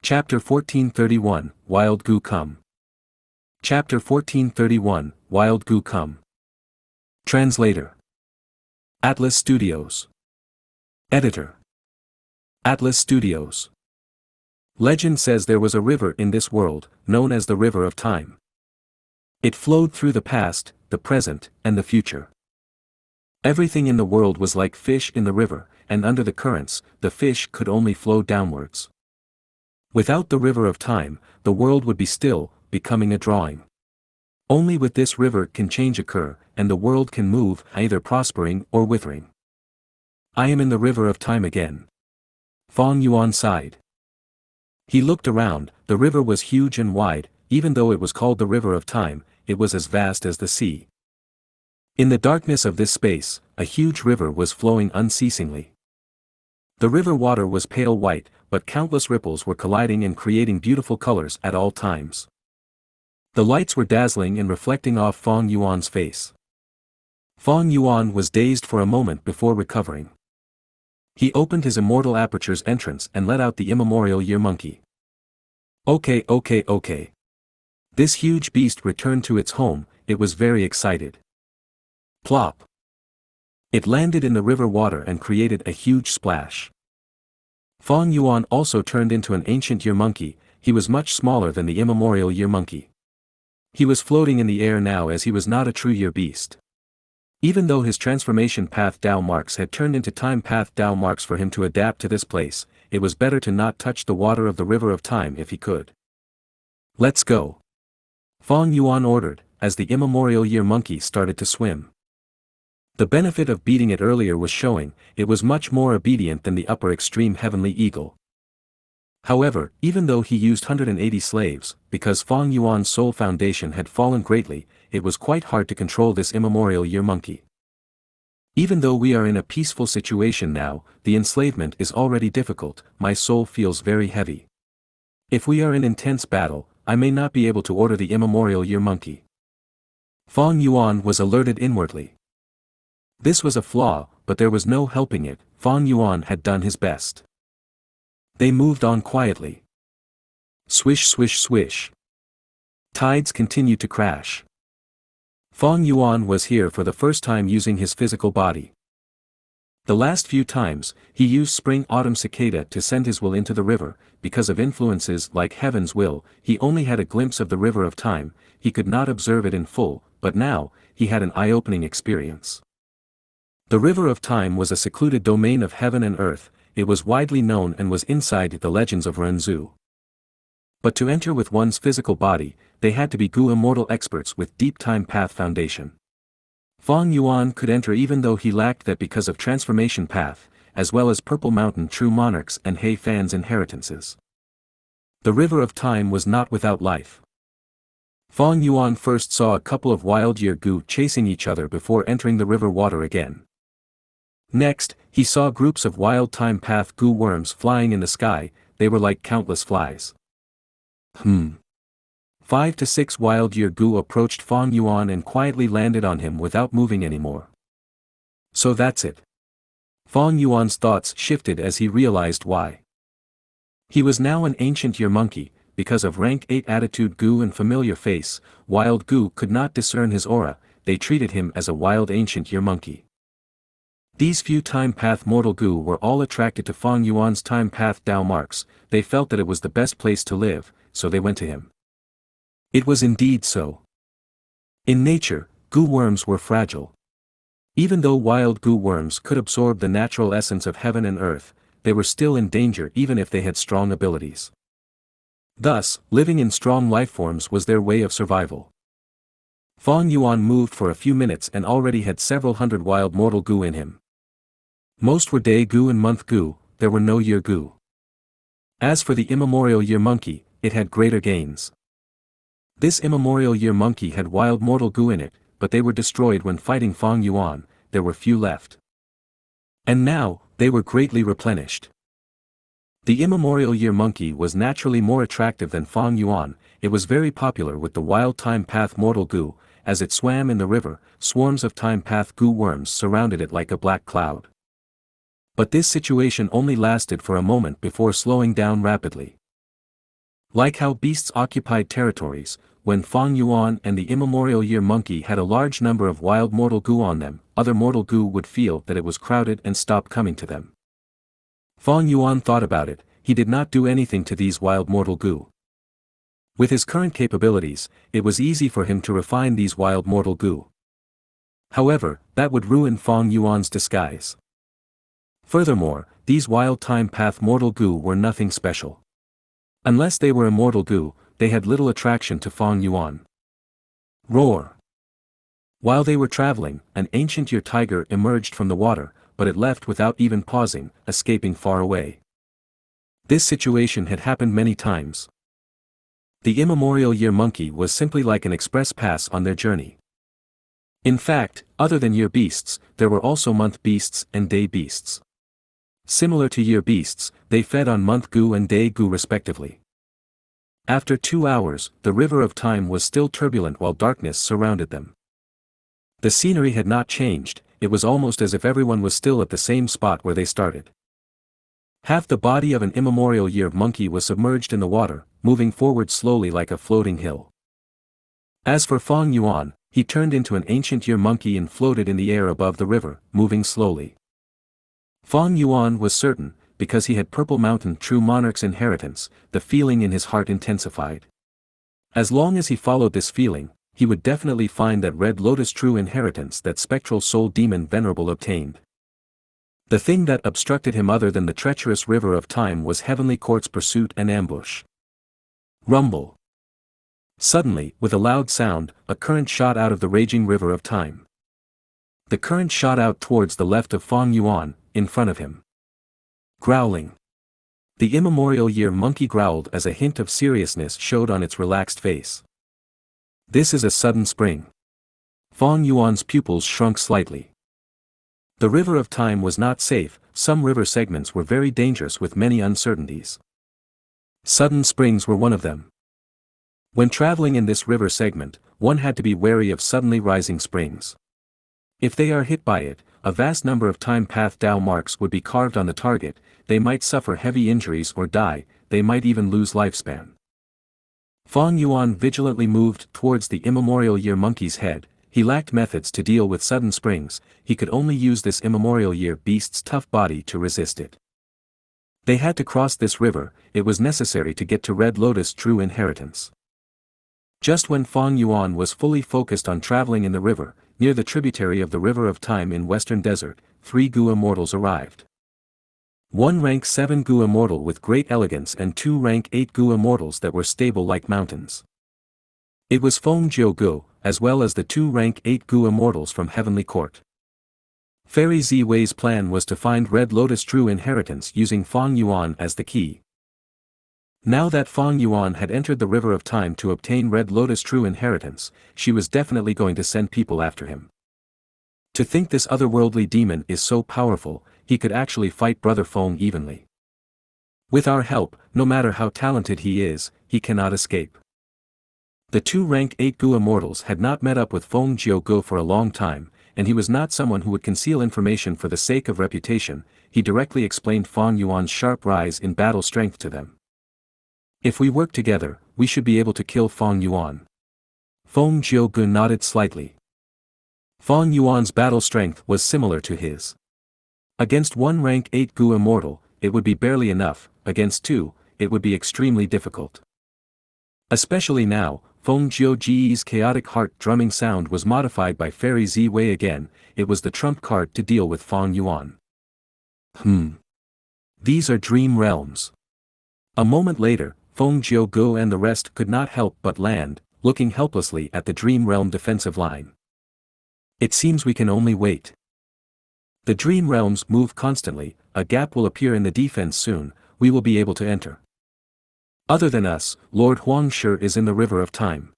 Chapter 1431, Wild Gu Come. Chapter 1431, Wild Gu Come. Translator. Atlas Studios. Editor. Atlas Studios. Legend says there was a river in this world, known as the River of Time. It flowed through the past, the present, and the future. Everything in the world was like fish in the river, and under the currents, the fish could only flow downwards. Without the River of Time, the world would be still, becoming a drawing. Only with this river can change occur, and the world can move, either prospering or withering. I am in the River of Time again. Fong Yuan sighed. He looked around. The river was huge and wide. Even though it was called the River of Time, it was as vast as the sea. In the darkness of this space, a huge river was flowing unceasingly. The river water was pale white, but countless ripples were colliding and creating beautiful colors at all times. The lights were dazzling and reflecting off Fong Yuan's face. Fong Yuan was dazed for a moment before recovering. He opened his immortal aperture's entrance and let out the immemorial year monkey. Okay. This huge beast returned to its home. It was very excited. Plop. It landed in the river water and created a huge splash. Fong Yuan also turned into an ancient year monkey. He was much smaller than the immemorial year monkey. He was floating in the air now as he was not a true year beast. Even though his transformation path Dao marks had turned into time path Dao marks for him to adapt to this place, it was better to not touch the water of the River of Time if he could. Let's go. Fong Yuan ordered, as the immemorial year monkey started to swim. The benefit of beating it earlier was showing. It was much more obedient than the upper extreme heavenly eagle. However, even though he used 180 slaves, because Fong Yuan's soul foundation had fallen greatly, it was quite hard to control this immemorial year monkey. Even though we are in a peaceful situation now, the enslavement is already difficult. My soul feels very heavy. If we are in intense battle, I may not be able to order the immemorial year monkey. Fong Yuan was alerted inwardly. This was a flaw, but there was no helping it. Fong Yuan had done his best. They moved on quietly. Swish swish swish. Tides continued to crash. Fong Yuan was here for the first time using his physical body. The last few times, he used spring-autumn cicada to send his will into the river. Because of influences like heaven's will, he only had a glimpse of the River of Time. He could not observe it in full, but now, he had an eye-opening experience. The River of Time was a secluded domain of heaven and earth. It was widely known and was inside the legends of Renzu. But to enter with one's physical body, they had to be Gu immortal experts with deep time path foundation. Fong Yuan could enter even though he lacked that because of transformation path, as well as Purple Mountain true monarchs and Hei Fan's inheritances. The River of Time was not without life. Fong Yuan first saw a couple of wild year Gu chasing each other before entering the river water again. Next, he saw groups of wild time path Gu worms flying in the sky. They were like countless flies. 5 to 6 wild year Gu approached Fong Yuan and quietly landed on him without moving anymore. So that's it. Fong Yuan's thoughts shifted as he realized why. He was now an ancient year monkey. Because of rank 8 attitude Gu and familiar face, wild Gu could not discern his aura. They treated him as a wild ancient year monkey. These few time path mortal Gu were all attracted to Fong Yuan's time path Dao marks. They felt that it was the best place to live, so they went to him. It was indeed so. In nature, Gu worms were fragile. Even though wild Gu worms could absorb the natural essence of heaven and earth, they were still in danger even if they had strong abilities. Thus, living in strong lifeforms was their way of survival. Fong Yuan moved for a few minutes and already had several hundred wild mortal Gu in him. Most were day Gu and month Gu. There were no year Gu. As for the immemorial year monkey, it had greater gains. This immemorial year monkey had wild mortal Gu in it, but they were destroyed when fighting Fong Yuan. There were few left. And now, they were greatly replenished. The immemorial year monkey was naturally more attractive than Fong Yuan. It was very popular with the wild time path mortal Gu. As it swam in the river, swarms of time path Gu worms surrounded it like a black cloud. But this situation only lasted for a moment before slowing down rapidly. Like how beasts occupied territories, when Fang Yuan and the immemorial year monkey had a large number of wild mortal Gu on them, other mortal Gu would feel that it was crowded and stop coming to them. Fang Yuan thought about it, he did not do anything to these wild mortal Gu. With his current capabilities, it was easy for him to refine these wild mortal Gu. However, that would ruin Fang Yuan's disguise. Furthermore, these wild time path mortal Gu were nothing special. Unless they were immortal Gu, they had little attraction to Fang Yuan. Roar! While they were traveling, an ancient year tiger emerged from the water, but it left without even pausing, escaping far away. This situation had happened many times. The immemorial year monkey was simply like an express pass on their journey. In fact, other than year beasts, there were also month beasts and day beasts. Similar to year beasts, they fed on month Gu and day Gu respectively. After 2 hours, the river of time was still turbulent while darkness surrounded them. The scenery had not changed, it was almost as if everyone was still at the same spot where they started. Half the body of an immemorial year monkey was submerged in the water, moving forward slowly like a floating hill. As for Fang Yuan, he turned into an ancient year monkey and floated in the air above the river, moving slowly. Fang Yuan was certain, because he had Purple Mountain True Monarch's inheritance, the feeling in his heart intensified. As long as he followed this feeling, he would definitely find that Red Lotus True inheritance that Spectral Soul Demon Venerable obtained. The thing that obstructed him other than the treacherous river of time was Heavenly Court's pursuit and ambush. Rumble. Suddenly, with a loud sound, a current shot out of the raging river of time. The current shot out towards the left of Fang Yuan, in front of him. Growling. The immemorial year monkey growled as a hint of seriousness showed on its relaxed face. This is a sudden spring. Fang Yuan's pupils shrunk slightly. The river of time was not safe, some river segments were very dangerous with many uncertainties. Sudden springs were one of them. When traveling in this river segment, one had to be wary of suddenly rising springs. If they are hit by it, a vast number of time path Dao marks would be carved on the target, they might suffer heavy injuries or die, they might even lose lifespan. Fang Yuan vigilantly moved towards the immemorial year monkey's head. He lacked methods to deal with sudden springs, he could only use this immemorial year beast's tough body to resist it. They had to cross this river, it was necessary to get to Red Lotus True inheritance. Just when Fang Yuan was fully focused on traveling in the river, near the tributary of the River of Time in Western Desert, 3 Gu immortals arrived. 1 rank 7 Gu immortal with great elegance and 2 rank 8 Gu immortals that were stable like mountains. It was Feng Jiu Gu, as well as the 2 rank 8 Gu immortals from Heavenly Court. Fairy Zi Wei's plan was to find Red Lotus True inheritance using Fang Yuan as the key. Now that Fang Yuan had entered the River of Time to obtain Red Lotus True inheritance, she was definitely going to send people after him. To think this otherworldly demon is so powerful, he could actually fight Brother Feng evenly. With our help, no matter how talented he is, he cannot escape. The 2 rank 8 Gu immortals had not met up with Feng Jiu Gu for a long time, and he was not someone who would conceal information for the sake of reputation. He directly explained Fang Yuan's sharp rise in battle strength to them. If we work together, we should be able to kill Fang Yuan. Feng Jiu Gu nodded slightly. Fang Yuan's battle strength was similar to his. Against 1 rank 8 Gu immortal, it would be barely enough, against 2, it would be extremely difficult. Especially now, Feng Jiu Ji's chaotic heart drumming sound was modified by Fairy Zi Wei again, it was the trump card to deal with Fang Yuan. These are dream realms. A moment later, Feng Jiu Gu and the rest could not help but land, looking helplessly at the dream realm defensive line. It seems we can only wait. The dream realms move constantly, a gap will appear in the defense soon, we will be able to enter. Other than us, Lord Huangshi is in the River of Time.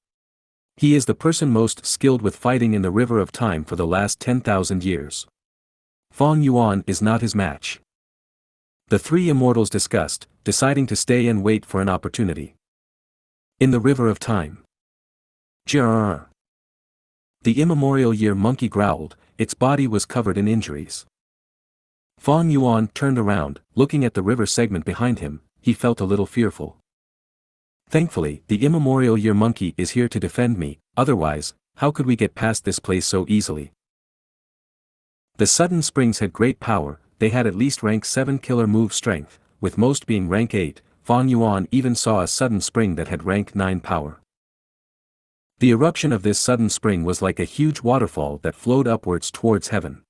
He is the person most skilled with fighting in the River of Time for the last 10,000 years. Fang Yuan is not his match. The 3 immortals discussed, deciding to stay and wait for an opportunity. In the River of Time. Jarr. The immemorial year monkey growled, its body was covered in injuries. Fang Yuan turned around, looking at the river segment behind him, he felt a little fearful. Thankfully, the immemorial year monkey is here to defend me, otherwise, how could we get past this place so easily? The sudden springs had great power, they had at least rank 7 killer move strength, with most being rank 8, Fang Yuan even saw a sudden spring that had rank 9 power. The eruption of this sudden spring was like a huge waterfall that flowed upwards towards heaven.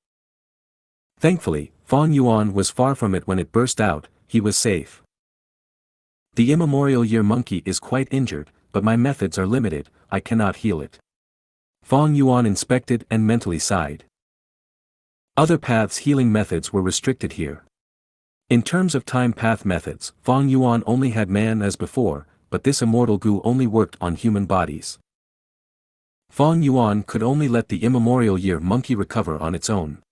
Thankfully, Fang Yuan was far from it when it burst out, he was safe. The immemorial year monkey is quite injured, but my methods are limited, I cannot heal it. Fang Yuan inspected and mentally sighed. Other paths healing methods were restricted here. In terms of time path methods, Fang Yuan only had man as before, but this immortal Gu only worked on human bodies. Fang Yuan could only let the immemorial year monkey recover on its own.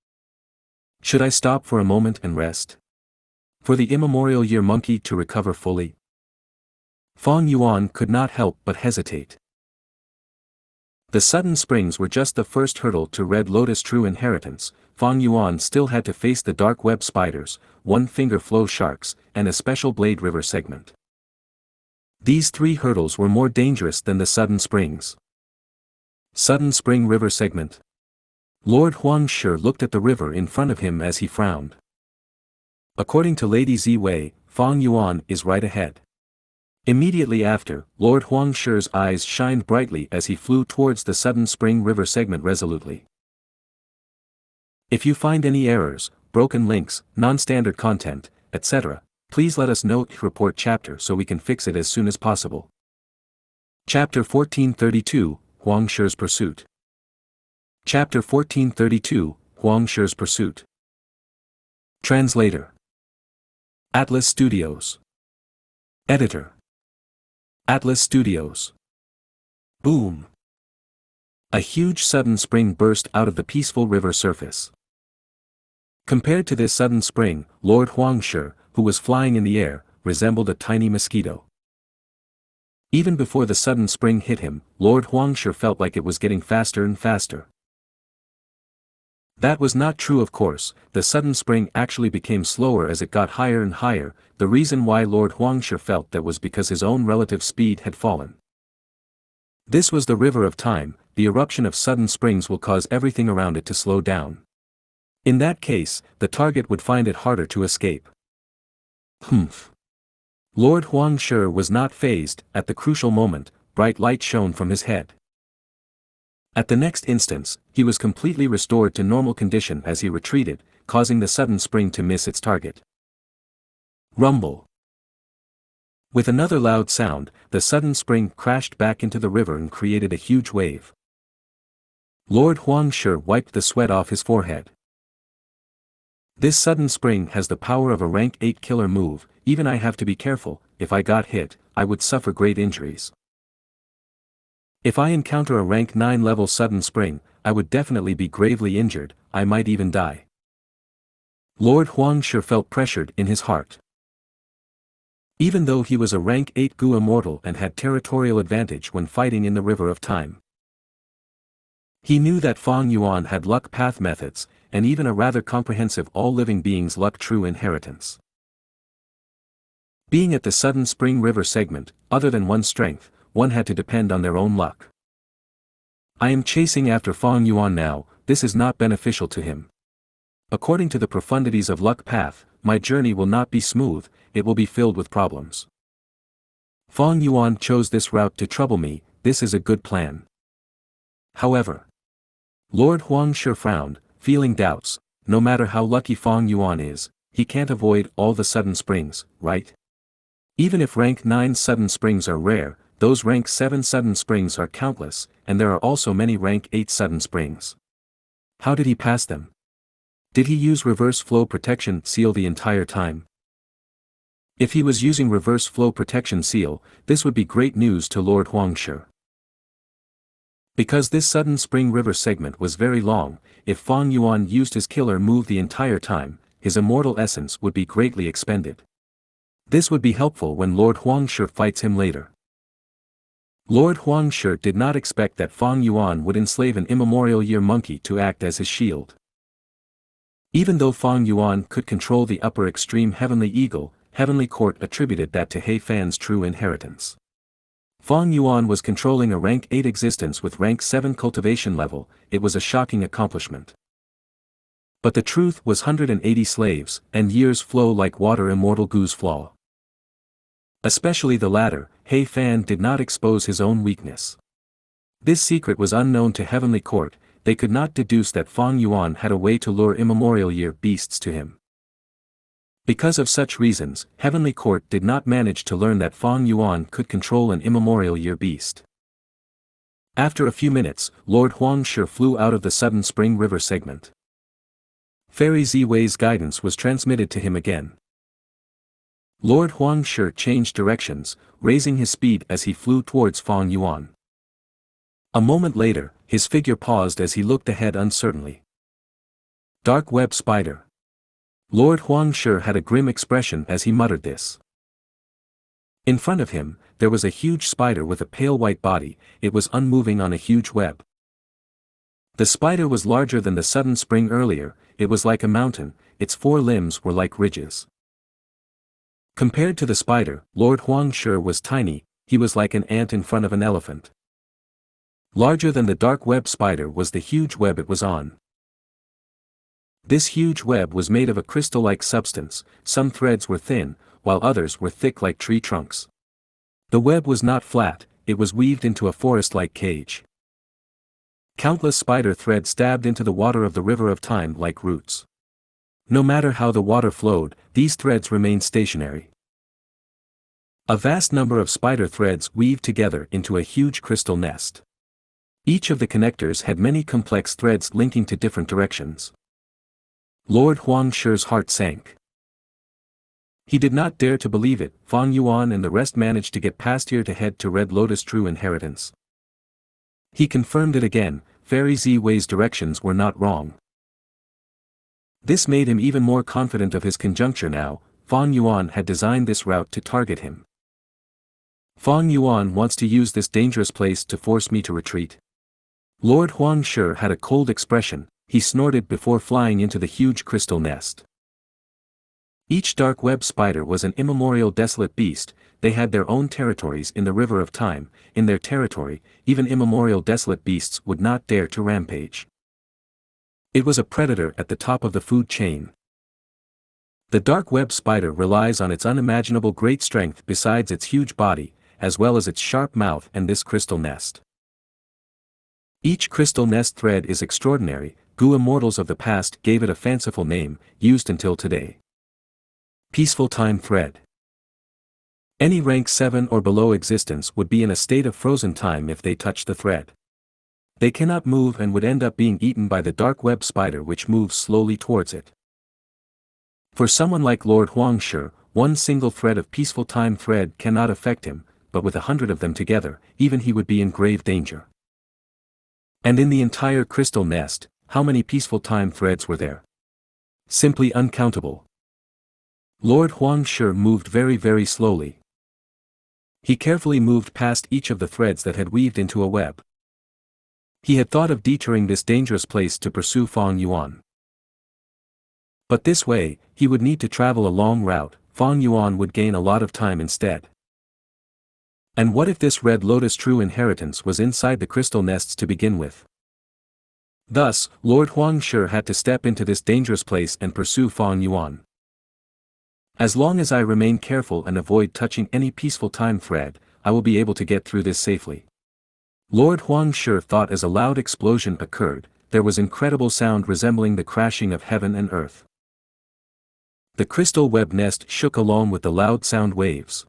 Should I stop for a moment and rest? For the immemorial year monkey to recover fully? Fang Yuan could not help but hesitate. The sudden springs were just the first hurdle to Red Lotus true inheritance. Fang Yuan still had to face the dark web spiders, one-finger flow sharks, and a special blade river segment. These 3 hurdles were more dangerous than the sudden springs. Sudden spring river segment. Lord Huangshi looked at the river in front of him as he frowned. According to Lady Ziwei, Fang Yuan is right ahead. Immediately after, Lord Huangshi's eyes shined brightly as he flew towards the sudden spring river segment resolutely. If you find any errors, broken links, non-standard content, etc., please let us know. Report chapter so we can fix it as soon as possible. Chapter 1432, Huangshi's Pursuit. Chapter 1432, Huangshi's Pursuit. Translator. Atlas Studios. Editor. Atlas Studios. Boom. A huge sudden spring burst out of the peaceful river surface. Compared to this sudden spring, Lord Huangshi, who was flying in the air, resembled a tiny mosquito. Even before the sudden spring hit him, Lord Huangshi felt like it was getting faster and faster. That was not true, of course. The sudden spring actually became slower as it got higher and higher. The reason why Lord Huangshi felt that was because his own relative speed had fallen. This was the river of time. The eruption of sudden springs will cause everything around it to slow down. In that case, the target would find it harder to escape. Humph. Lord Huangshi was not fazed. At the crucial moment, bright light shone from his head. At the next instance, he was completely restored to normal condition as he retreated, causing the sudden spring to miss its target. Rumble. With another loud sound, the sudden spring crashed back into the river and created a huge wave. Lord Huangshi wiped the sweat off his forehead. This sudden spring has the power of a rank 8 killer move. Even I have to be careful. If I got hit, I would suffer great injuries. If I encounter a rank 9 level sudden spring, I would definitely be gravely injured, I might even die. Lord Huangshi felt pressured in his heart. Even though he was a rank 8 Gu immortal and had territorial advantage when fighting in the River of Time, he knew that Fang Yuan had luck path methods, and even a rather comprehensive all living beings luck true inheritance. Being at the sudden spring river segment, other than one's strength, one had to depend on their own luck. I am chasing after Fang Yuan now, this is not beneficial to him. According to the profundities of luck path, my journey will not be smooth, it will be filled with problems. Fang Yuan chose this route to trouble me, this is a good plan. However, Lord Huangshi frowned, feeling doubts. No matter how lucky Fang Yuan is, he can't avoid all the sudden springs, right? Even if rank 9 sudden springs are rare, those rank 7 sudden springs are countless, and there are also many rank 8 sudden springs. How did he pass them? Did he use reverse flow protection seal the entire time? If he was using reverse flow protection seal, this would be great news to Lord Huangshi. Because this sudden spring river segment was very long, if Fang Yuan used his killer move the entire time, his immortal essence would be greatly expended. This would be helpful when Lord Huangshi fights him later. Lord Huangshi did not expect that Fang Yuan would enslave an immemorial year monkey to act as his shield. Even though Fang Yuan could control the upper extreme Heavenly Eagle, Heavenly Court attributed that to He Fan's true inheritance. Fang Yuan was controlling a rank 8 existence with rank 7 cultivation level. It was a shocking accomplishment. But the truth was 180 slaves, and years flow like water. Immortal Gu's flaw. Especially the latter, He Fan did not expose his own weakness. This secret was unknown to Heavenly Court. They could not deduce that Fang Yuan had a way to lure immemorial year beasts to him. Because of such reasons, Heavenly Court did not manage to learn that Fang Yuan could control an immemorial year beast. After a few minutes, Lord Huangshi flew out of the Sudden Spring River segment. Fairy Ziwei's guidance was transmitted to him again. Lord Huangshi changed directions, raising his speed as he flew towards Fang Yuan. A moment later, his figure paused as he looked ahead uncertainly. Dark Web Spider. Lord Huangshi had a grim expression as he muttered this. In front of him, there was a huge spider with a pale white body. It was unmoving on a huge web. The spider was larger than the Sudden Spring earlier. It was like a mountain. Its 4 limbs were like ridges. Compared to the spider, Lord Huangshi was tiny. He was like an ant in front of an elephant. Larger than the dark web spider was the huge web it was on. This huge web was made of a crystal-like substance. Some threads were thin, while others were thick like tree trunks. The web was not flat, it was weaved into a forest-like cage. Countless spider threads stabbed into the water of the river of time like roots. No matter how the water flowed, these threads remained stationary. A vast number of spider threads weaved together into a huge crystal nest. Each of the connectors had many complex threads linking to different directions. Lord Huangshi's heart sank. He did not dare to believe it. Fang Yuan and the rest managed to get past here to head to Red Lotus True Inheritance. He confirmed it again. Fairy Ziwei's directions were not wrong. This made him even more confident of his conjuncture now. Fang Yuan had designed this route to target him. Fang Yuan wants to use this dangerous place to force me to retreat. Lord Huangshi had a cold expression. He snorted before flying into the huge crystal nest. Each dark web spider was an immemorial desolate beast. They had their own territories in the river of time. In their territory, even immemorial desolate beasts would not dare to rampage. It was a predator at the top of the food chain. The dark web spider relies on its unimaginable great strength besides its huge body, as well as its sharp mouth and this crystal nest. Each crystal nest thread is extraordinary. Gu immortals of the past gave it a fanciful name, used until today. Peaceful Time Thread. Any rank 7 or below existence would be in a state of frozen time if they touched the thread. They cannot move and would end up being eaten by the dark web spider which moves slowly towards it. For someone like Lord Huangshi, one single thread of peaceful time thread cannot affect him, but with 100 of them together, even he would be in grave danger. And in the entire crystal nest, how many peaceful time threads were there? Simply uncountable. Lord Huangshi moved very slowly. He carefully moved past each of the threads that had weaved into a web. He had thought of detouring this dangerous place to pursue Fang Yuan. But this way, he would need to travel a long route. Fang Yuan would gain a lot of time instead. And what if this Red Lotus True Inheritance was inside the crystal nests to begin with? Thus, Lord Huangshi had to step into this dangerous place and pursue Fang Yuan. As long as I remain careful and avoid touching any peaceful time thread, I will be able to get through this safely. Lord Huangshi thought as a loud explosion occurred. There was incredible sound resembling the crashing of heaven and earth. The crystal web nest shook along with the loud sound waves.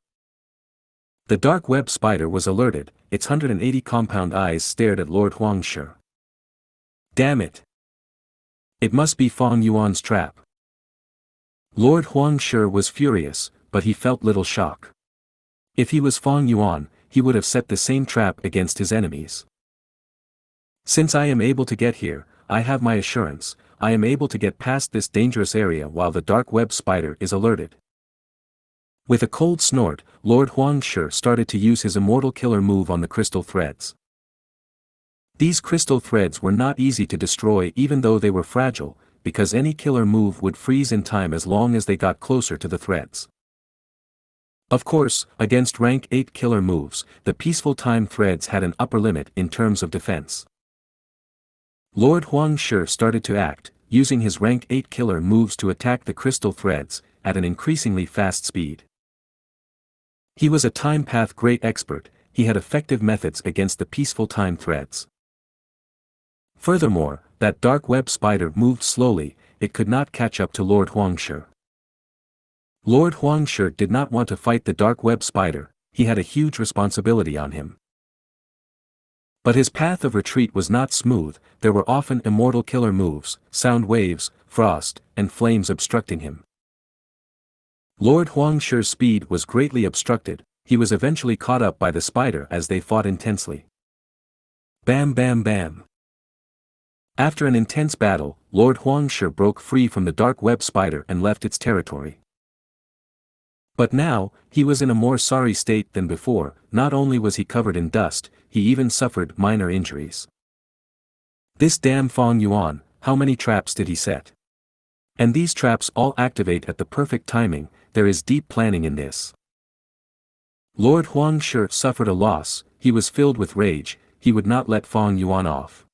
The dark web spider was alerted. Its 180 compound eyes stared at Lord Huangshi. Damn it! It must be Fang Yuan's trap. Lord Huangshi was furious, but he felt little shock. If he was Fang Yuan, he would have set the same trap against his enemies. Since I am able to get here, I have my assurance. I am able to get past this dangerous area while the dark web spider is alerted. With a cold snort, Lord Huangshi started to use his immortal killer move on the crystal threads. These crystal threads were not easy to destroy even though they were fragile, because any killer move would freeze in time as long as they got closer to the threads. Of course, against rank 8 killer moves, the peaceful time threads had an upper limit in terms of defense. Lord Xianxia started to act, using his rank 8 killer moves to attack the crystal threads, at an increasingly fast speed. He was a time path great expert, he had effective methods against the peaceful time threads. Furthermore, that dark web spider moved slowly, it could not catch up to Lord Xianxia. Lord Xianxia did not want to fight the dark web spider, he had a huge responsibility on him. But his path of retreat was not smooth, there were often immortal killer moves, sound waves, frost, and flames obstructing him. Lord Xianxia's speed was greatly obstructed, he was eventually caught up by the spider as they fought intensely. Bam bam bam. After an intense battle, Lord Xianxia broke free from the dark web spider and left its territory. But now, he was in a more sorry state than before, not only was he covered in dust, he even suffered minor injuries. This damn Fang Yuan, how many traps did he set? And these traps all activate at the perfect timing, there is deep planning in this. Lord Xianxia suffered a loss, he was filled with rage, he would not let Fang Yuan off.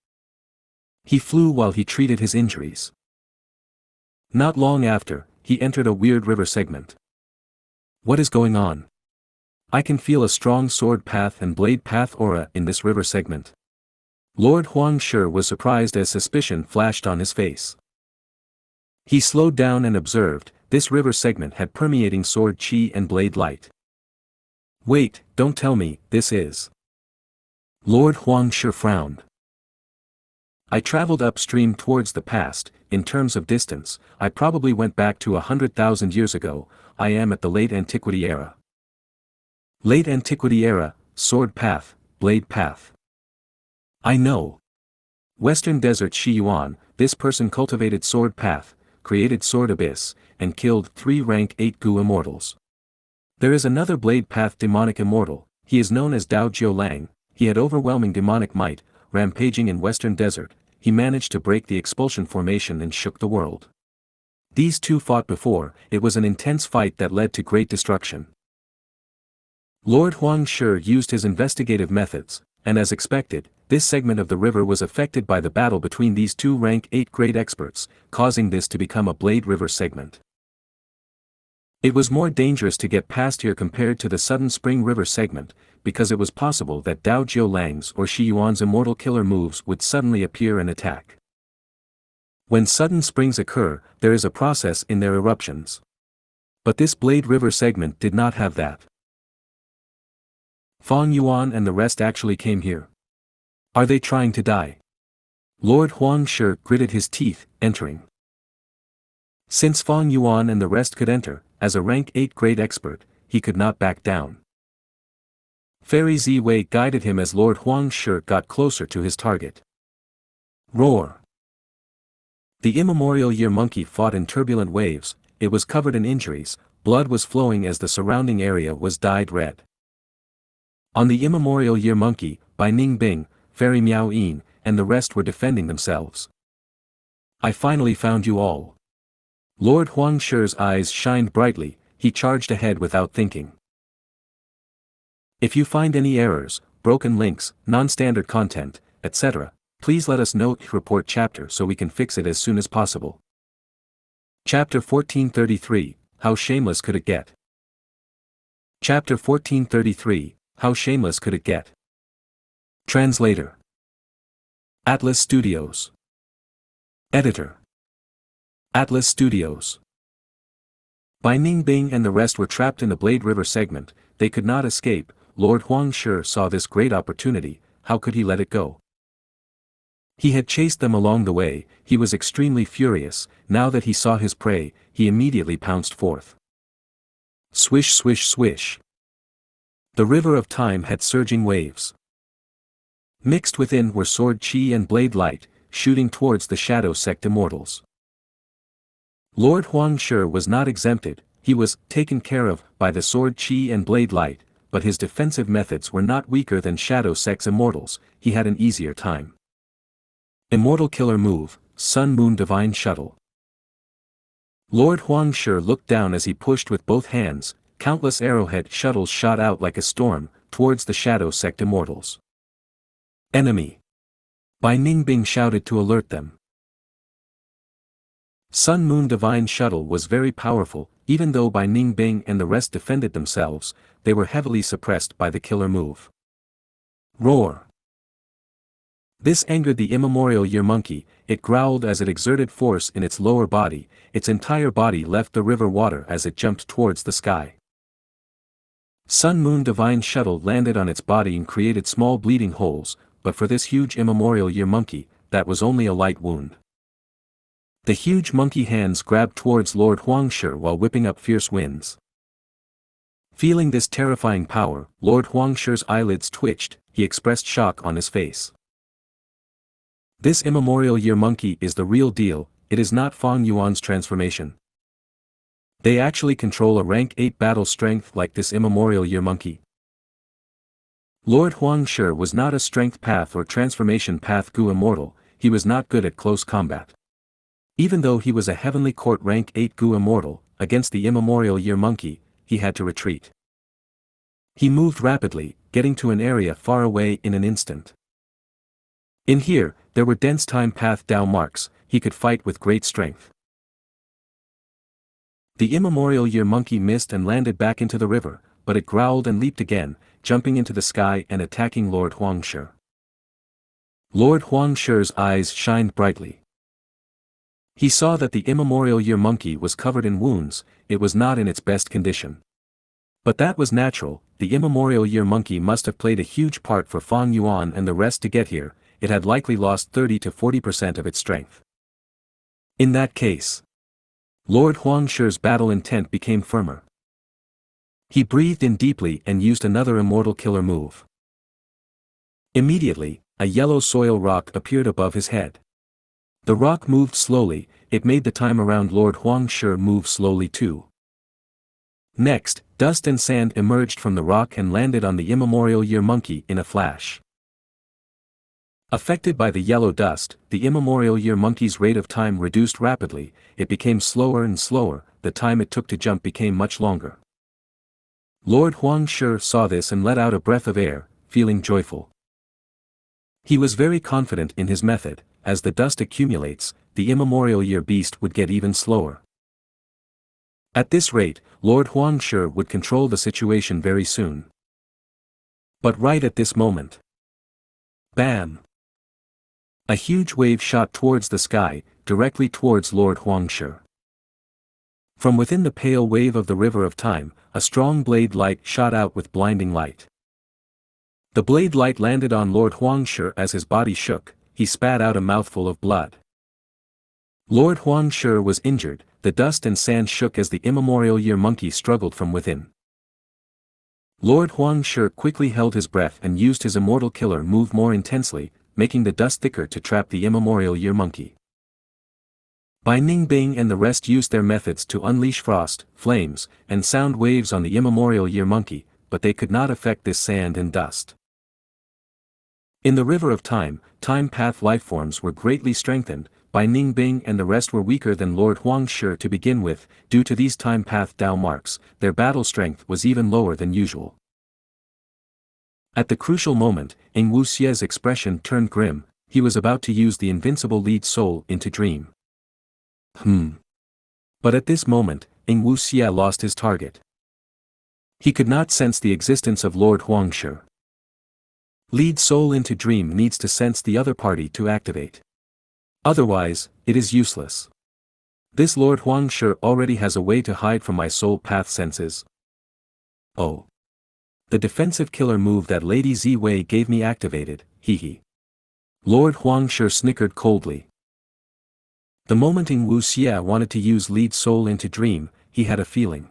He flew while he treated his injuries. Not long after, he entered a weird river segment. What is going on? I can feel a strong sword path and blade path aura in this river segment. Lord Xianxia was surprised as suspicion flashed on his face. He slowed down and observed, this river segment had permeating sword chi and blade light. Wait, don't tell me, this is... Lord Xianxia frowned. I traveled upstream towards the past, in terms of distance, I probably went back to 100,000 years ago, I am at the late antiquity era. Late antiquity era, sword path, blade path. I know. Western Desert Shi Yuan, this person cultivated sword path, created sword abyss, and killed 3 rank 8 Gu immortals. There is another blade path demonic immortal, he is known as Dao Jiulang, he had overwhelming demonic might, rampaging in Western Desert, he managed to break the expulsion formation and shook the world. These two fought before, it was an intense fight that led to great destruction. Lord Xianxia used his investigative methods, and as expected, this segment of the river was affected by the battle between these two rank 8 great experts, causing this to become a blade river segment. It was more dangerous to get past here compared to the Sudden Spring River segment, because it was possible that Dao Jiulang's or Shi Yuan's immortal killer moves would suddenly appear and attack. When sudden springs occur, there is a process in their eruptions. But this Blade River segment did not have that. Fang Yuan and the rest actually came here. Are they trying to die? Lord Xianxia gritted his teeth, entering. Since Fang Yuan and the rest could enter, as a rank 8 great expert, he could not back down. Fairy Ziwei guided him as Lord Xianxia got closer to his target. Roar! The immemorial year monkey fought in turbulent waves, it was covered in injuries, blood was flowing as the surrounding area was dyed red. On the immemorial year monkey, Bai Ning Bing, Fairy Miao Yin, and the rest were defending themselves. I finally found you all. Lord Xianxia's eyes shined brightly, he charged ahead without thinking. If you find any errors, broken links, non-standard content, etc., please let us know, report chapter so we can fix it as soon as possible. Chapter 1433, How Shameless Could It Get? Chapter 1433, How Shameless Could It Get? Translator. Atlas Studios. Editor. Atlas Studios. Bai Ning Bing and the rest were trapped in the Blade River segment, they could not escape. Lord Xianxia saw this great opportunity, how could he let it go? He had chased them along the way, he was extremely furious, now that he saw his prey, he immediately pounced forth. Swish swish swish. The river of time had surging waves. Mixed within were sword chi and blade light, shooting towards the shadow sect immortals. Lord Xianxia was not exempted, he was taken care of by the sword chi and blade light, but his defensive methods were not weaker than shadow sect's immortals, he had an easier time. Immortal killer move, Sun Moon Divine Shuttle. Lord Xianxia looked down as he pushed with both hands, countless arrowhead shuttles shot out like a storm, towards the Shadow Sect immortals. Enemy! Bai Ningbing shouted to alert them. Sun Moon Divine Shuttle was very powerful, even though Bai Ningbing and the rest defended themselves, they were heavily suppressed by the killer move. Roar! This angered the immemorial year monkey. It growled as it exerted force in its lower body, its entire body left the river water as it jumped towards the sky. Sun Moon Divine Shuttle landed on its body and created small bleeding holes, but for this huge immemorial year monkey, that was only a light wound. The huge monkey hands grabbed towards Lord Huangshi while whipping up fierce winds. Feeling this terrifying power, Lord Huangshi's eyelids twitched, he expressed shock on his face. This immemorial year monkey is the real deal, it is not Fang Yuan's transformation. They actually control a rank 8 battle strength like this immemorial year monkey. Lord Huangshi was not a strength path or transformation path Gu immortal, he was not good at close combat. Even though he was a heavenly court rank 8 Gu immortal, against the immemorial year monkey, he had to retreat. He moved rapidly, getting to an area far away in an instant. In here, there were dense time path Dao marks, he could fight with great strength. The immemorial year monkey missed and landed back into the river, but it growled and leaped again, jumping into the sky and attacking Lord Huangshi. Lord Huangshi's eyes shined brightly. He saw that the immemorial year monkey was covered in wounds, it was not in its best condition. But that was natural, the immemorial year monkey must have played a huge part for Fang Yuan and the rest to get here, it had likely lost 30 to 40% of its strength. In that case, Lord Huangshi's battle intent became firmer. He breathed in deeply and used another immortal killer move. Immediately, a yellow soil rock appeared above his head. The rock moved slowly, it made the time around Lord Huangshi move slowly too. Next, dust and sand emerged from the rock and landed on the immemorial year monkey in a flash. Affected by the yellow dust, the immemorial year monkey's rate of time reduced rapidly, it became slower and slower, the time it took to jump became much longer. Lord Huangshi saw this and let out a breath of air, feeling joyful. He was very confident in his method, as the dust accumulates, the immemorial year beast would get even slower. At this rate, Lord Huangshi would control the situation very soon. But right at this moment. Bam! A huge wave shot towards the sky, directly towards Lord Huangshi. From within the pale wave of the river of time, a strong blade light shot out with blinding light. The blade light landed on Lord Huangshi as his body shook, he spat out a mouthful of blood. Lord Huangshi was injured, the dust and sand shook as the immemorial year monkey struggled from within. Lord Huangshi quickly held his breath and used his immortal killer move more intensely, making the dust thicker to trap the immemorial year monkey. Bai Ningbing and the rest used their methods to unleash frost, flames, and sound waves on the immemorial year monkey, but they could not affect this sand and dust. In the river of time, time path lifeforms were greatly strengthened, Bai Ningbing and the rest were weaker than Lord Huangshi to begin with, due to these time path Dao marks, their battle strength was even lower than usual. At the crucial moment, Xianxia's expression turned grim, he was about to use the invincible lead soul into dream. But at this moment, Xianxia lost his target. He could not sense the existence of Lord Huangshi. Lead soul into dream needs to sense the other party to activate. Otherwise, it is useless. This Lord Huangshi already has a way to hide from my soul path senses. Oh. The defensive killer move that Lady Ziwei gave me activated, hee. Lord Huangshi snickered coldly. The moment Xianxia wanted to use lead soul into dream, he had a feeling.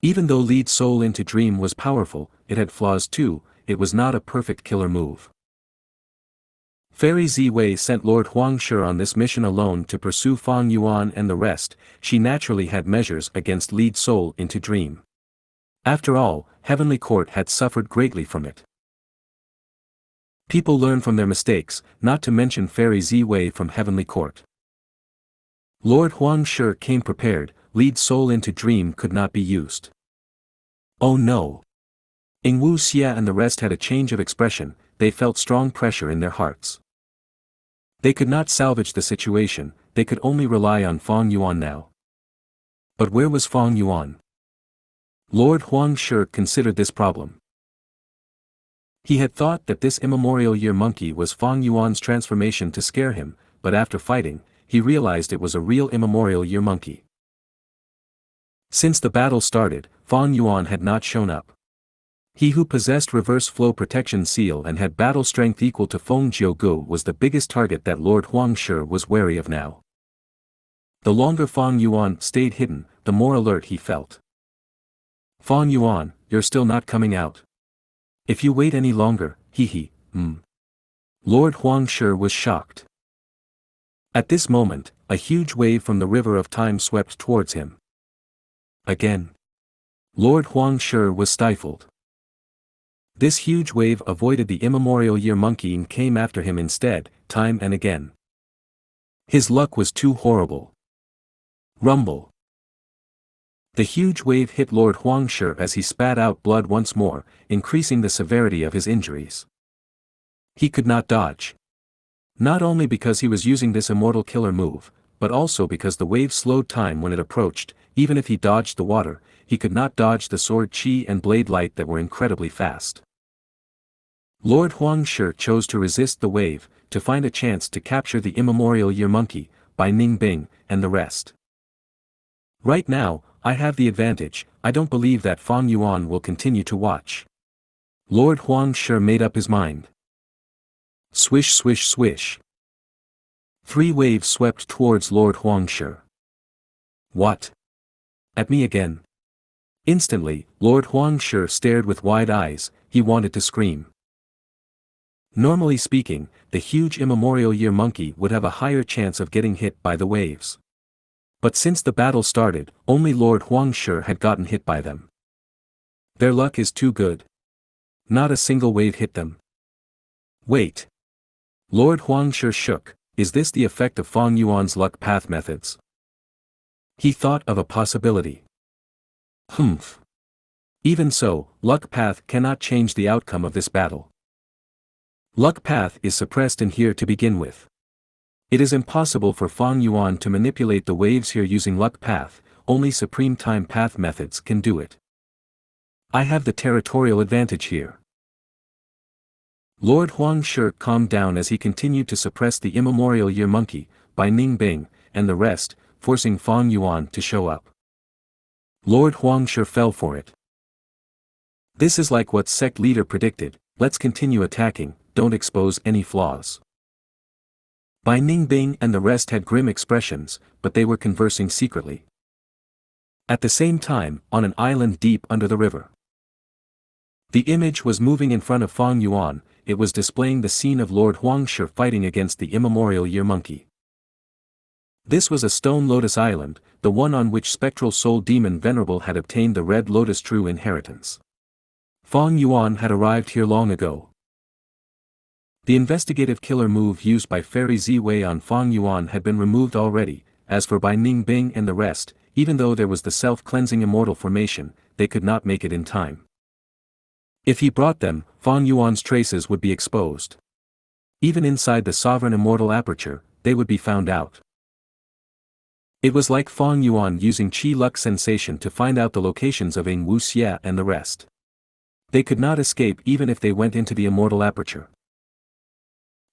Even though lead soul into dream was powerful, it had flaws too, it was not a perfect killer move. Fairy Ziwei sent Lord Huangshi on this mission alone to pursue Fang Yuan and the rest, she naturally had measures against lead soul into dream. After all, Heavenly Court had suffered greatly from it. People learn from their mistakes, not to mention Fairy Ziwei from Heavenly Court. Lord Huangshi came prepared, lead soul into dream could not be used. Oh no. Xianxia and the rest had a change of expression, they felt strong pressure in their hearts. They could not salvage the situation, they could only rely on Feng Yuan now. But where was Feng Yuan? Lord Huang Shi considered this problem. He had thought that this immemorial year monkey was Feng Yuan's transformation to scare him, but after fighting, he realized it was a real immemorial year monkey. Since the battle started, Feng Yuan had not shown up. He who possessed reverse flow protection seal and had battle strength equal to Daoist Gu was the biggest target that Lord Huang Shi was wary of now. The longer Feng Yuan stayed hidden, the more alert he felt. Feng Yuan, you're still not coming out. If you wait any longer, Lord Huang Shi was shocked. At this moment, a huge wave from the river of time swept towards him. Again. Lord Huang Shi was stifled. This huge wave avoided the immemorial year monkey and came after him instead, time and again. His luck was too horrible. Rumble. The huge wave hit Lord Huang Shi as he spat out blood once more, increasing the severity of his injuries. He could not dodge. Not only because he was using this immortal killer move, but also because the wave slowed time when it approached. Even if he dodged the water, he could not dodge the sword chi and blade light that were incredibly fast. Lord Huang Shi chose to resist the wave, to find a chance to capture the immemorial year monkey, by Ning Bing, and the rest. Right now, I have the advantage, I don't believe that Feng Yuan will continue to watch. Lord Huang Shi made up his mind. Swish swish swish. 3 waves swept towards Lord Huang Shi. What? At me again? Instantly, Lord Huang Shi stared with wide eyes, he wanted to scream. Normally speaking, the huge immemorial year monkey would have a higher chance of getting hit by the waves. But since the battle started, only Lord Huang Shi had gotten hit by them. Their luck is too good. Not a single wave hit them. Wait. Lord Huang Shi shook, is this the effect of Feng Yuan's luck path methods? He thought of a possibility. Even so, luck path cannot change the outcome of this battle. Luck path is suppressed in here to begin with. It is impossible for Feng Yuan to manipulate the waves here using luck path, only supreme time path methods can do it. I have the territorial advantage here. Lord Huang Shi calmed down as he continued to suppress the immemorial year monkey, by Ning Bing, and the rest, forcing Feng Yuan to show up. Lord Huang Shi fell for it. This is like what sect leader predicted, let's continue attacking, don't expose any flaws. Bai Ning Bing and the rest had grim expressions, but they were conversing secretly. At the same time, on an island deep under the river. The image was moving in front of Feng Yuan, it was displaying the scene of Lord Huang Shi fighting against the immemorial year monkey. This was a stone lotus island, the one on which spectral soul demon Venerable had obtained the red lotus true inheritance. Feng Yuan had arrived here long ago. The investigative killer move used by Fairy Ziwei on Feng Yuan had been removed already. As for Bai Ning Bing and the rest, even though there was the self-cleansing immortal formation, they could not make it in time. If he brought them, Feng Yuan's traces would be exposed. Even inside the sovereign immortal aperture, they would be found out. It was like Feng Yuan using Qi Luck sensation to find out the locations of Xianxia and the rest. They could not escape even if they went into the immortal aperture.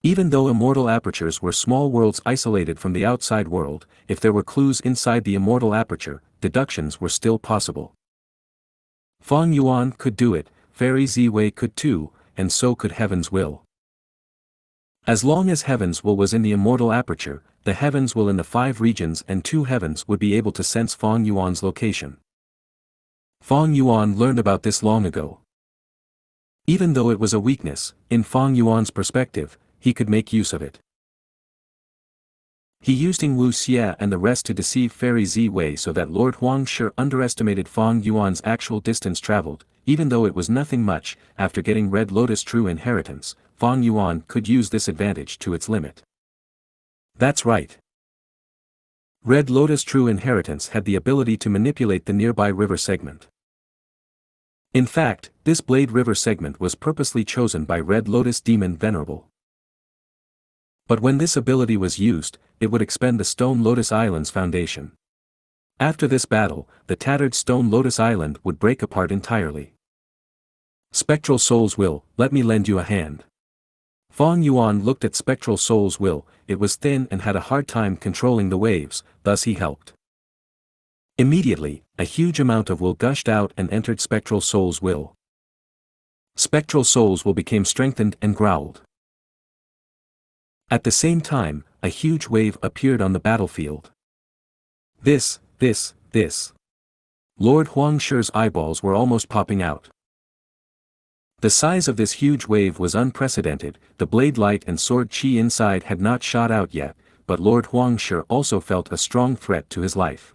Even though immortal apertures were small worlds isolated from the outside world, if there were clues inside the immortal aperture, deductions were still possible. Feng Yuan could do it, Fairy Ziwei could too, and so could Heaven's Will. As long as Heaven's Will was in the immortal aperture, the Heaven's Will in the 5 regions and 2 heavens would be able to sense Feng Yuan's location. Feng Yuan learned about this long ago. Even though it was a weakness, in Feng Yuan's perspective, he could make use of it. He used Xianxia and the rest to deceive Fairy Ziwei so that Lord Huang Shi underestimated Feng Yuan's actual distance traveled, even though it was nothing much. After getting Red Lotus True Inheritance, Feng Yuan could use this advantage to its limit. That's right. Red Lotus True Inheritance had the ability to manipulate the nearby river segment. In fact, this Blade River segment was purposely chosen by Red Lotus Demon Venerable. But when this ability was used, it would expend the Stone Lotus Island's foundation. After this battle, the tattered Stone Lotus Island would break apart entirely. Spectral Soul's will, let me lend you a hand. Fong Yuan looked at Spectral Soul's will, it was thin and had a hard time controlling the waves, thus he helped. Immediately, a huge amount of will gushed out and entered Spectral Soul's will. Spectral Soul's will became strengthened and growled. At the same time, a huge wave appeared on the battlefield. This. Lord Huangshi's eyeballs were almost popping out. The size of this huge wave was unprecedented, the blade light and sword chi inside had not shot out yet, but Lord Huangshi also felt a strong threat to his life.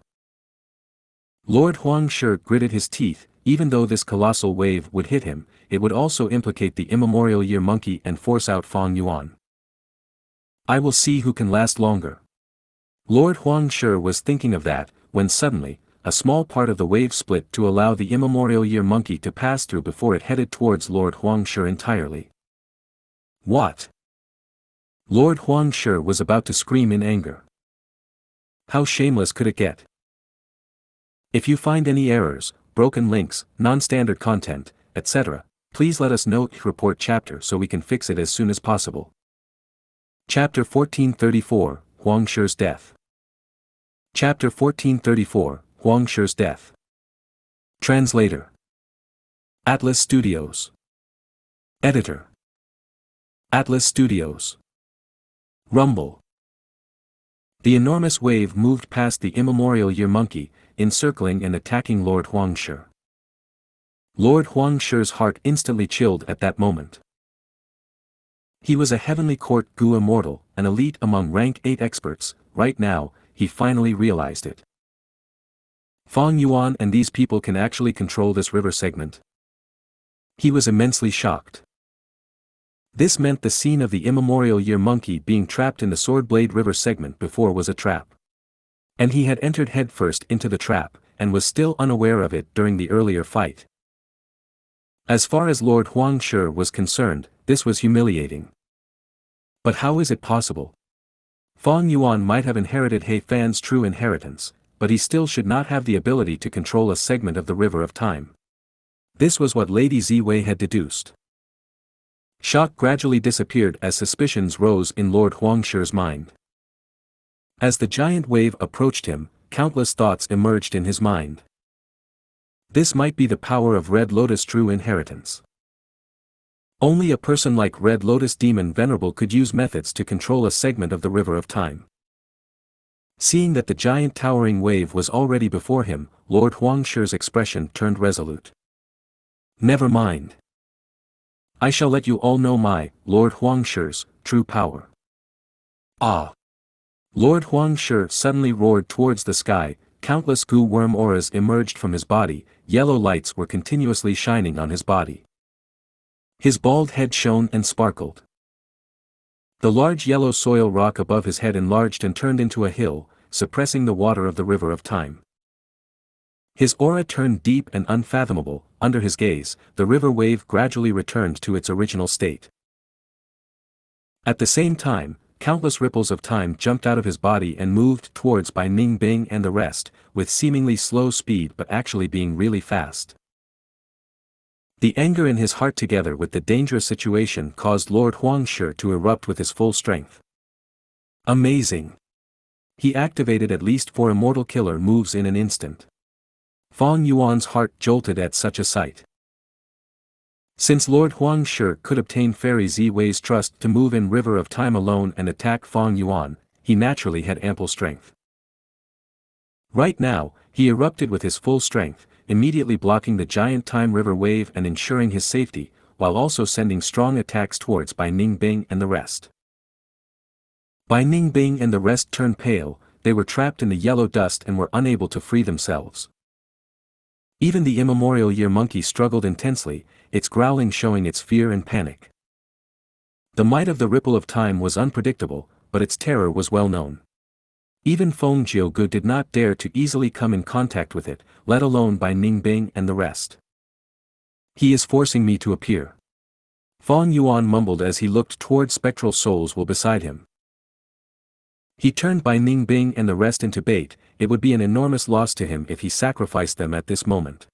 Lord Huangshi gritted his teeth, even though this colossal wave would hit him, it would also implicate the immemorial year monkey and force out Fong Yuan. I will see who can last longer. Lord Huangshi was thinking of that, when suddenly, a small part of the wave split to allow the immemorial year monkey to pass through before it headed towards Lord Huangshi entirely. What? Lord Huangshi was about to scream in anger. How shameless could it get? If you find any errors, broken links, non-standard content, etc., please let us know. Report chapter so we can fix it as soon as possible. Chapter 1434, Huangshi's Death. Chapter 1434, Huangshi's Death. Translator. Atlas Studios. Editor. Atlas Studios. Rumble. The enormous wave moved past the immemorial year monkey, encircling and attacking Lord Huangshi. Lord Huangshi's heart instantly chilled at that moment. He was a Heavenly Court Gu immortal, an elite among rank 8 experts. Right now, he finally realized it. Fong Yuan and these people can actually control this river segment. He was immensely shocked. This meant the scene of the immemorial year monkey being trapped in the Swordblade River segment before was a trap. And he had entered headfirst into the trap, and was still unaware of it during the earlier fight. As far as Lord Huangshi was concerned, this was humiliating. But how is it possible? Fong Yuan might have inherited He Fan's true inheritance, but he still should not have the ability to control a segment of the River of Time. This was what Lady Ziwei had deduced. Shock gradually disappeared as suspicions rose in Lord Huangshi's mind. As the giant wave approached him, countless thoughts emerged in his mind. This might be the power of Red Lotus' true inheritance. Only a person like Red Lotus Demon Venerable could use methods to control a segment of the River of Time. Seeing that the giant towering wave was already before him, Lord Huangshi's expression turned resolute. Never mind. I shall let you all know my, Lord Huangshi's, true power. Ah! Lord Huangshi suddenly roared towards the sky, countless goo worm auras emerged from his body, yellow lights were continuously shining on his body. His bald head shone and sparkled. The large yellow soil rock above his head enlarged and turned into a hill, suppressing the water of the River of Time. His aura turned deep and unfathomable, under his gaze, the river wave gradually returned to its original state. At the same time, countless ripples of time jumped out of his body and moved towards Bai Ningbing and the rest, with seemingly slow speed but actually being really fast. The anger in his heart together with the dangerous situation caused Lord Huangshi to erupt with his full strength. Amazing! He activated at least 4 immortal killer moves in an instant. Fong Yuan's heart jolted at such a sight. Since Lord Huangshi could obtain Fairy Ziwei's trust to move in River of Time alone and attack Fong Yuan, he naturally had ample strength. Right now, he erupted with his full strength, immediately blocking the giant time river wave and ensuring his safety, while also sending strong attacks towards Bai Ningbing and the rest. Bai Ningbing and the rest turned pale, they were trapped in the yellow dust and were unable to free themselves. Even the immemorial year monkey struggled intensely, its growling showing its fear and panic. The might of the ripple of time was unpredictable, but its terror was well known. Even Feng Jiugu did not dare to easily come in contact with it, let alone Bai Ningbing and the rest. He is forcing me to appear. Fang Yuan mumbled as he looked toward spectral souls will beside him. He turned Bai Ning Bing and the rest into bait. It would be an enormous loss to him if he sacrificed them at this moment.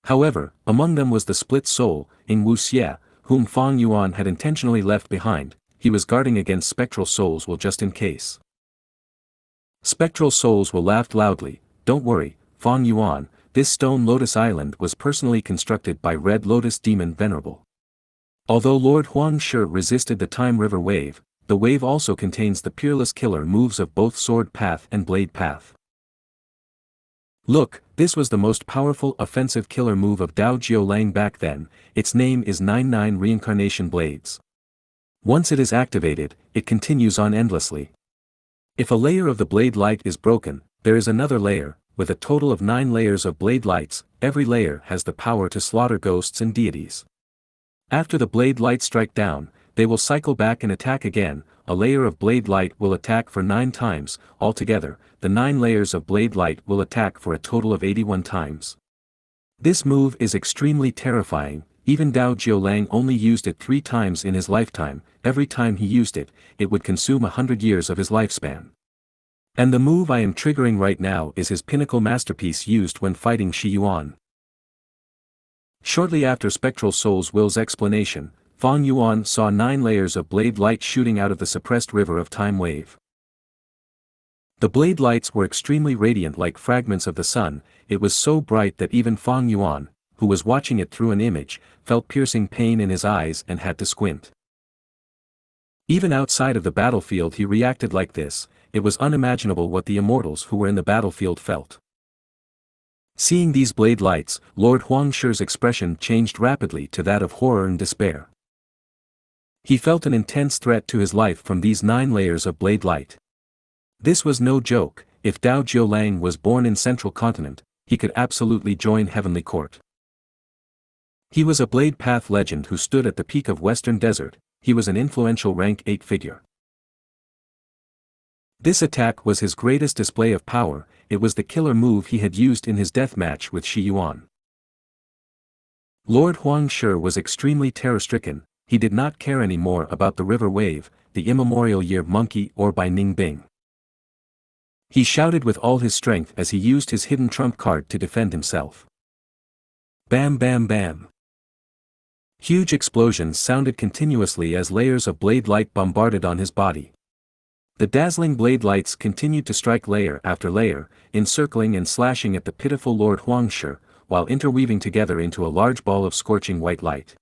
However, among them was the split soul, Ing Wuxie, whom Fang Yuan had intentionally left behind. He was guarding against spectral souls will just in case. Spectral souls will laughed loudly. Don't worry, Fang Yuan, this stone lotus island was personally constructed by Red Lotus Demon Venerable. Although Lord Huang Shi resisted the Time River wave, the wave also contains the peerless killer moves of both Sword Path and Blade Path. Look, this was the most powerful offensive killer move of Dao Jiu Lang back then. Its name is 99 Reincarnation Blades. Once it is activated, it continues on endlessly. If a layer of the blade light is broken, there is another layer, with a total of 9 layers of blade lights. Every layer has the power to slaughter ghosts and deities. After the blade lights strike down, they will cycle back and attack again. A layer of blade light will attack for 9 times. Altogether, the 9 layers of blade light will attack for a total of 81 times. This move is extremely terrifying. Even Dao Jiu Lang only used it 3 times in his lifetime. Every time he used it, it would consume 100 years of his lifespan. And the move I am triggering right now is his pinnacle masterpiece used when fighting Shi Yuan. Shortly after Spectral Soul's Will's explanation, Fang Yuan saw 9 layers of blade light shooting out of the suppressed river of time wave. The blade lights were extremely radiant like fragments of the sun. It was so bright that even Fang Yuan, who was watching it through an image, felt piercing pain in his eyes and had to squint. Even outside of the battlefield he reacted like this. It was unimaginable what the immortals who were in the battlefield felt. Seeing these blade lights, Lord Huang Shi's expression changed rapidly to that of horror and despair. He felt an intense threat to his life from these 9 layers of blade light. This was no joke. If Dao Jiu Lang was born in Central Continent, he could absolutely join Heavenly Court. He was a Blade Path legend who stood at the peak of Western Desert. He was an influential rank 8 figure. This attack was his greatest display of power. It was the killer move he had used in his death match with Shi Yuan. Lord Huang Shi was extremely terror-stricken. He did not care anymore about the river wave, the immemorial year monkey or Bai Ning Bing. He shouted with all his strength as he used his hidden trump card to defend himself. Bam bam bam. Huge explosions sounded continuously as layers of blade light bombarded on his body. The dazzling blade lights continued to strike layer after layer, encircling and slashing at the pitiful Lord Huang Shi, while interweaving together into a large ball of scorching white light.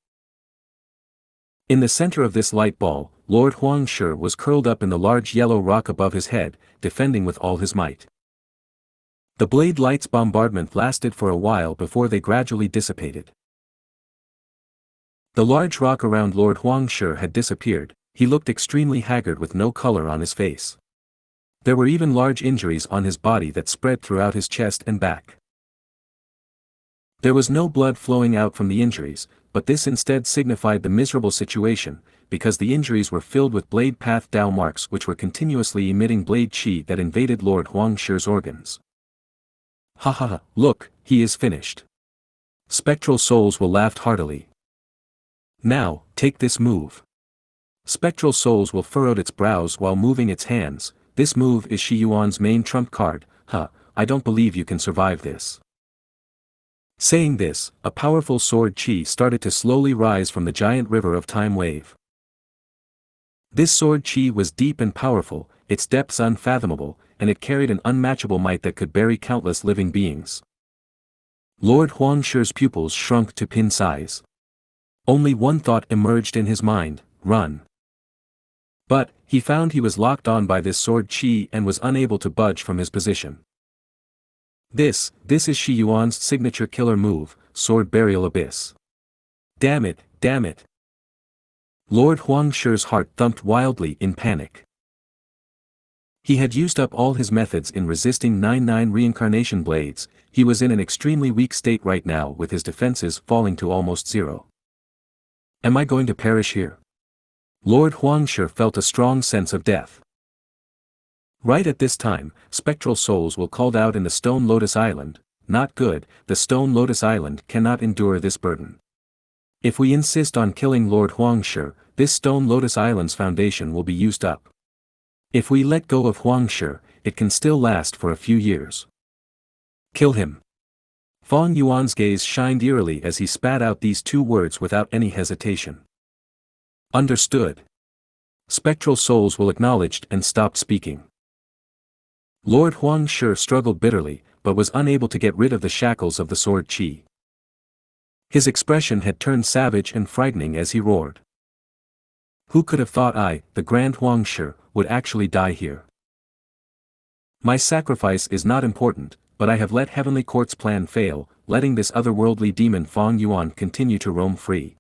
In the center of this light ball, Lord Huang Shi was curled up in the large yellow rock above his head, defending with all his might. The blade light's bombardment lasted for a while before they gradually dissipated. The large rock around Lord Huang Shi had disappeared. He looked extremely haggard with no color on his face. There were even large injuries on his body that spread throughout his chest and back. There was no blood flowing out from the injuries, but this instead signified the miserable situation, because the injuries were filled with blade path Dao marks which were continuously emitting blade chi that invaded Lord Huang Shi's organs. Ha ha ha, look, he is finished. Spectral souls will laugh heartily. Now, take this move. Spectral souls will furrowed its brows while moving its hands. This move is Shi Yuan's main trump card. I don't believe you can survive this. Saying this, a powerful sword chi started to slowly rise from the giant river of time wave. This sword chi was deep and powerful, its depths unfathomable, and it carried an unmatchable might that could bury countless living beings. Lord Huang Shi's pupils shrunk to pin size. Only one thought emerged in his mind: run. But, he found he was locked on by this sword chi and was unable to budge from his position. This is Shi Yuan's signature killer move, Sword Burial Abyss. Damn it, damn it. Lord Huang Shi's heart thumped wildly in panic. He had used up all his methods in resisting 99 reincarnation blades. He was in an extremely weak state right now with his defenses falling to almost zero. Am I going to perish here? Lord Huang Shi felt a strong sense of death. Right at this time, spectral souls will called out in the Stone Lotus Island. not good, the Stone Lotus Island cannot endure this burden. If we insist on killing Lord Xianxia, this Stone Lotus Island's foundation will be used up. If we let go of Xianxia, it can still last for a few years. Kill him. Fang Yuan's gaze shined eerily as he spat out these two words without any hesitation. Understood. Spectral souls will acknowledge and stopped speaking. Lord Xianxia struggled bitterly, but was unable to get rid of the shackles of the sword qi. His expression had turned savage and frightening as he roared. Who could have thought I, the Grand Xianxia, would actually die here? My sacrifice is not important, but I have let Heavenly Court's plan fail, letting this otherworldly demon Fang Yuan continue to roam free.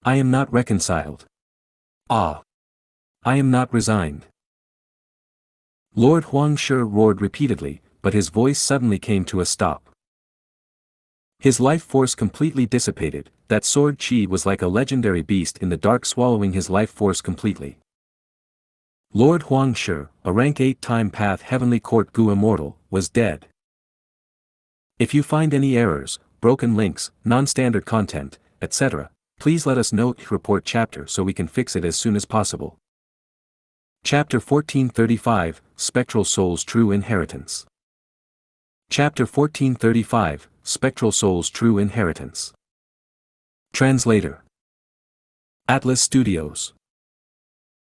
I am not reconciled. Ah! I am not resigned. Lord Xianxia roared repeatedly, but his voice suddenly came to a stop. His life force completely dissipated. That sword qi was like a legendary beast in the dark, swallowing his life force completely. Lord Xianxia, a rank 8 time path Heavenly Court Gu immortal, was dead. If you find any errors, broken links, non-standard content, etc., please let us know. Report chapter so we can fix it as soon as possible. Chapter 1435, Spectral Souls True Inheritance. Chapter 1435, Spectral Souls True Inheritance. Translator. Atlas Studios.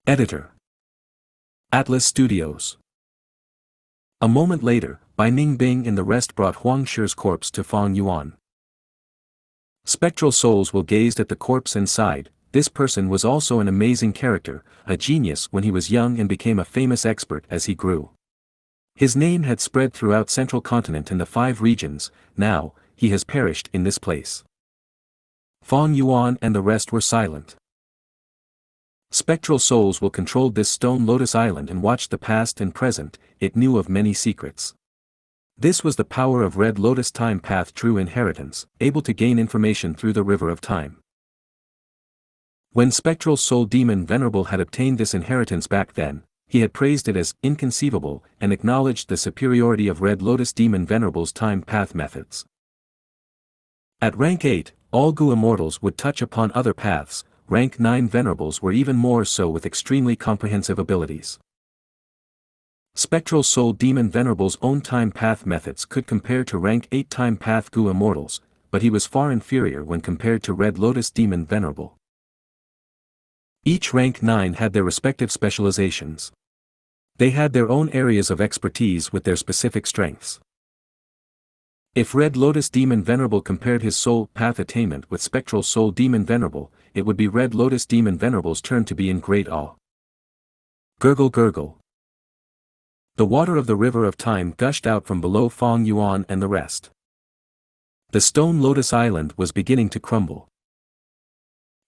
Editor. Atlas Studios. A moment later, Bai Ningbing and the rest brought Xianxia's corpse to Fang Yuan. Spectral souls will gazed at the corpse and sighed. This person was also an amazing character, a genius when he was young and became a famous expert as he grew. His name had spread throughout Central Continent and the 5 regions. Now, he has perished in this place. Fang Yuan and the rest were silent. Spectral souls will control this Stone Lotus Island and watch the past and present. It knew of many secrets. This was the power of Red Lotus Time Path True Inheritance, able to gain information through the River of Time. When Spectral Soul Demon Venerable had obtained this inheritance back then, he had praised it as inconceivable and acknowledged the superiority of Red Lotus Demon Venerable's time path methods. At rank 8, all Gu immortals would touch upon other paths. Rank 9 venerables were even more so with extremely comprehensive abilities. Spectral Soul Demon Venerable's own time path methods could compare to rank 8 time path Gu immortals, but he was far inferior when compared to Red Lotus Demon Venerable. Each rank 9 had their respective specializations. They had their own areas of expertise with their specific strengths. If Red Lotus Demon Venerable compared his soul path attainment with Spectral Soul Demon Venerable, it would be Red Lotus Demon Venerable's turn to be in great awe. Gurgle gurgle. The water of the River of Time gushed out from below Fang Yuan and the rest. The Stone Lotus Island was beginning to crumble.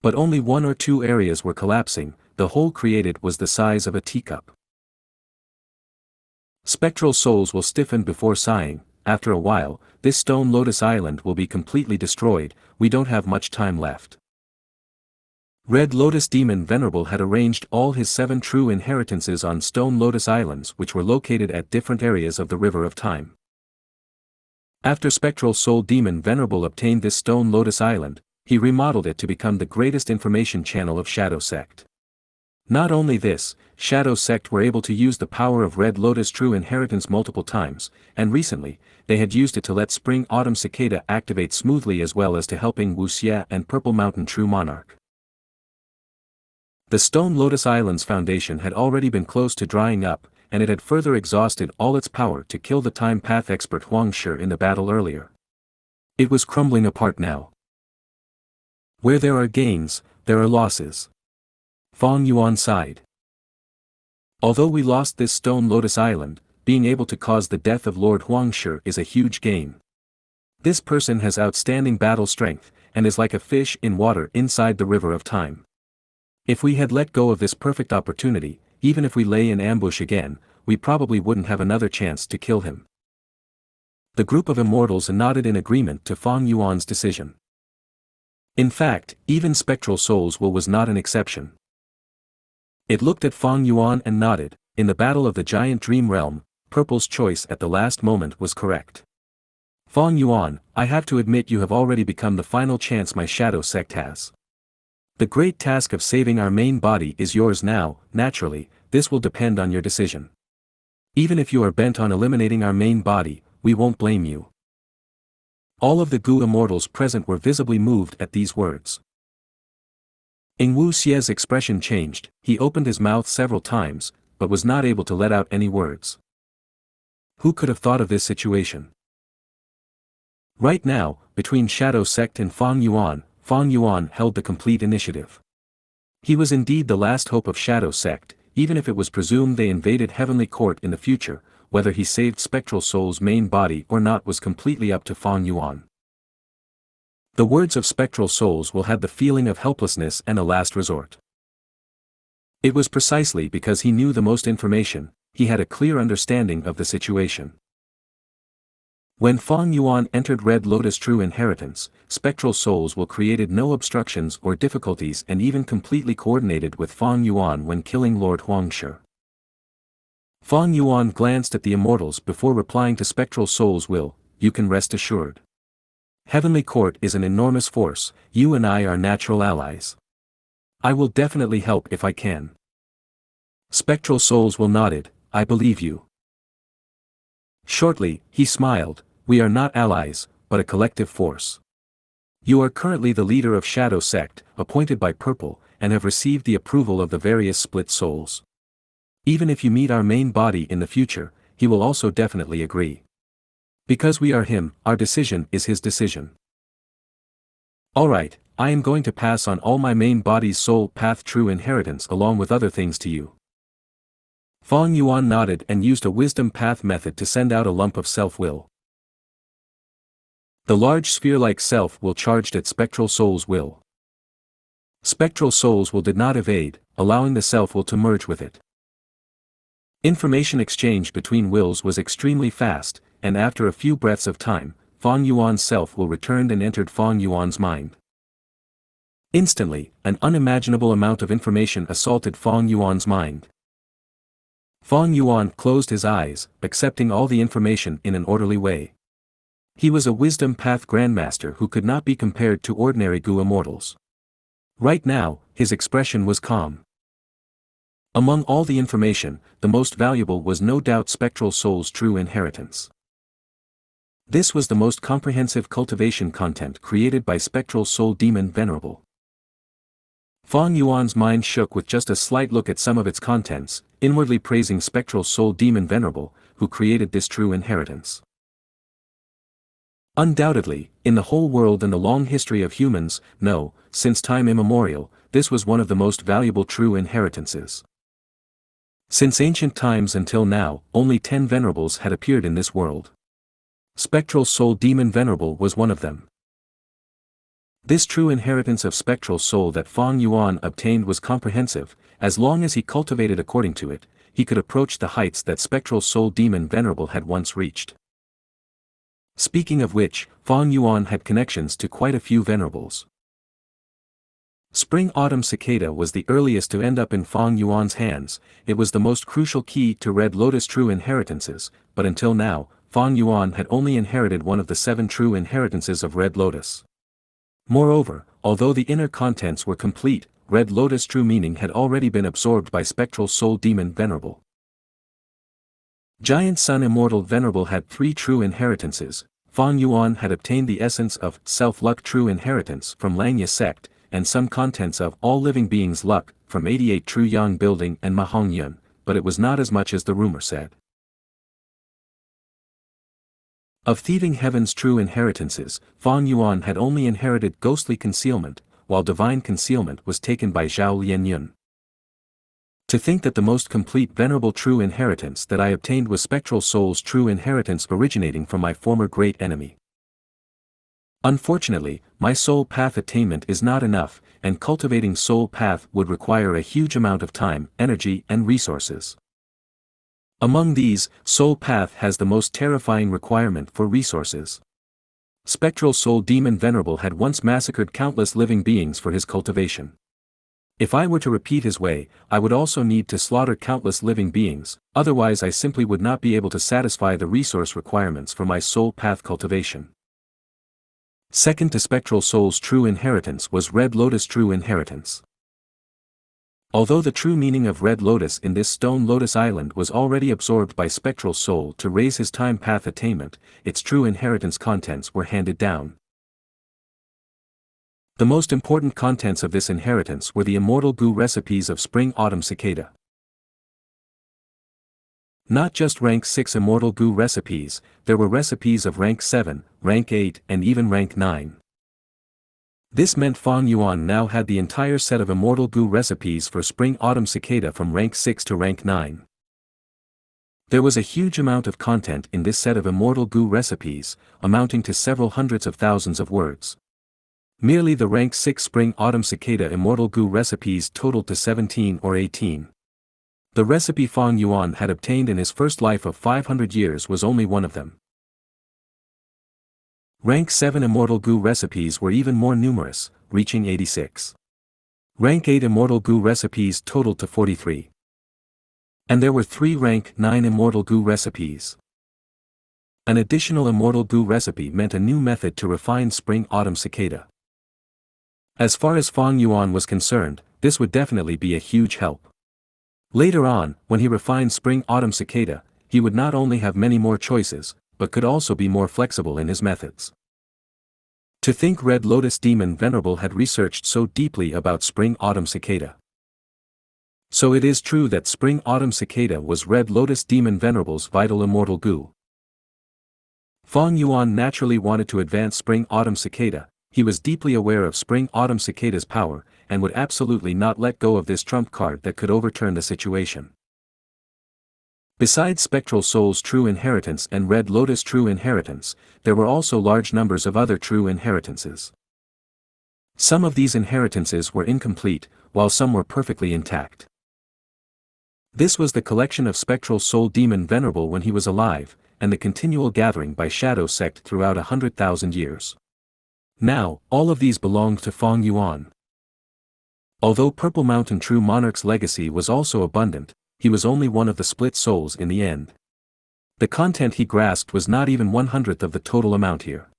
But only 1 or 2 areas were collapsing. The whole created was the size of a teacup. Spectral souls will stiffen before sighing. After a while, this Stone Lotus Island will be completely destroyed. We don't have much time left. Red Lotus Demon Venerable had arranged all his 7 true inheritances on Stone Lotus Islands, which were located at different areas of the River of Time. After Spectral Soul Demon Venerable obtained this Stone Lotus Island, he remodeled it to become the greatest information channel of Shadow Sect. Not only this, Shadow Sect were able to use the power of Red Lotus True Inheritance multiple times, and recently, they had used it to let Spring Autumn Cicada activate smoothly as well as to helping Wuxia and Purple Mountain True Monarch. The Stone Lotus Island's foundation had already been close to drying up, and it had further exhausted all its power to kill the time path expert Xianxia in the battle earlier. It was crumbling apart now. Where there are gains, there are losses. Fang Yuan sighed. Although we lost this Stone Lotus Island, being able to cause the death of Lord Xianxia is a huge gain. This person has outstanding battle strength, and is like a fish in water inside the River of Time. If we had let go of this perfect opportunity, even if we lay in ambush again, we probably wouldn't have another chance to kill him. The group of immortals nodded in agreement to Fang Yuan's decision. In fact, even Spectral Souls was not an exception. It looked at Fang Yuan and nodded. In the battle of the giant dream realm, Purple's choice at the last moment was correct. Fang Yuan, I have to admit you have already become the final chance my shadow sect has. The great task of saving our main body is yours now. Naturally, this will depend on your decision. Even if you are bent on eliminating our main body, we won't blame you. All of the Gu immortals present were visibly moved at these words. Ing Wu Xie's expression changed. He opened his mouth several times, but was not able to let out any words. Who could have thought of this situation? Right now, between Shadow Sect and Fang Yuan held the complete initiative. He was indeed the last hope of Shadow Sect, even if it was presumed they invaded Heavenly Court in the future. Whether he saved Spectral Soul's main body or not was completely up to Fang Yuan. The words of Spectral Souls will have the feeling of helplessness and a last resort. It was precisely because he knew the most information, he had a clear understanding of the situation. When Fang Yuan entered Red Lotus True Inheritance, Spectral Souls will created no obstructions or difficulties and even completely coordinated with Fang Yuan when killing Lord Xianxia. Fang Yuan glanced at the immortals before replying to Spectral Soul's will. You can rest assured. Heavenly Court is an enormous force, you and I are natural allies. I will definitely help if I can. Spectral Souls will nodded, I believe you. Shortly, he smiled, we are not allies, but a collective force. You are currently the leader of Shadow Sect, appointed by Purple, and have received the approval of the various split souls. Even if you meet our main body in the future, he will also definitely agree. Because we are him, our decision is his decision. Alright, I am going to pass on all my main body's soul path true inheritance along with other things to you. Fang Yuan nodded and used a wisdom path method to send out a lump of self-will. The large sphere-like self-will charged at Spectral Soul's will. Spectral Soul's will did not evade, allowing the self-will to merge with it. Information exchange between wills was extremely fast, and after a few breaths of time, Fang Yuan's self-will returned and entered Fang Yuan's mind. Instantly, an unimaginable amount of information assaulted Fang Yuan's mind. Fang Yuan closed his eyes, accepting all the information in an orderly way. He was a wisdom path grandmaster who could not be compared to ordinary Gu immortals. Right now, his expression was calm. Among all the information, the most valuable was no doubt Spectral Soul's true inheritance. This was the most comprehensive cultivation content created by Spectral Soul Demon Venerable. Fang Yuan's mind shook with just a slight look at some of its contents, inwardly praising Spectral Soul Demon Venerable, who created this true inheritance. Undoubtedly, in the whole world and the long history of humans, no, since time immemorial, this was one of the most valuable true inheritances. Since ancient times until now, only 10 Venerables had appeared in this world. Spectral Soul Demon Venerable was one of them. This true inheritance of Spectral Soul that Fang Yuan obtained was comprehensive. As long as he cultivated according to it, he could approach the heights that Spectral Soul Demon Venerable had once reached. Speaking of which, Fang Yuan had connections to quite a few Venerables. Spring-Autumn Cicada was the earliest to end up in Fang Yuan's hands. It was the most crucial key to Red Lotus true inheritances, but until now, Fang Yuan had only inherited one of the 7 true inheritances of Red Lotus. Moreover, although the inner contents were complete, Red Lotus true meaning had already been absorbed by Spectral Soul Demon Venerable. Giant Sun Immortal Venerable had 3 true inheritances. Fang Yuan had obtained the essence of Self-Luck true inheritance from Xianxia sect, and some contents of All Living Beings Luck from 88 True Yang Building and Mahongyun, but it was not as much as the rumor said. Of Thieving Heaven's true inheritances, Fang Yuan had only inherited Ghostly Concealment, while Divine Concealment was taken by Zhao Lianyun. To think that the most complete venerable true inheritance that I obtained was Spectral Soul's true inheritance originating from my former great enemy. Unfortunately, my soul path attainment is not enough, and cultivating soul path would require a huge amount of time, energy, and resources. Among these, soul path has the most terrifying requirement for resources. Spectral Soul Demon Venerable had once massacred countless living beings for his cultivation. If I were to repeat his way, I would also need to slaughter countless living beings, otherwise I simply would not be able to satisfy the resource requirements for my soul path cultivation. Second to Spectral Soul's true inheritance was Red Lotus true inheritance. Although the true meaning of Red Lotus in this Stone Lotus Island was already absorbed by Spectral Soul to raise his time path attainment, its true inheritance contents were handed down. The most important contents of this inheritance were the immortal Gu recipes of Spring Autumn Cicada. Not just rank 6 immortal Gu recipes, there were recipes of rank 7, rank 8 and even rank 9. This meant Fang Yuan now had the entire set of immortal Gu recipes for Spring Autumn Cicada from rank 6 to rank 9. There was a huge amount of content in this set of immortal Gu recipes, amounting to several hundreds of thousands of words. Merely the rank 6 Spring Autumn Cicada immortal Gu recipes totaled to 17 or 18. The recipe Fang Yuan had obtained in his first life of 500 years was only one of them. Rank 7 immortal Gu recipes were even more numerous, reaching 86. Rank 8 immortal Gu recipes totaled to 43. And there were 3 rank 9 immortal Gu recipes. An additional immortal Gu recipe meant a new method to refine Spring Autumn Cicada. As far as Fang Yuan was concerned, this would definitely be a huge help. Later on, when he refined Spring Autumn Cicada, he would not only have many more choices, but could also be more flexible in his methods. To think Red Lotus Demon Venerable had researched so deeply about Spring Autumn Cicada. So it is true that Spring Autumn Cicada was Red Lotus Demon Venerable's vital immortal Gu. Fang Yuan naturally wanted to advance Spring Autumn Cicada. He was deeply aware of Spring Autumn Cicada's power, and would absolutely not let go of this trump card that could overturn the situation. Besides Spectral Soul's true inheritance and Red Lotus true inheritance, there were also large numbers of other true inheritances. Some of these inheritances were incomplete, while some were perfectly intact. This was the collection of Spectral Soul Demon Venerable when he was alive, and the continual gathering by Shadow Sect throughout 100,000 years. Now, all of these belonged to Fang Yuan. Although Purple Mountain True Monarch's legacy was also abundant, he was only one of the split souls in the end. The content he grasped was not even 1/100th of the total amount here.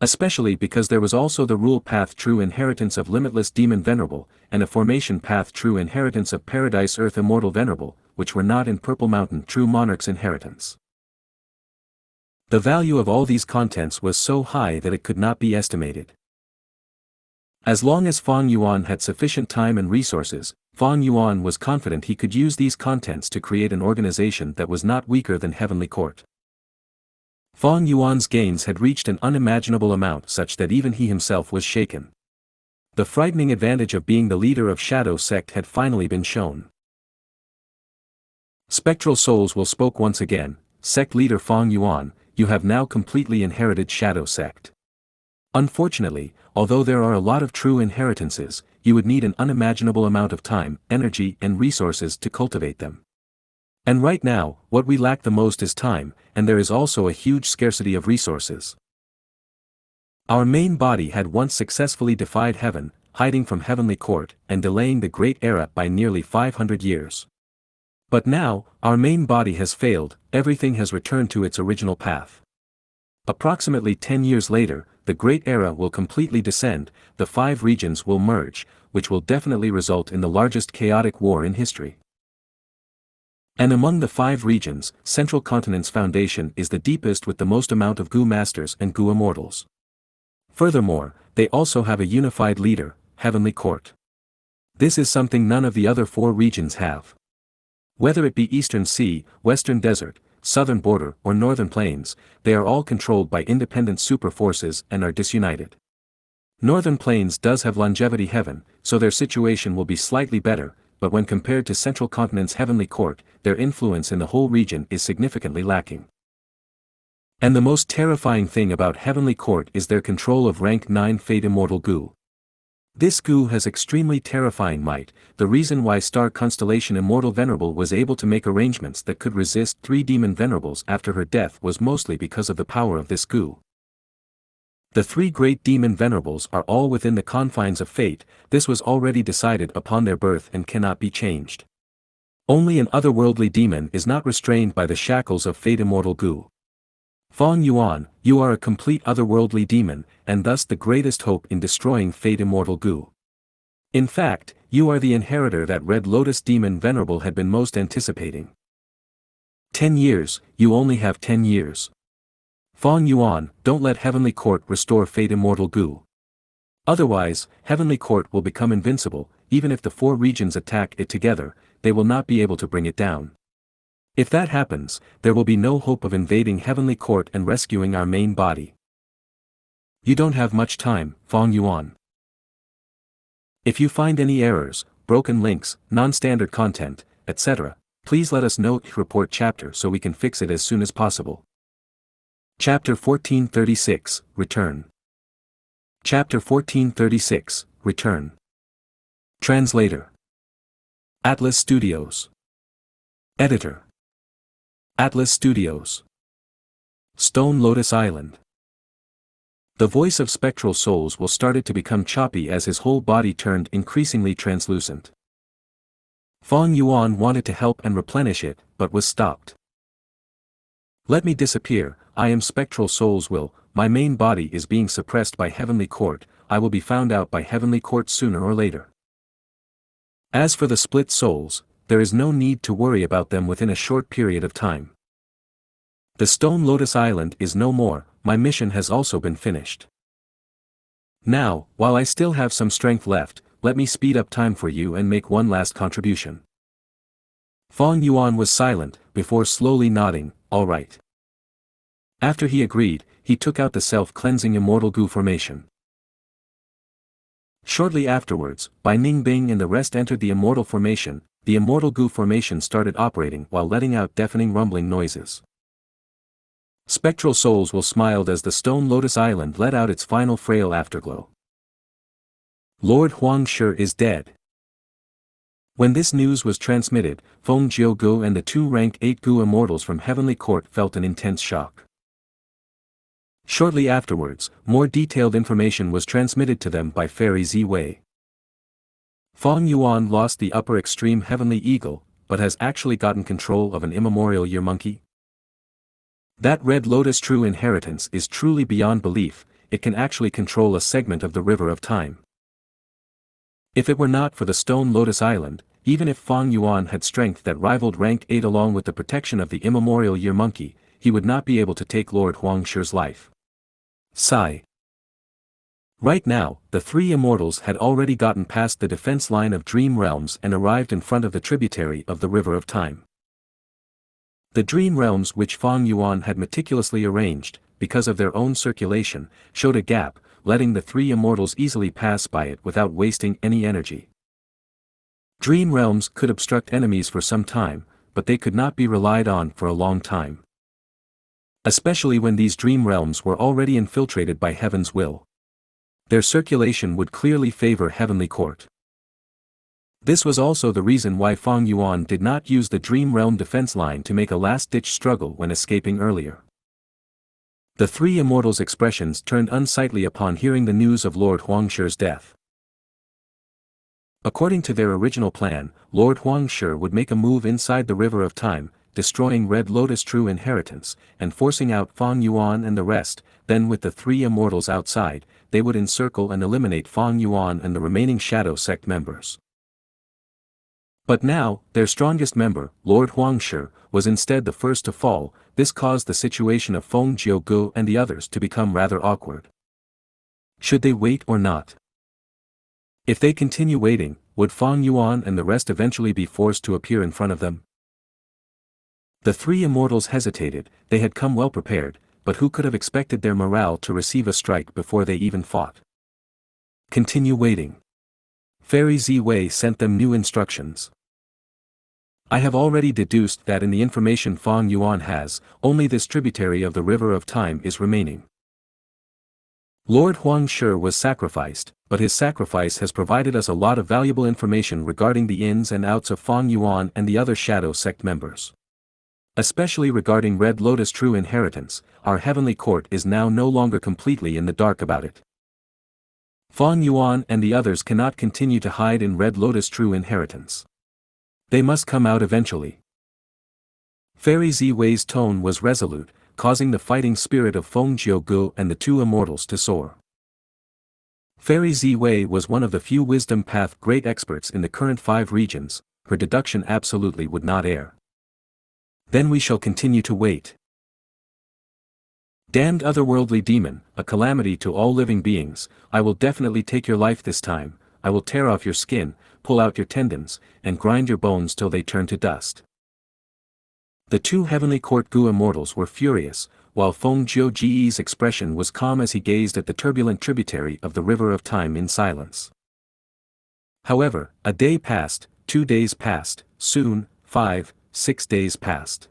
Especially because there was also the Rule Path True Inheritance of Limitless Demon Venerable, and a Formation Path True Inheritance of Paradise Earth Immortal Venerable, which were not in Purple Mountain True Monarch's inheritance. The value of all these contents was so high that it could not be estimated. As long as Fang Yuan had sufficient time and resources, Fang Yuan was confident he could use these contents to create an organization that was not weaker than Heavenly Court. Fang Yuan's gains had reached an unimaginable amount such that even he himself was shaken. The frightening advantage of being the leader of Shadow Sect had finally been shown. Spectral Souls will spoke once again. Sect leader Fang Yuan, you have now completely inherited Shadow Sect. Unfortunately, although there are a lot of true inheritances, you would need an unimaginable amount of time, energy and resources to cultivate them. And right now, what we lack the most is time, and there is also a huge scarcity of resources. Our main body had once successfully defied heaven, hiding from Heavenly Court and delaying the Great Era by nearly 500 years. But now, our main body has failed, everything has returned to its original path. Approximately 10 years later, the Great Era will completely descend, the 5 regions will merge, which will definitely result in the largest chaotic war in history. And among the 5 regions, Central Continent's foundation is the deepest with the most amount of Gu Masters and Gu Immortals. Furthermore, they also have a unified leader, Heavenly Court. This is something none of the other 4 regions have. Whether it be Eastern Sea, Western Desert, Southern Border or Northern Plains, they are all controlled by independent super forces and are disunited. Northern Plains does have longevity heaven, so their situation will be slightly better, but when compared to Central Continent's Heavenly Court, their influence in the whole region is significantly lacking. And the most terrifying thing about Heavenly Court is their control of rank 9 Fate Immortal Gu. This Gu has extremely terrifying might. The reason why Star Constellation Immortal Venerable was able to make arrangements that could resist 3 Demon Venerables after her death was mostly because of the power of this Gu. The three great demon venerables are all within the confines of fate. This was already decided upon their birth and cannot be changed. Only an otherworldly demon is not restrained by the shackles of fate. Immortal Gu. Feng Yuan, you are a complete otherworldly demon, and thus the greatest hope in destroying fate. Immortal Gu. In fact, you are the inheritor that Red Lotus Demon Venerable had been most anticipating. 10 years, you only have 10 years. Feng Yuan, don't let Heavenly Court restore fate. Immortal Gu. Otherwise, Heavenly Court will become invincible. Even if the four regions attack it together, they will not be able to bring it down. If that happens, there will be no hope of invading Heavenly Court and rescuing our main body. You don't have much time, Feng Yuan. If you find any errors, broken links, non-standard content, etc., please let us know. Report chapter so we can fix it as soon as possible. Chapter 1436, Return. Chapter 1436, Return. Translator. Atlas Studios. Editor. Atlas Studios. Stone Lotus Island. The voice of spectral souls will started to become choppy as his whole body turned increasingly translucent. Feng Yuan wanted to help and replenish it, but was stopped. Let me disappear. I am spectral soul's will. My main body is being suppressed by Heavenly Court. I will be found out by Heavenly Court sooner or later. As for the split souls, there is no need to worry about them within a short period of time. The Stone Lotus Island is no more. My mission has also been finished. Now, while I still have some strength left, let me speed up time for you and make one last contribution. Feng Yuan was silent, before slowly nodding, all right. After he agreed, he took out the self-cleansing Immortal Gu formation. Shortly afterwards, Bai Ningbing and the rest entered the Immortal formation. The Immortal Gu formation started operating while letting out deafening rumbling noises. Spectral souls will smiled as the Stone Lotus Island let out its final frail afterglow. Lord Huangshi is dead. When this news was transmitted, Feng Jiugu and the two rank 8 Gu immortals from Heavenly Court felt an intense shock. Shortly afterwards, more detailed information was transmitted to them by Fairy Ziwei. Feng Yuan lost the upper extreme Heavenly Eagle, but has actually gotten control of an immemorial year monkey. That Red Lotus true inheritance is truly beyond belief. It can actually control a segment of the River of Time. If it were not for the Stone Lotus Island, even if Feng Yuan had strength that rivaled rank 8 along with the protection of the immemorial year monkey, he would not be able to take Lord Huangshi's life. Sigh. Right now, the three immortals had already gotten past the defense line of Dream Realms and arrived in front of the tributary of the River of Time. The Dream Realms which Feng Yuan had meticulously arranged, because of their own circulation, showed a gap, letting the three immortals easily pass by it without wasting any energy. Dream Realms could obstruct enemies for some time, but they could not be relied on for a long time. Especially when these Dream Realms were already infiltrated by Heaven's will. Their circulation would clearly favor Heavenly Court. This was also the reason why Feng Yuan did not use the Dream Realm defense line to make a last-ditch struggle when escaping earlier. The three immortals' expressions turned unsightly upon hearing the news of Lord Huangshi's death. According to their original plan, Lord Huangshi would make a move inside the River of Time, destroying Red Lotus true inheritance, and forcing out Feng Yuan and the rest. Then with the three immortals outside, they would encircle and eliminate Feng Yuan and the remaining Shadow Sect members. But now, their strongest member, Lord Huangshi, was instead the first to fall. This caused the situation of Feng Jiugu and the others to become rather awkward. Should they wait or not? If they continue waiting, would Feng Yuan and the rest eventually be forced to appear in front of them? The three immortals hesitated. They had come well prepared, but who could have expected their morale to receive a strike before they even fought? Continue waiting. Fairy Ziwei sent them new instructions. I have already deduced that in the information Feng Yuan has, only this tributary of the River of Time is remaining. Lord Huangshi was sacrificed, but his sacrifice has provided us a lot of valuable information regarding the ins and outs of Feng Yuan and the other Shadow Sect members. Especially regarding Red Lotus True Inheritance, our heavenly court is now no longer completely in the dark about it. Fang Yuan and the others cannot continue to hide in Red Lotus True Inheritance. They must come out eventually. Fairy Ziwei's tone was resolute, causing the fighting spirit of Feng Gu and the two immortals to soar. Fairy Ziwei was one of the few wisdom path great experts in the current 5 regions, her deduction absolutely would not err. Then we shall continue to wait. Damned otherworldly demon, a calamity to all living beings, I will definitely take your life this time. I will tear off your skin, pull out your tendons, and grind your bones till they turn to dust. The 2 heavenly court Gu immortals were furious, while Feng Ji's expression was calm as he gazed at the turbulent tributary of the river of time in silence. However, a day passed, 2 days passed, soon, 5, 6 days passed.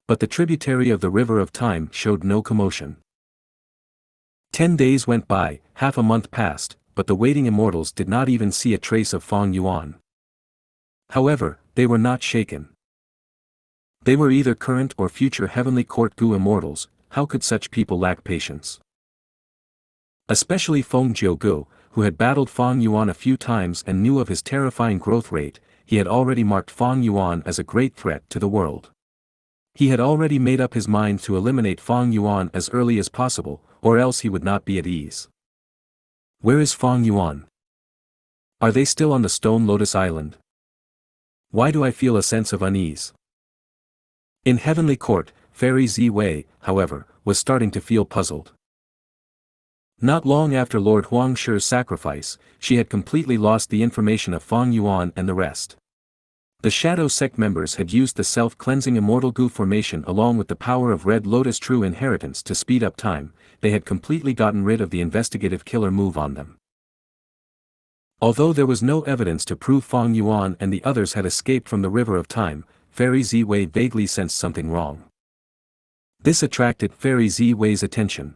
But the tributary of the river of time showed no commotion. 10 days went by, half a month passed, but the waiting immortals did not even see a trace of Fang Yuan. However, they were not shaken. They were either current or future heavenly court Gu immortals. How could such people lack patience? Especially Feng Gu, who had battled Fang Yuan a few times and knew of his terrifying growth rate. He had already marked Fang Yuan as a great threat to the world. He had already made up his mind to eliminate Fang Yuan as early as possible, or else he would not be at ease. Where is Fang Yuan? Are they still on the Stone Lotus Island? Why do I feel a sense of unease? In Heavenly Court, Fairy Ziwei, however, was starting to feel puzzled. Not long after Lord Huangshi's sacrifice, she had completely lost the information of Fang Yuan and the rest. The Shadow Sect members had used the self-cleansing Immortal Gu formation along with the power of Red Lotus True Inheritance to speed up time. They had completely gotten rid of the investigative killer move on them. Although there was no evidence to prove Fang Yuan and the others had escaped from the River of Time, Fairy Ziwei vaguely sensed something wrong. This attracted Fairy Ziwei's attention.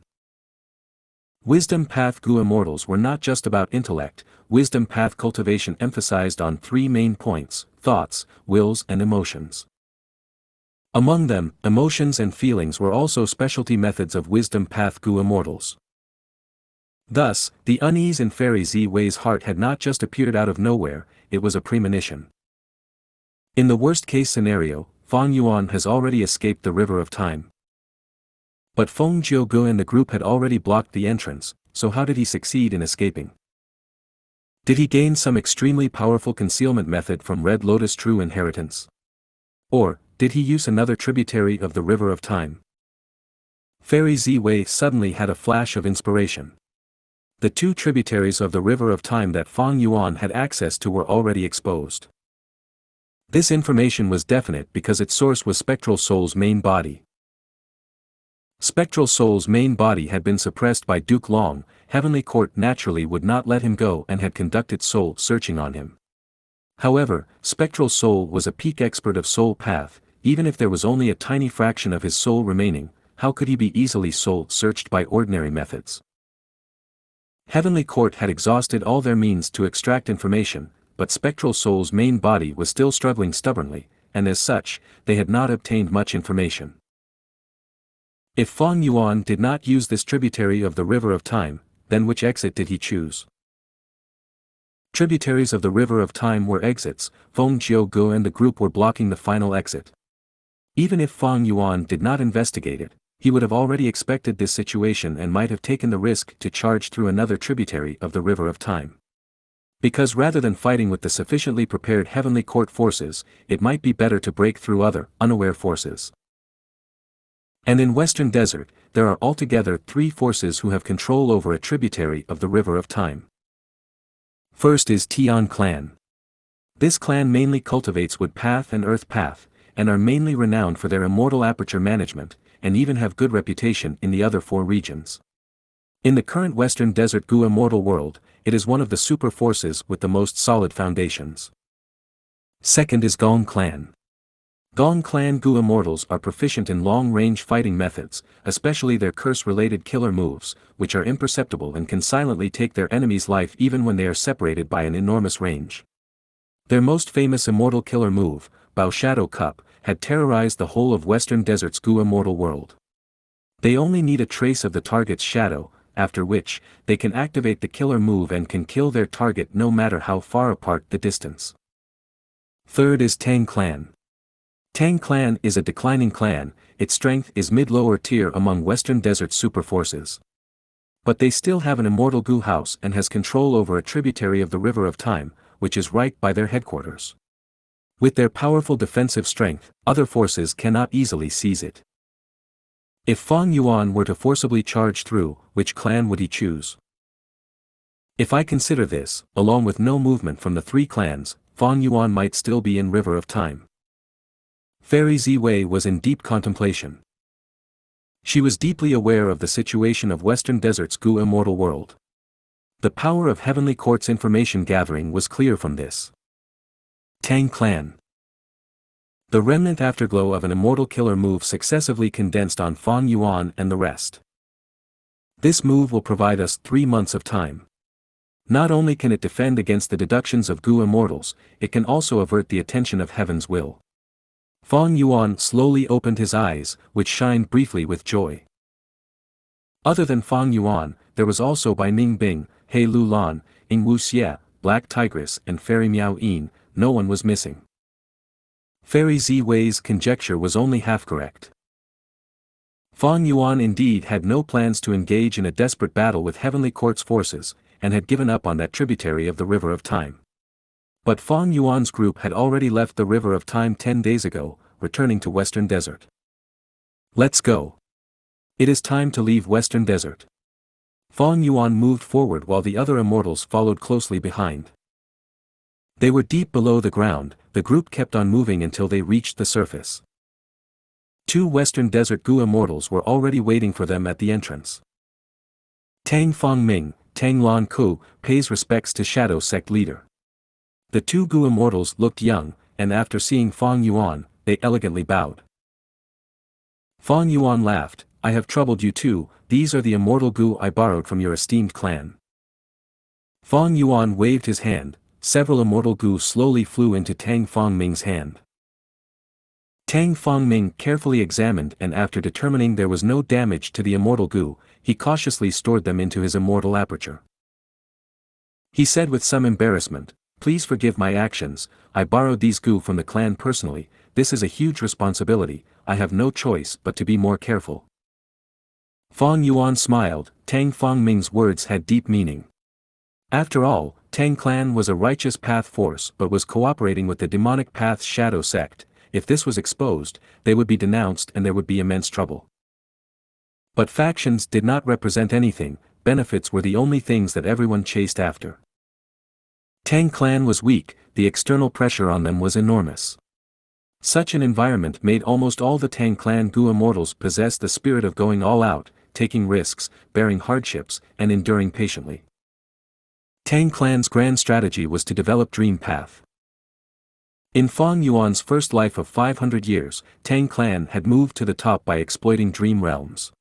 Wisdom Path Gu Immortals were not just about intellect. Wisdom Path cultivation emphasized on 3 main points: thoughts, wills and emotions. Among them, emotions and feelings were also specialty methods of Wisdom Path Gu Immortals. Thus, the unease in Fairy Ziwei's heart had not just appeared out of nowhere, it was a premonition. In the worst-case scenario, Fang Yuan has already escaped the River of Time. But Feng Gu and the group had already blocked the entrance, so how did he succeed in escaping? Did he gain some extremely powerful concealment method from Red Lotus True Inheritance? Or, did he use another tributary of the River of Time? Fairy Ziwei suddenly had a flash of inspiration. The 2 tributaries of the River of Time that Fang Yuan had access to were already exposed. This information was definite because its source was Spectral Soul's main body. Spectral Soul's main body had been suppressed by Duke Long. Heavenly Court naturally would not let him go and had conducted soul searching on him. However, Spectral Soul was a peak expert of soul path. Even if there was only a tiny fraction of his soul remaining, how could he be easily soul searched by ordinary methods? Heavenly Court had exhausted all their means to extract information, but Spectral Soul's main body was still struggling stubbornly, and as such, they had not obtained much information. If Fang Yuan did not use this tributary of the River of Time, then which exit did he choose? Tributaries of the River of Time were exits. Feng Gu and the group were blocking the final exit. Even if Fang Yuan did not investigate it, he would have already expected this situation and might have taken the risk to charge through another tributary of the River of Time. Because rather than fighting with the sufficiently prepared Heavenly Court forces, it might be better to break through other, unaware forces. And in Western Desert, there are altogether 3 forces who have control over a tributary of the River of Time. First is Tian Clan. This clan mainly cultivates Wood Path and Earth Path, and are mainly renowned for their immortal aperture management, and even have good reputation in the other 4 regions. In the current Western Desert Gu immortal world, it is one of the super forces with the most solid foundations. Second is Gong Clan. Gong Clan Gu immortals are proficient in long-range fighting methods, especially their curse-related killer moves, which are imperceptible and can silently take their enemy's life even when they are separated by an enormous range. Their most famous immortal killer move, Bao Shadow Cup, had terrorized the whole of Western Desert's Gu immortal world. They only need a trace of the target's shadow, after which, they can activate the killer move and can kill their target no matter how far apart the distance. Third is Tang Clan. Tang Clan is a declining clan, its strength is mid-lower tier among Western Desert super forces. But they still have an immortal Gu house and has control over a tributary of the River of Time, which is right by their headquarters. With their powerful defensive strength, other forces cannot easily seize it. If Fang Yuan were to forcibly charge through, which clan would he choose? If I consider this, along with no movement from the three clans, Fang Yuan might still be in River of Time. Fairy Ziwei was in deep contemplation. She was deeply aware of the situation of Western Desert's Gu immortal world. The power of Heavenly Court's information gathering was clear from this. Tang Clan. The remnant afterglow of an immortal killer move successively condensed on Fang Yuan and the rest. This move will provide us 3 months of time. Not only can it defend against the deductions of Gu immortals, it can also avert the attention of Heaven's will. Fang Yuan slowly opened his eyes, which shined briefly with joy. Other than Fang Yuan, there was also Bai Ning Bing, He Lu Lan, Ying Wu Xie, Black Tigress and Fairy Miao Yin. No one was missing. Fairy Ziwei's conjecture was only half correct. Fang Yuan indeed had no plans to engage in a desperate battle with Heavenly Court's forces, and had given up on that tributary of the River of Time. But Fang Yuan's group had already left the River of Time 10 days ago, returning to Western Desert. Let's go. It is time to leave Western Desert. Fang Yuan moved forward while the other immortals followed closely behind. They were deep below the ground, the group kept on moving until they reached the surface. 2 Western Desert Gu immortals were already waiting for them at the entrance. Tang Fangming, Tang Lan Ku, pays respects to Shadow Sect leader. The 2 Gu immortals looked young, and after seeing Fang Yuan, they elegantly bowed. Fang Yuan laughed, I have troubled you too, these are the immortal Gu I borrowed from your esteemed clan. Fang Yuan waved his hand, several immortal Gu slowly flew into Tang Fangming's hand. Tang Fangming carefully examined and after determining there was no damage to the immortal Gu, he cautiously stored them into his immortal aperture. He said with some embarrassment, please forgive my actions, I borrowed these Gu from the clan personally, this is a huge responsibility, I have no choice but to be more careful. Fang Yuan smiled, Tang Fangming's words had deep meaning. After all, Tang Clan was a righteous path force but was cooperating with the demonic path's Shadow Sect, if this was exposed, they would be denounced and there would be immense trouble. But factions did not represent anything, benefits were the only things that everyone chased after. Tang Clan was weak, the external pressure on them was enormous. Such an environment made almost all the Tang Clan Gu immortals possess the spirit of going all out, taking risks, bearing hardships, and enduring patiently. Tang Clan's grand strategy was to develop Dream Path. In Fang Yuan's first life of 500 years, Tang Clan had moved to the top by exploiting dream realms.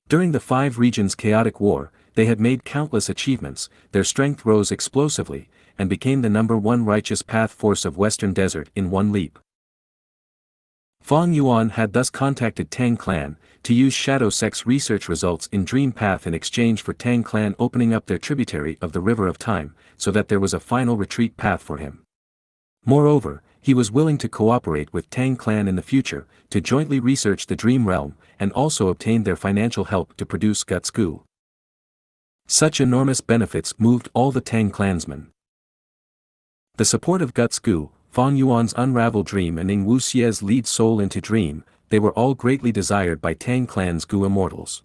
During the 5 regions' chaotic war, they had made countless achievements, their strength rose explosively, and became the #1 righteous path force of Western Desert in one leap. Fang Yuan had thus contacted Tang Clan, to use Shadow Sect's research results in Dream Path in exchange for Tang Clan opening up their tributary of the River of Time, so that there was a final retreat path for him. Moreover, he was willing to cooperate with Tang Clan in the future, to jointly research the Dream Realm, and also obtain their financial help to produce Daoist Gu. Such enormous benefits moved all the Tang clansmen. The support of Daoist Gu, Fang Yuan's unraveled dream and Ying Wu Xie's lead soul into dream, they were all greatly desired by Tang Clan's Gu immortals.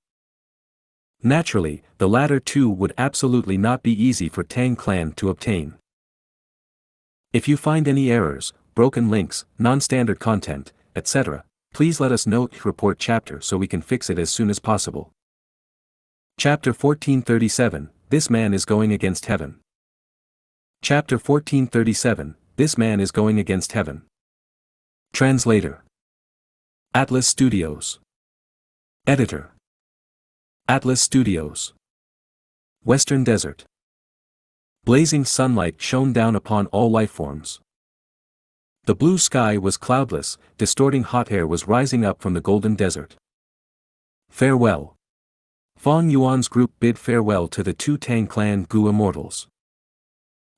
Naturally, the latter two would absolutely not be easy for Tang Clan to obtain. If you find any errors, broken links, non-standard content, etc., please let us know in report chapter so we can fix it as soon as possible. Chapter 1437, This Man is Going Against Heaven. Chapter 1437, This Man is Going Against Heaven. Translator. Atlas Studios. Editor. Atlas Studios. Western Desert. Blazing sunlight shone down upon all lifeforms. The blue sky was cloudless, distorting hot air was rising up from the golden desert. Farewell. Fong Yuan's group bid farewell to the two Tang Clan Gu immortals.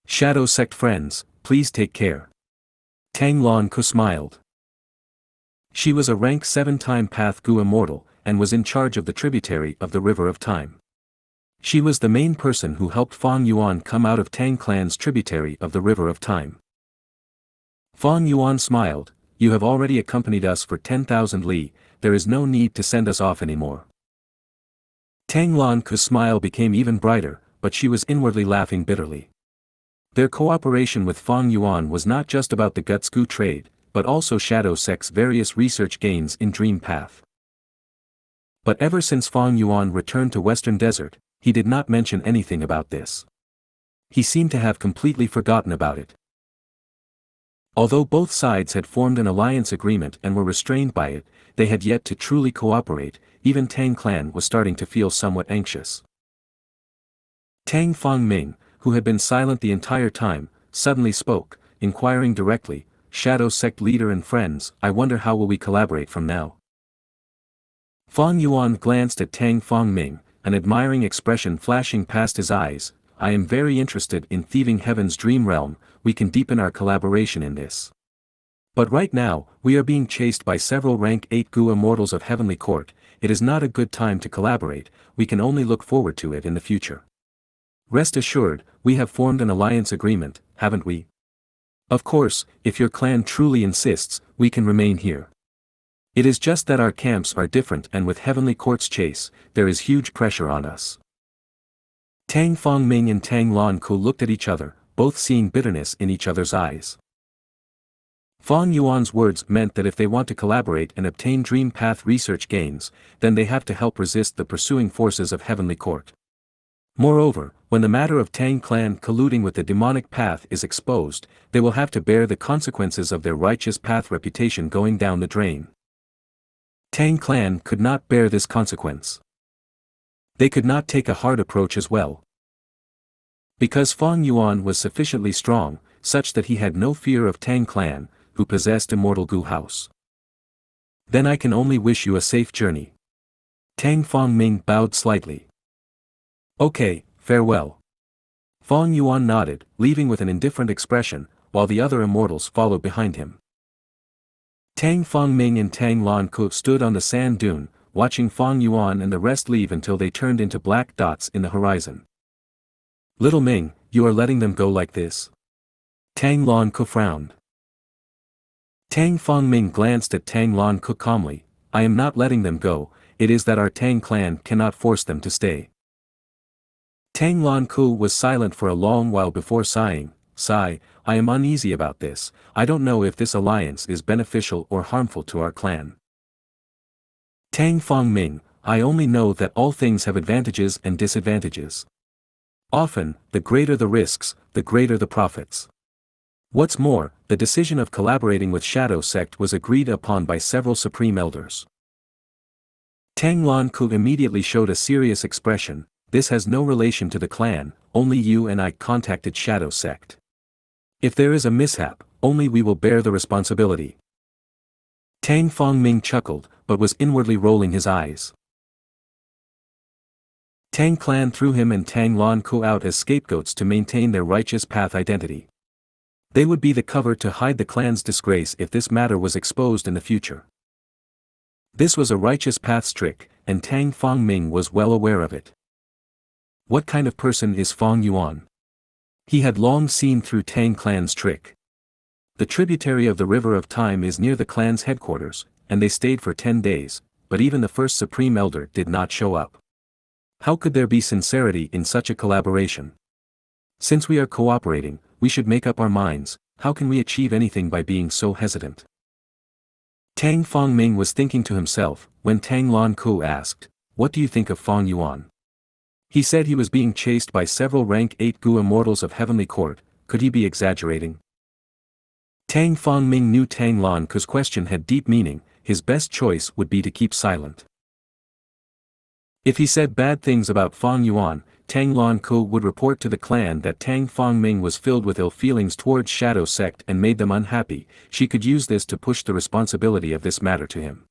Shadow Sect friends, please take care. Tang Lan Ku smiled. She was a rank 7-time Path Gu immortal, and was in charge of the tributary of the River of Time. She was the main person who helped Fong Yuan come out of Tang Clan's tributary of the River of Time. Fong Yuan smiled, you have already accompanied us for 10,000 li, there is no need to send us off anymore. Tang Lan Ku's smile became even brighter, but she was inwardly laughing bitterly. Their cooperation with Fong Yuan was not just about the Guts Gu trade, but also Shadow Sect's various research gains in Dream Path. But ever since Fong Yuan returned to Western Desert, he did not mention anything about this. He seemed to have completely forgotten about it. Although both sides had formed an alliance agreement and were restrained by it, they had yet to truly cooperate. Even Tang Clan was starting to feel somewhat anxious. Tang Fongming, who had been silent the entire time, suddenly spoke, inquiring directly, Shadow Sect leader and friends, I wonder how will we collaborate from now? Fong Yuan glanced at Tang Fongming, an admiring expression flashing past his eyes, I am very interested in thieving Heaven's dream realm, we can deepen our collaboration in this. But right now, we are being chased by several rank 8 Gu immortals of Heavenly Court, it is not a good time to collaborate, we can only look forward to it in the future. Rest assured, we have formed an alliance agreement, haven't we? Of course, if your clan truly insists, we can remain here. It is just that our camps are different and with Heavenly Court's chase, there is huge pressure on us. Tang Fongming and Tang Lan Ku looked at each other, both seeing bitterness in each other's eyes. Fong Yuan's words meant that if they want to collaborate and obtain Dream Path research gains, then they have to help resist the pursuing forces of Heavenly Court. Moreover, when the matter of Tang Clan colluding with the demonic path is exposed, they will have to bear the consequences of their righteous path reputation going down the drain. Tang Clan could not bear this consequence. They could not take a hard approach as well. Because Fong Yuan was sufficiently strong, such that he had no fear of Tang Clan, who possessed Immortal Gu House. Then I can only wish you a safe journey. Tang Fongming bowed slightly. Okay, farewell. Fong Yuan nodded, leaving with an indifferent expression, while the other immortals followed behind him. Tang Fongming and Tang Lan Ku stood on the sand dune, watching Fong Yuan and the rest leave until they turned into black dots in the horizon. Little Ming, you are letting them go like this? Tang Lan Ku frowned. Tang Fongming glanced at Tang Lan Ku calmly, I am not letting them go, it is that our Tang clan cannot force them to stay. Tang Lan Ku was silent for a long while before sighing, Sigh, I am uneasy about this, I don't know if this alliance is beneficial or harmful to our clan. Tang Fongming, I only know that all things have advantages and disadvantages. Often, the greater the risks, the greater the profits. What's more, the decision of collaborating with Shadow Sect was agreed upon by several supreme elders. Tang Lan Ku immediately showed a serious expression, this has no relation to the clan, only you and I contacted Shadow Sect. If there is a mishap, only we will bear the responsibility. Tang Fongming chuckled, but was inwardly rolling his eyes. Tang Clan threw him and Tang Lan Ku out as scapegoats to maintain their righteous path identity. They would be the cover to hide the clan's disgrace if this matter was exposed in the future. This was a righteous path's trick, and Tang Fongming was well aware of it. What kind of person is Fong Yuan? He had long seen through Tang Clan's trick. The tributary of the River of Time is near the clan's headquarters, and they stayed for 10 days, but even the first Supreme Elder did not show up. How could there be sincerity in such a collaboration? Since we are cooperating, we should make up our minds, how can we achieve anything by being so hesitant? Tang Fongming was thinking to himself, when Tang Lan Ku asked, what do you think of Fong Yuan? He said he was being chased by several rank 8 Gu immortals of Heavenly Court, could he be exaggerating? Tang Fongming knew Tang Lan Ku's question had deep meaning, his best choice would be to keep silent. If he said bad things about Fong Yuan, Tang Lan Ko would report to the clan that Tang Fongming was filled with ill feelings towards Shadow Sect and made them unhappy. She could use this to push the responsibility of this matter to him.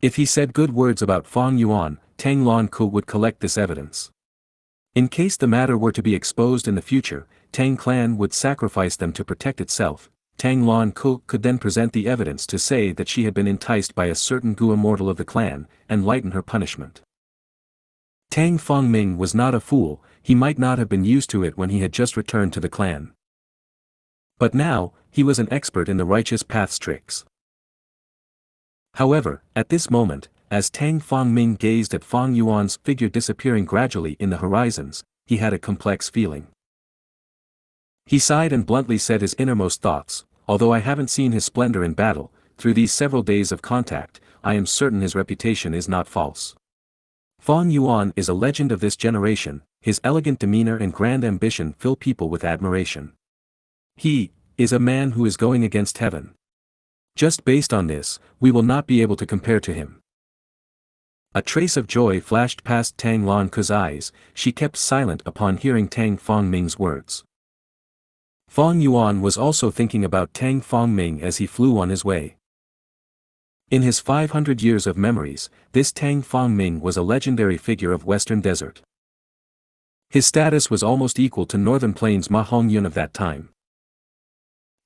If he said good words about Fong Yuan, Tang Lan Ko would collect this evidence. In case the matter were to be exposed in the future, Tang clan would sacrifice them to protect itself. Tang Lan Ko could then present the evidence to say that she had been enticed by a certain Gu immortal of the clan, and lighten her punishment. Tang Fongming was not a fool, he might not have been used to it when he had just returned to the clan. But now, he was an expert in the righteous path's tricks. However, at this moment, as Tang Fongming gazed at Fong Yuan's figure disappearing gradually in the horizons, he had a complex feeling. He sighed and bluntly said his innermost thoughts, although I haven't seen his splendor in battle, through these several days of contact, I am certain his reputation is not false. Fong Yuan is a legend of this generation, his elegant demeanor and grand ambition fill people with admiration. He is a man who is going against heaven. Just based on this, we will not be able to compare to him. A trace of joy flashed past Tang Lan Ko's eyes, she kept silent upon hearing Tang Fongming's words. Fong Yuan was also thinking about Tang Fongming as he flew on his way. In his 500 years of memories, this Tang Fongming was a legendary figure of Western Desert. His status was almost equal to Northern Plains Ma Hongyun of that time.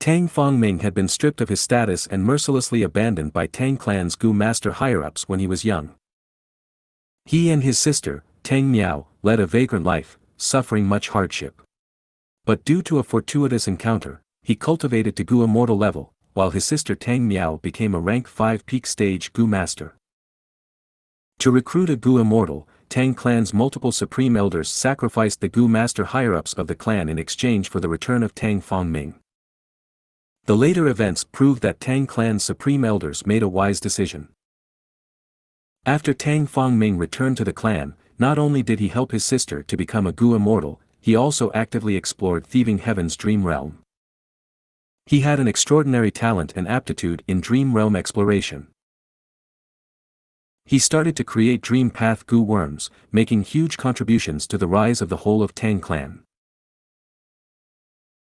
Tang Fongming had been stripped of his status and mercilessly abandoned by Tang clan's Gu master higher-ups when he was young. He and his sister, Tang Miao, led a vagrant life, suffering much hardship. But due to a fortuitous encounter, he cultivated to Gu immortal level, while his sister Tang Miao became a rank 5 peak stage Gu master. To recruit a Gu immortal, Tang clan's multiple supreme elders sacrificed the Gu master higher-ups of the clan in exchange for the return of Tang Fongming. The later events proved that Tang clan's supreme elders made a wise decision. After Tang Fongming returned to the clan, not only did he help his sister to become a Gu immortal, he also actively explored Thieving Heaven's dream realm. He had an extraordinary talent and aptitude in dream realm exploration. He started to create dream path Gu worms, making huge contributions to the rise of the whole of Tang clan.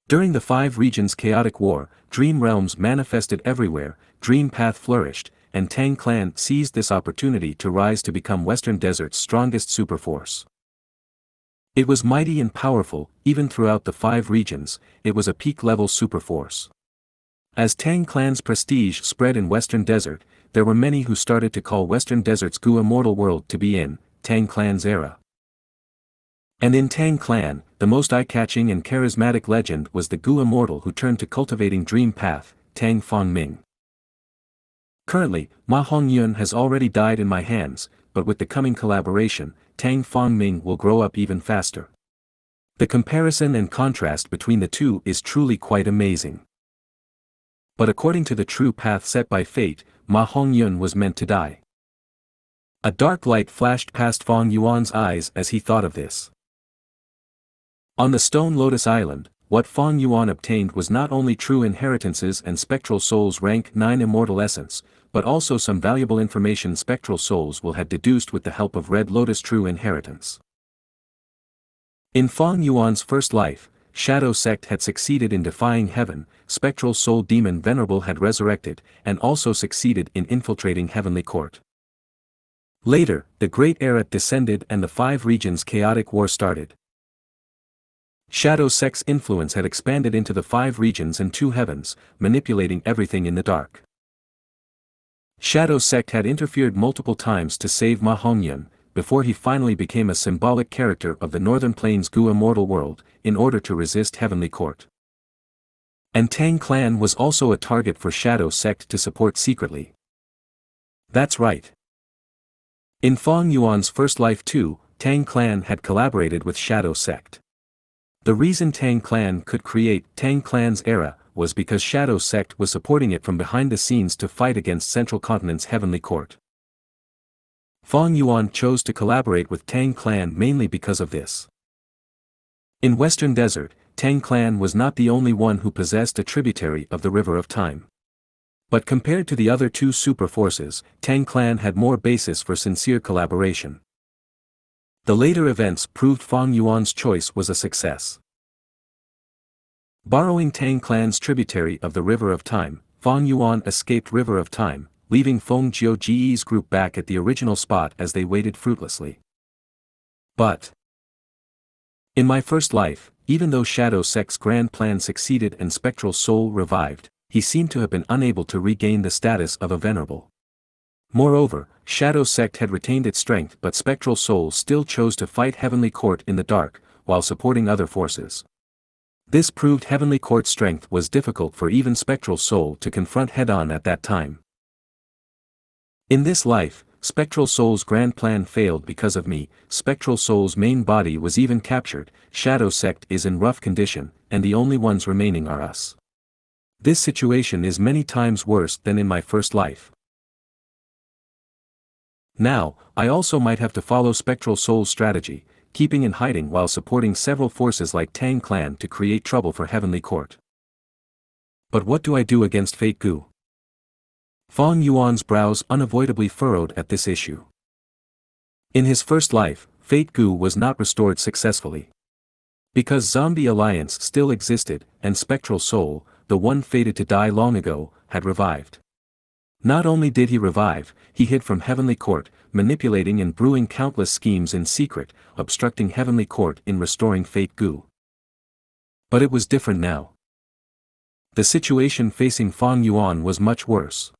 During the 5 regions' chaotic war, dream realms manifested everywhere, dream path flourished, and Tang clan seized this opportunity to rise to become Western Desert's strongest superforce. It was mighty and powerful, even throughout the 5 regions, it was a peak-level superforce. As Tang clan's prestige spread in Western Desert, there were many who started to call Western Desert's Gu immortal world to be in Tang clan's era. And in Tang clan, the most eye-catching and charismatic legend was the Gu immortal who turned to cultivating dream path, Tang Fongming. Currently, Ma Hongyun has already died in my hands, but with the coming collaboration, Tang Fongming will grow up even faster. The comparison and contrast between the two is truly quite amazing. But according to the true path set by fate, Ma Hongyun was meant to die. A dark light flashed past Fong Yuan's eyes as he thought of this. On the Stone Lotus Island, what Fong Yuan obtained was not only true inheritances and Spectral Soul's rank 9 immortal essence, but also some valuable information Spectral Souls will have deduced with the help of Red Lotus True Inheritance. In Fong Yuan's first life, Shadow Sect had succeeded in defying heaven, Spectral Soul Demon Venerable had resurrected, and also succeeded in infiltrating Heavenly Court. Later, the Great Era descended and the 5 regions' chaotic war started. Shadow Sect's influence had expanded into the 5 regions and 2 heavens, manipulating everything in the dark. Shadow Sect had interfered multiple times to save Ma Hongyun, before he finally became a symbolic character of the Northern Plains Gu immortal world, in order to resist Heavenly Court. And Tang clan was also a target for Shadow Sect to support secretly. That's right. In Fong Yuan's first life too, Tang clan had collaborated with Shadow Sect. The reason Tang clan could create Tang clan's era was because Shadow Sect was supporting it from behind the scenes to fight against Central Continent's Heavenly Court. Fong Yuan chose to collaborate with Tang clan mainly because of this. In Western Desert, Tang clan was not the only one who possessed a tributary of the River of Time. But compared to the other 2 super forces, Tang clan had more basis for sincere collaboration. The later events proved Fang Yuan's choice was a success. Borrowing Tang Clan's tributary of the River of Time, Fang Yuan escaped River of Time, leaving Feng Jiuji's group back at the original spot as they waited fruitlessly. But in my first life, even though Shadow Sect's grand plan succeeded and Spectral Soul revived, he seemed to have been unable to regain the status of a venerable. Moreover, Shadow Sect had retained its strength, but Spectral Soul still chose to fight Heavenly Court in the dark, while supporting other forces. This proved Heavenly Court's strength was difficult for even Spectral Soul to confront head-on at that time. In this life, Spectral Soul's grand plan failed because of me. Spectral Soul's main body was even captured, Shadow Sect is in rough condition, and the only ones remaining are us. This situation is many times worse than in my first life. Now, I also might have to follow Spectral Soul's strategy, keeping in hiding while supporting several forces like Tang Clan to create trouble for Heavenly Court. But what do I do against Fate Gu? Fang Yuan's brows unavoidably furrowed at this issue. In his first life, Fate Gu was not restored successfully. Because Zombie Alliance still existed, and Spectral Soul, the one fated to die long ago, had revived. Not only did he revive, he hid from Heavenly Court, manipulating and brewing countless schemes in secret, obstructing Heavenly Court in restoring Fate Gu. But it was different now. The situation facing Fang Yuan was much worse.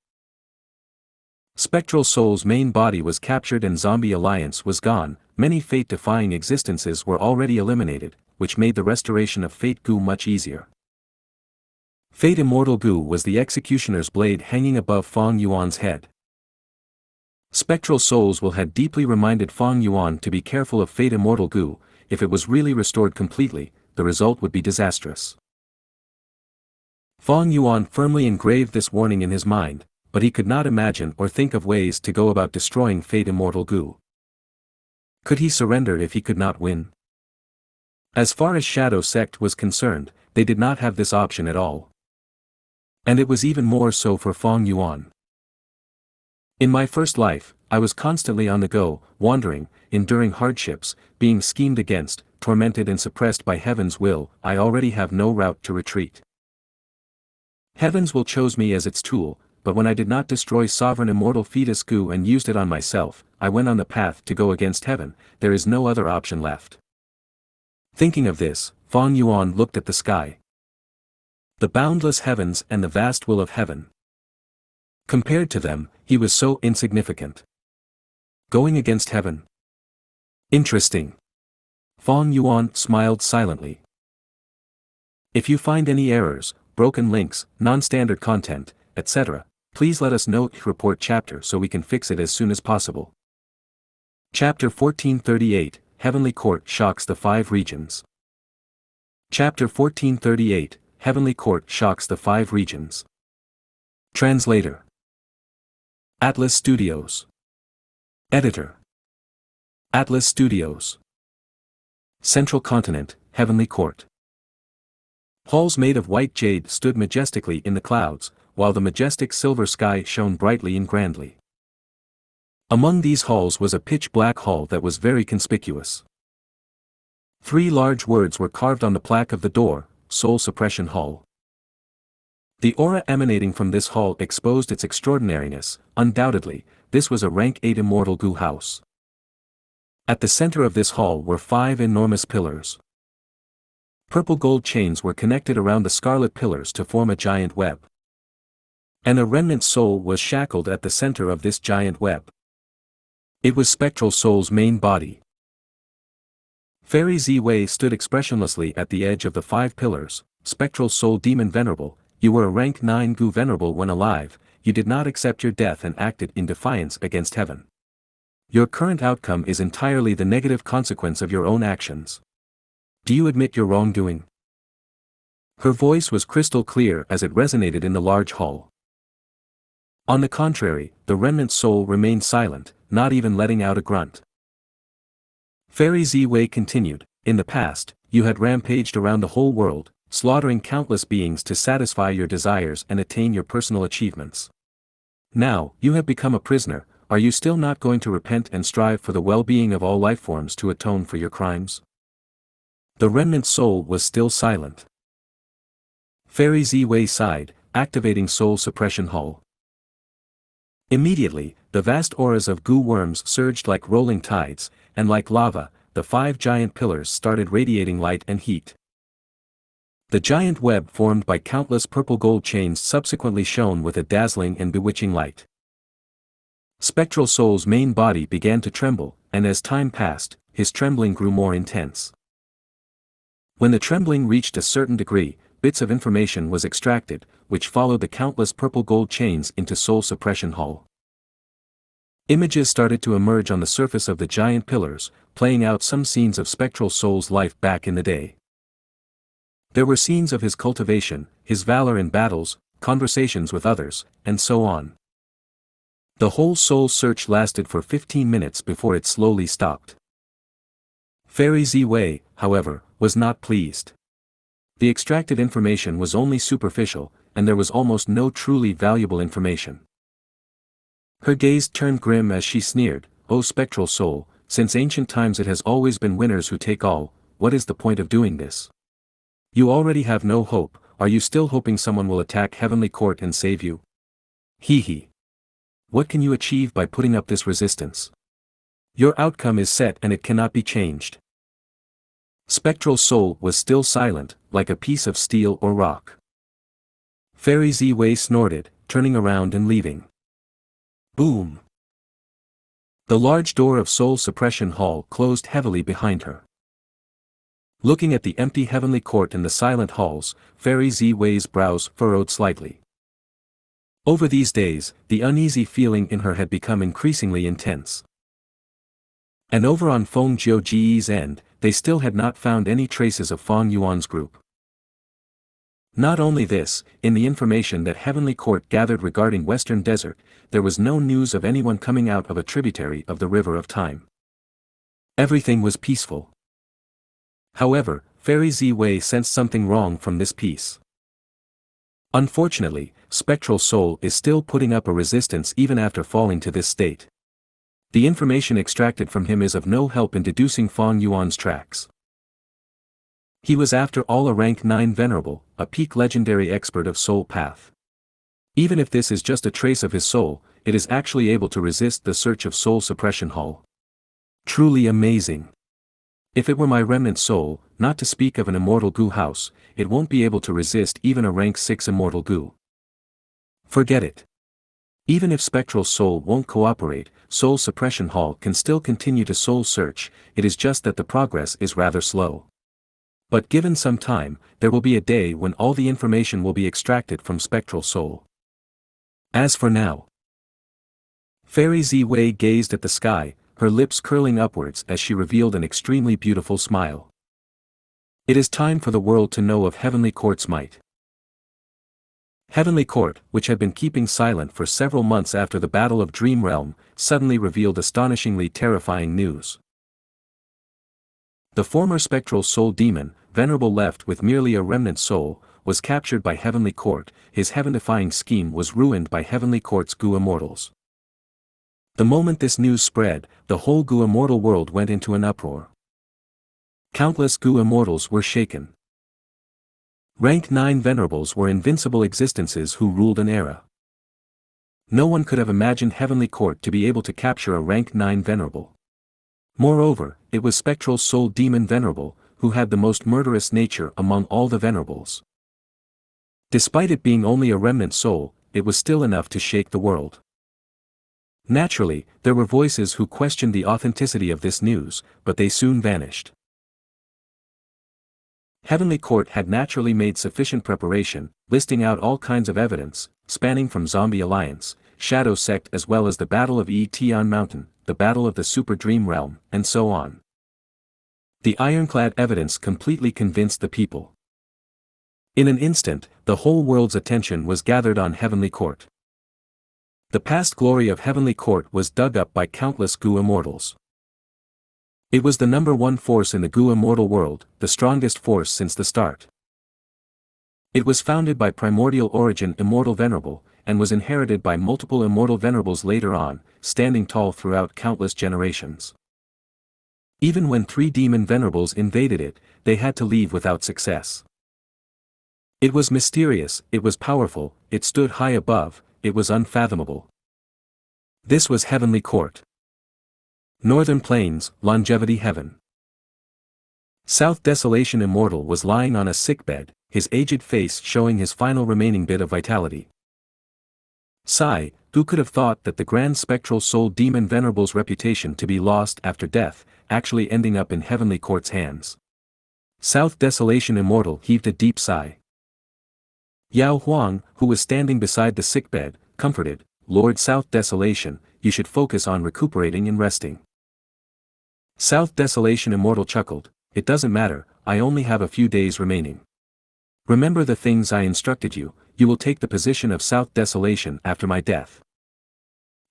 Spectral Soul's main body was captured and Zombie Alliance was gone, many fate-defying existences were already eliminated, which made the restoration of Fate Gu much easier. Fate Immortal Gu was the executioner's blade hanging above Fang Yuan's head. Spectral Souls will had deeply reminded Fang Yuan to be careful of Fate Immortal Gu. If it was really restored completely, the result would be disastrous. Fang Yuan firmly engraved this warning in his mind, but he could not imagine or think of ways to go about destroying Fate Immortal Gu. Could he surrender if he could not win? As far as Shadow Sect was concerned, they did not have this option at all. And it was even more so for Fang Yuan. In my first life, I was constantly on the go, wandering, enduring hardships, being schemed against, tormented and suppressed by Heaven's will. I already have no route to retreat. Heaven's will chose me as its tool, but when I did not destroy Sovereign Immortal Fetus Gu and used it on myself, I went on the path to go against Heaven. There is no other option left. Thinking of this, Fang Yuan looked at the sky. The boundless heavens and the vast will of Heaven. Compared to them, he was so insignificant. Going against Heaven. Interesting. Fang Yuan smiled silently. If you find any errors, broken links, non-standard content, etc., please let us know. Report chapter so we can fix it as soon as possible. Chapter 1438, Heavenly Court shocks the 5 regions. Chapter 1438, Heavenly Court shocks the 5 regions. Translator. Atlas Studios. Editor. Atlas Studios. Central Continent, Heavenly Court. Halls made of white jade stood majestically in the clouds, while the majestic silver sky shone brightly and grandly. Among these halls was a pitch-black hall that was very conspicuous. 3 large words were carved on the plaque of the door: Soul Suppression Hall. The aura emanating from this hall exposed its extraordinariness. Undoubtedly, this was a rank 8 Immortal Gu house. At the center of this hall were 5 enormous pillars. Purple gold chains were connected around the scarlet pillars to form a giant web. And a remnant soul was shackled at the center of this giant web. It was Spectral Soul's main body. Fairy Ziwei stood expressionlessly at the edge of the 5 pillars. Spectral Soul Demon Venerable, you were a rank 9 Gu Venerable when alive. You did not accept your death and acted in defiance against Heaven. Your current outcome is entirely the negative consequence of your own actions. Do you admit your wrongdoing? Her voice was crystal clear as it resonated in the large hall. On the contrary, the remnant soul remained silent, not even letting out a grunt. Fairy Ziwei continued, in the past, you had rampaged around the whole world, slaughtering countless beings to satisfy your desires and attain your personal achievements. Now, you have become a prisoner, are you still not going to repent and strive for the well-being of all lifeforms to atone for your crimes? The remnant soul was still silent. Fairy Z-Wei sighed, activating soul suppression hull. Immediately, the vast auras of goo worms surged like rolling tides, and like lava, the 5 giant pillars started radiating light and heat. The giant web formed by countless purple gold chains subsequently shone with a dazzling and bewitching light. Spectral Soul's main body began to tremble, and as time passed, his trembling grew more intense. When the trembling reached a certain degree, bits of information was extracted, which followed the countless purple gold chains into soul suppression hull. Images started to emerge on the surface of the giant pillars, playing out some scenes of Spectral Soul's life back in the day. There were scenes of his cultivation, his valor in battles, conversations with others, and so on. The whole soul search lasted for 15 minutes before it slowly stopped. Fairy Z-Wei, however, was not pleased. The extracted information was only superficial, and there was almost no truly valuable information. Her gaze turned grim as she sneered, "O Spectral Soul, since ancient times it has always been winners who take all, what is the point of doing this? You already have no hope, are you still hoping someone will attack Heavenly Court and save you? Hee hee. What can you achieve by putting up this resistance? Your outcome is set and it cannot be changed." Spectral Soul was still silent, like a piece of steel or rock. Fairy Z-Wei snorted, turning around and leaving. Boom! The large door of Soul Suppression Hall closed heavily behind her. Looking at the empty Heavenly Court and the silent halls, Fairy Z-Wei's brows furrowed slightly. Over these days, the uneasy feeling in her had become increasingly intense. And over on Feng Jiuji's end, they still had not found any traces of Fang Yuan's group. Not only this, in the information that Heavenly Court gathered regarding Western Desert, there was no news of anyone coming out of a tributary of the River of Time. Everything was peaceful. However, Fairy Z-Wei sensed something wrong from this peace. Unfortunately, Spectral Soul is still putting up a resistance even after falling to this state. The information extracted from him is of no help in deducing Fang Yuan's tracks. He was after all a rank 9 venerable, a peak legendary expert of soul path. Even if this is just a trace of his soul, it is actually able to resist the search of soul suppression hull. Truly amazing. If it were my remnant soul, not to speak of an immortal Gu house, it won't be able to resist even a rank 6 immortal Gu. Forget it. Even if Spectral Soul won't cooperate, Soul Suppression Hall can still continue to soul search, it is just that the progress is rather slow. But given some time, there will be a day when all the information will be extracted from Spectral Soul. As for now, Fairy Z-Wei gazed at the sky, her lips curling upwards as she revealed an extremely beautiful smile. It is time for the world to know of Heavenly Court's might. Heavenly Court, which had been keeping silent for several months after the Battle of Dream Realm, suddenly revealed astonishingly terrifying news. The former Spectral Soul Demon, Venerable left with merely a remnant soul, was captured by Heavenly Court, his heaven-defying scheme was ruined by Heavenly Court's Gu Immortals. The moment this news spread, the whole Gu Immortal world went into an uproar. Countless Gu Immortals were shaken. Rank 9 venerables were invincible existences who ruled an era. No one could have imagined Heavenly Court to be able to capture a rank 9 venerable. Moreover, it was Spectral Soul Demon Venerable, who had the most murderous nature among all the venerables. Despite it being only a remnant soul, it was still enough to shake the world. Naturally, there were voices who questioned the authenticity of this news, but they soon vanished. Heavenly Court had naturally made sufficient preparation, listing out all kinds of evidence, spanning from Zombie Alliance, Shadow Sect as well as the Battle of Tian Mountain, the Battle of the Super Dream Realm, and so on. The ironclad evidence completely convinced the people. In an instant, the whole world's attention was gathered on Heavenly Court. The past glory of Heavenly Court was dug up by countless Gu Immortals. It was the #1 force in the Gu Immortal world, the strongest force since the start. It was founded by primordial origin Immortal Venerable, and was inherited by multiple Immortal Venerables later on, standing tall throughout countless generations. Even when 3 demon venerables invaded it, they had to leave without success. It was mysterious, it was powerful, it stood high above, it was unfathomable. This was Heavenly Court. Northern Plains, Longevity Heaven. South Desolation Immortal was lying on a sickbed, his aged face showing his final remaining bit of vitality. Sigh, who could have thought that the grand spectral soul demon venerable's reputation to be lost after death, actually ending up in Heavenly Court's hands? South Desolation Immortal heaved a deep sigh. Yao Huang, who was standing beside the sickbed, comforted, Lord South Desolation, you should focus on recuperating and resting. South Desolation Immortal chuckled, it doesn't matter, I only have a few days remaining. Remember the things I instructed you, you will take the position of South Desolation after my death.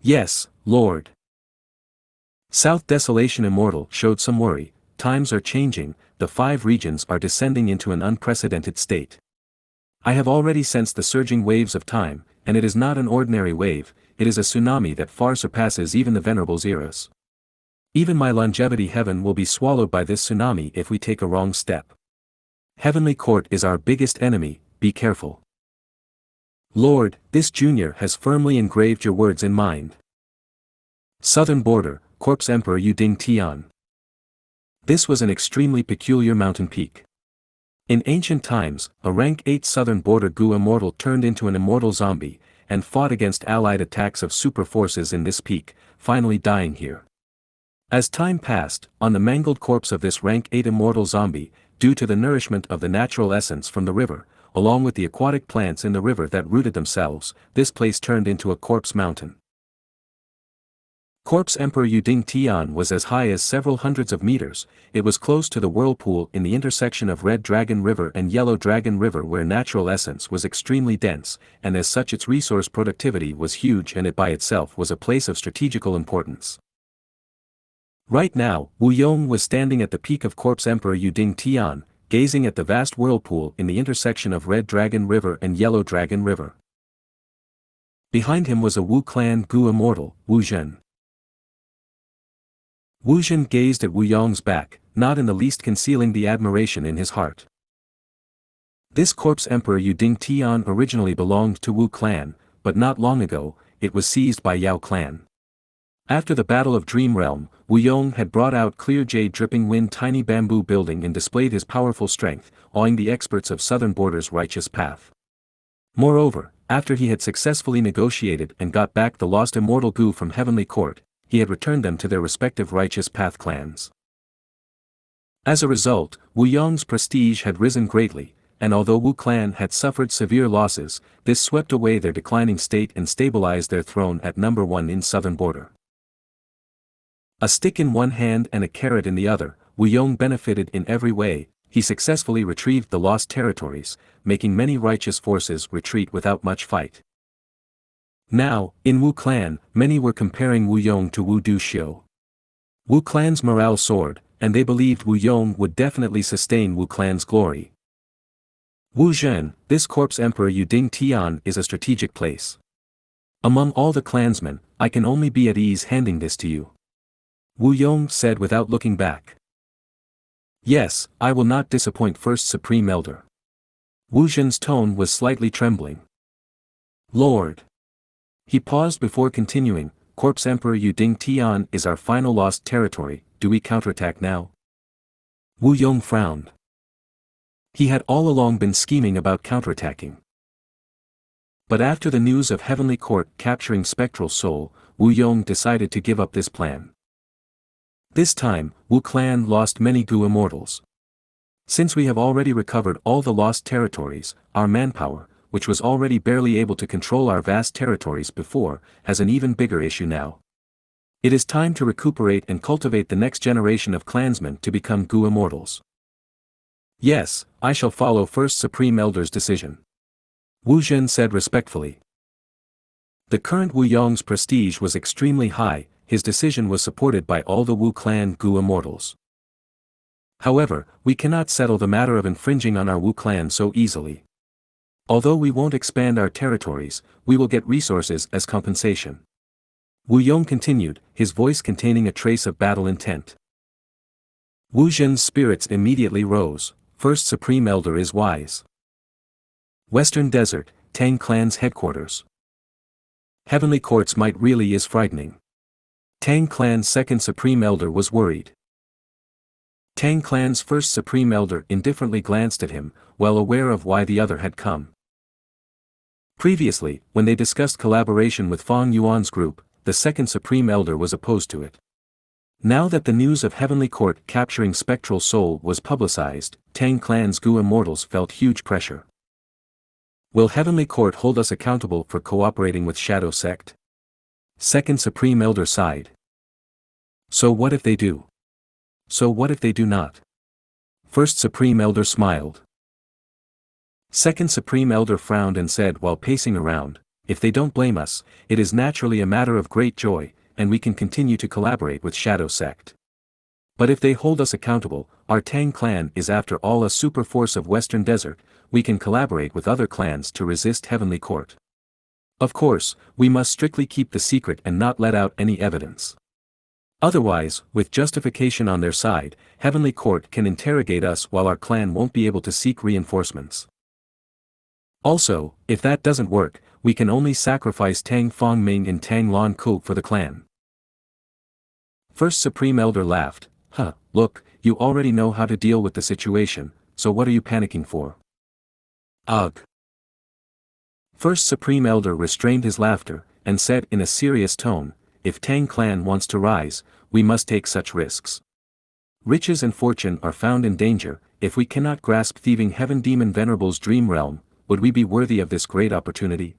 Yes, Lord. South Desolation Immortal showed some worry, times are changing, the 5 regions are descending into an unprecedented state. I have already sensed the surging waves of time, and it is not an ordinary wave, it is a tsunami that far surpasses even the Venerable's eras. Even my longevity heaven will be swallowed by this tsunami if we take a wrong step. Heavenly Court is our biggest enemy, be careful. Lord, this junior has firmly engraved your words in mind. Southern Border, Corpse Emperor Yuding Tian. This was an extremely peculiar mountain peak. In ancient times, a rank 8 Southern Border Gu immortal turned into an immortal zombie, and fought against allied attacks of super forces in this peak, finally dying here. As time passed, on the mangled corpse of this rank 8 immortal zombie, due to the nourishment of the natural essence from the river, along with the aquatic plants in the river that rooted themselves, this place turned into a corpse mountain. Corpse Emperor Yuding Tian was as high as several hundreds of meters, it was close to the whirlpool in the intersection of Red Dragon River and Yellow Dragon River where natural essence was extremely dense, and as such its resource productivity was huge and it by itself was a place of strategical importance. Right now, Wu Yong was standing at the peak of Corpse Emperor Yuding Tian, gazing at the vast whirlpool in the intersection of Red Dragon River and Yellow Dragon River. Behind him was a Wu clan Gu immortal, Wu Zhen. Wu Zhen gazed at Wu Yong's back, not in the least concealing the admiration in his heart. This Corpse Emperor Yuding Tian originally belonged to Wu clan, but not long ago, it was seized by Yao clan. After the Battle of Dream Realm, Wu Yong had brought out clear jade dripping wind tiny bamboo building and displayed his powerful strength, awing the experts of Southern Border's righteous path. Moreover, after he had successfully negotiated and got back the lost immortal Gu from Heavenly Court, he had returned them to their respective righteous path clans. As a result, Wu Yong's prestige had risen greatly, and although Wu clan had suffered severe losses, this swept away their declining state and stabilized their throne at number 1 in Southern Border. A stick in one hand and a carrot in the other, Wu Yong benefited in every way, he successfully retrieved the lost territories, making many righteous forces retreat without much fight. Now, in Wu clan, many were comparing Wu Yong to Wu Duxiu. Wu clan's morale soared, and they believed Wu Yong would definitely sustain Wu clan's glory. Wu Zhen, this Corpse Emperor Yuding Tian is a strategic place. Among all the clansmen, I can only be at ease handing this to you. Wu Yong said without looking back. Yes, I will not disappoint First Supreme Elder. Wu Zhen's tone was slightly trembling. Lord. He paused before continuing, Corpse Emperor Yuding Tian is our final lost territory, do we counterattack now? Wu Yong frowned. He had all along been scheming about counterattacking. But after the news of Heavenly Court capturing Spectral Soul, Wu Yong decided to give up this plan. This time, Wu clan lost many Gu immortals. Since we have already recovered all the lost territories, our manpower, which was already barely able to control our vast territories before, has an even bigger issue now. It is time to recuperate and cultivate the next generation of clansmen to become Gu immortals. Yes, I shall follow First Supreme Elder's decision. Wu Zhen said respectfully. The current Wu Yong's prestige was extremely high, his decision was supported by all the Wu clan Gu immortals. However, we cannot settle the matter of infringing on our Wu clan so easily. Although we won't expand our territories, we will get resources as compensation. Wu Yong continued, his voice containing a trace of battle intent. Wu Zhen's spirits immediately rose. First Supreme Elder is wise. Western Desert, Tang Clan's headquarters. Heavenly Courts might really is frightening. Tang Clan's second Supreme Elder was worried. Tang Clan's first Supreme Elder indifferently glanced at him, well aware of why the other had come. Previously, when they discussed collaboration with Fang Yuan's group, the second Supreme Elder was opposed to it. Now that the news of Heavenly Court capturing Spectral Soul was publicized, Tang Clan's Gu immortals felt huge pressure. Will Heavenly Court hold us accountable for cooperating with Shadow Sect? Second Supreme Elder sighed. So what if they do? So what if they do not? First Supreme Elder smiled. Second Supreme Elder frowned and said while pacing around, if they don't blame us, it is naturally a matter of great joy, and we can continue to collaborate with Shadow Sect. But if they hold us accountable, our Tang clan is after all a super force of Western Desert, we can collaborate with other clans to resist Heavenly Court. Of course, we must strictly keep the secret and not let out any evidence. Otherwise, with justification on their side, Heavenly Court can interrogate us while our clan won't be able to seek reinforcements. Also, if that doesn't work, we can only sacrifice Tang Fong Ming and Tang Lon Ku for the clan. First Supreme Elder laughed, look, you already know how to deal with the situation, so what are you panicking for? Ugh. First Supreme Elder restrained his laughter, and said in a serious tone, if Tang clan wants to rise, we must take such risks. Riches and fortune are found in danger, if we cannot grasp thieving Heaven Demon Venerable's dream realm, would we be worthy of this great opportunity?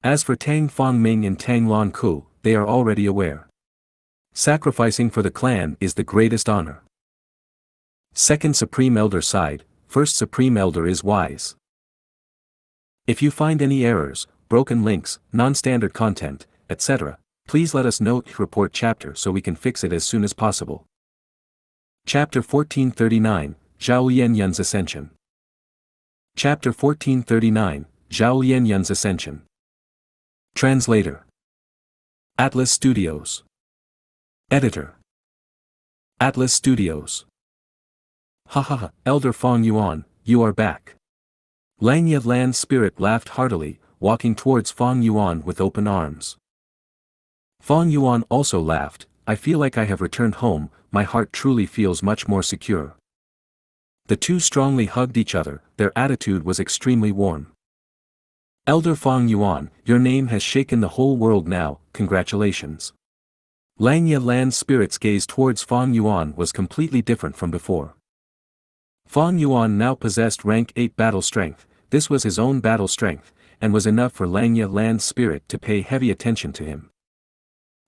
As for Tang Fong Ming and Tang Lon Ku, they are already aware. Sacrificing for the clan is the greatest honor. Second Supreme Elder sighed, First Supreme Elder is wise. If you find any errors, broken links, non-standard content, etc., please let us know. Report chapter so we can fix it as soon as possible. Chapter 1439, Zhao Lianyun's Ascension. Chapter 1439, Zhao Lianyun's Ascension. Translator. Atlas Studios. Editor. Atlas Studios. Elder Fong Yuan, you are back. Langya Lan's spirit laughed heartily, walking towards Fong Yuan with open arms. Fong Yuan also laughed, I feel like I have returned home, my heart truly feels much more secure. The two strongly hugged each other, their attitude was extremely warm. Elder Fong Yuan, your name has shaken the whole world now, congratulations. Langya Lan's spirit's gaze towards Fong Yuan was completely different from before. Fong Yuan now possessed rank 8 battle strength, this was his own battle strength, and was enough for Langya Lan's spirit to pay heavy attention to him.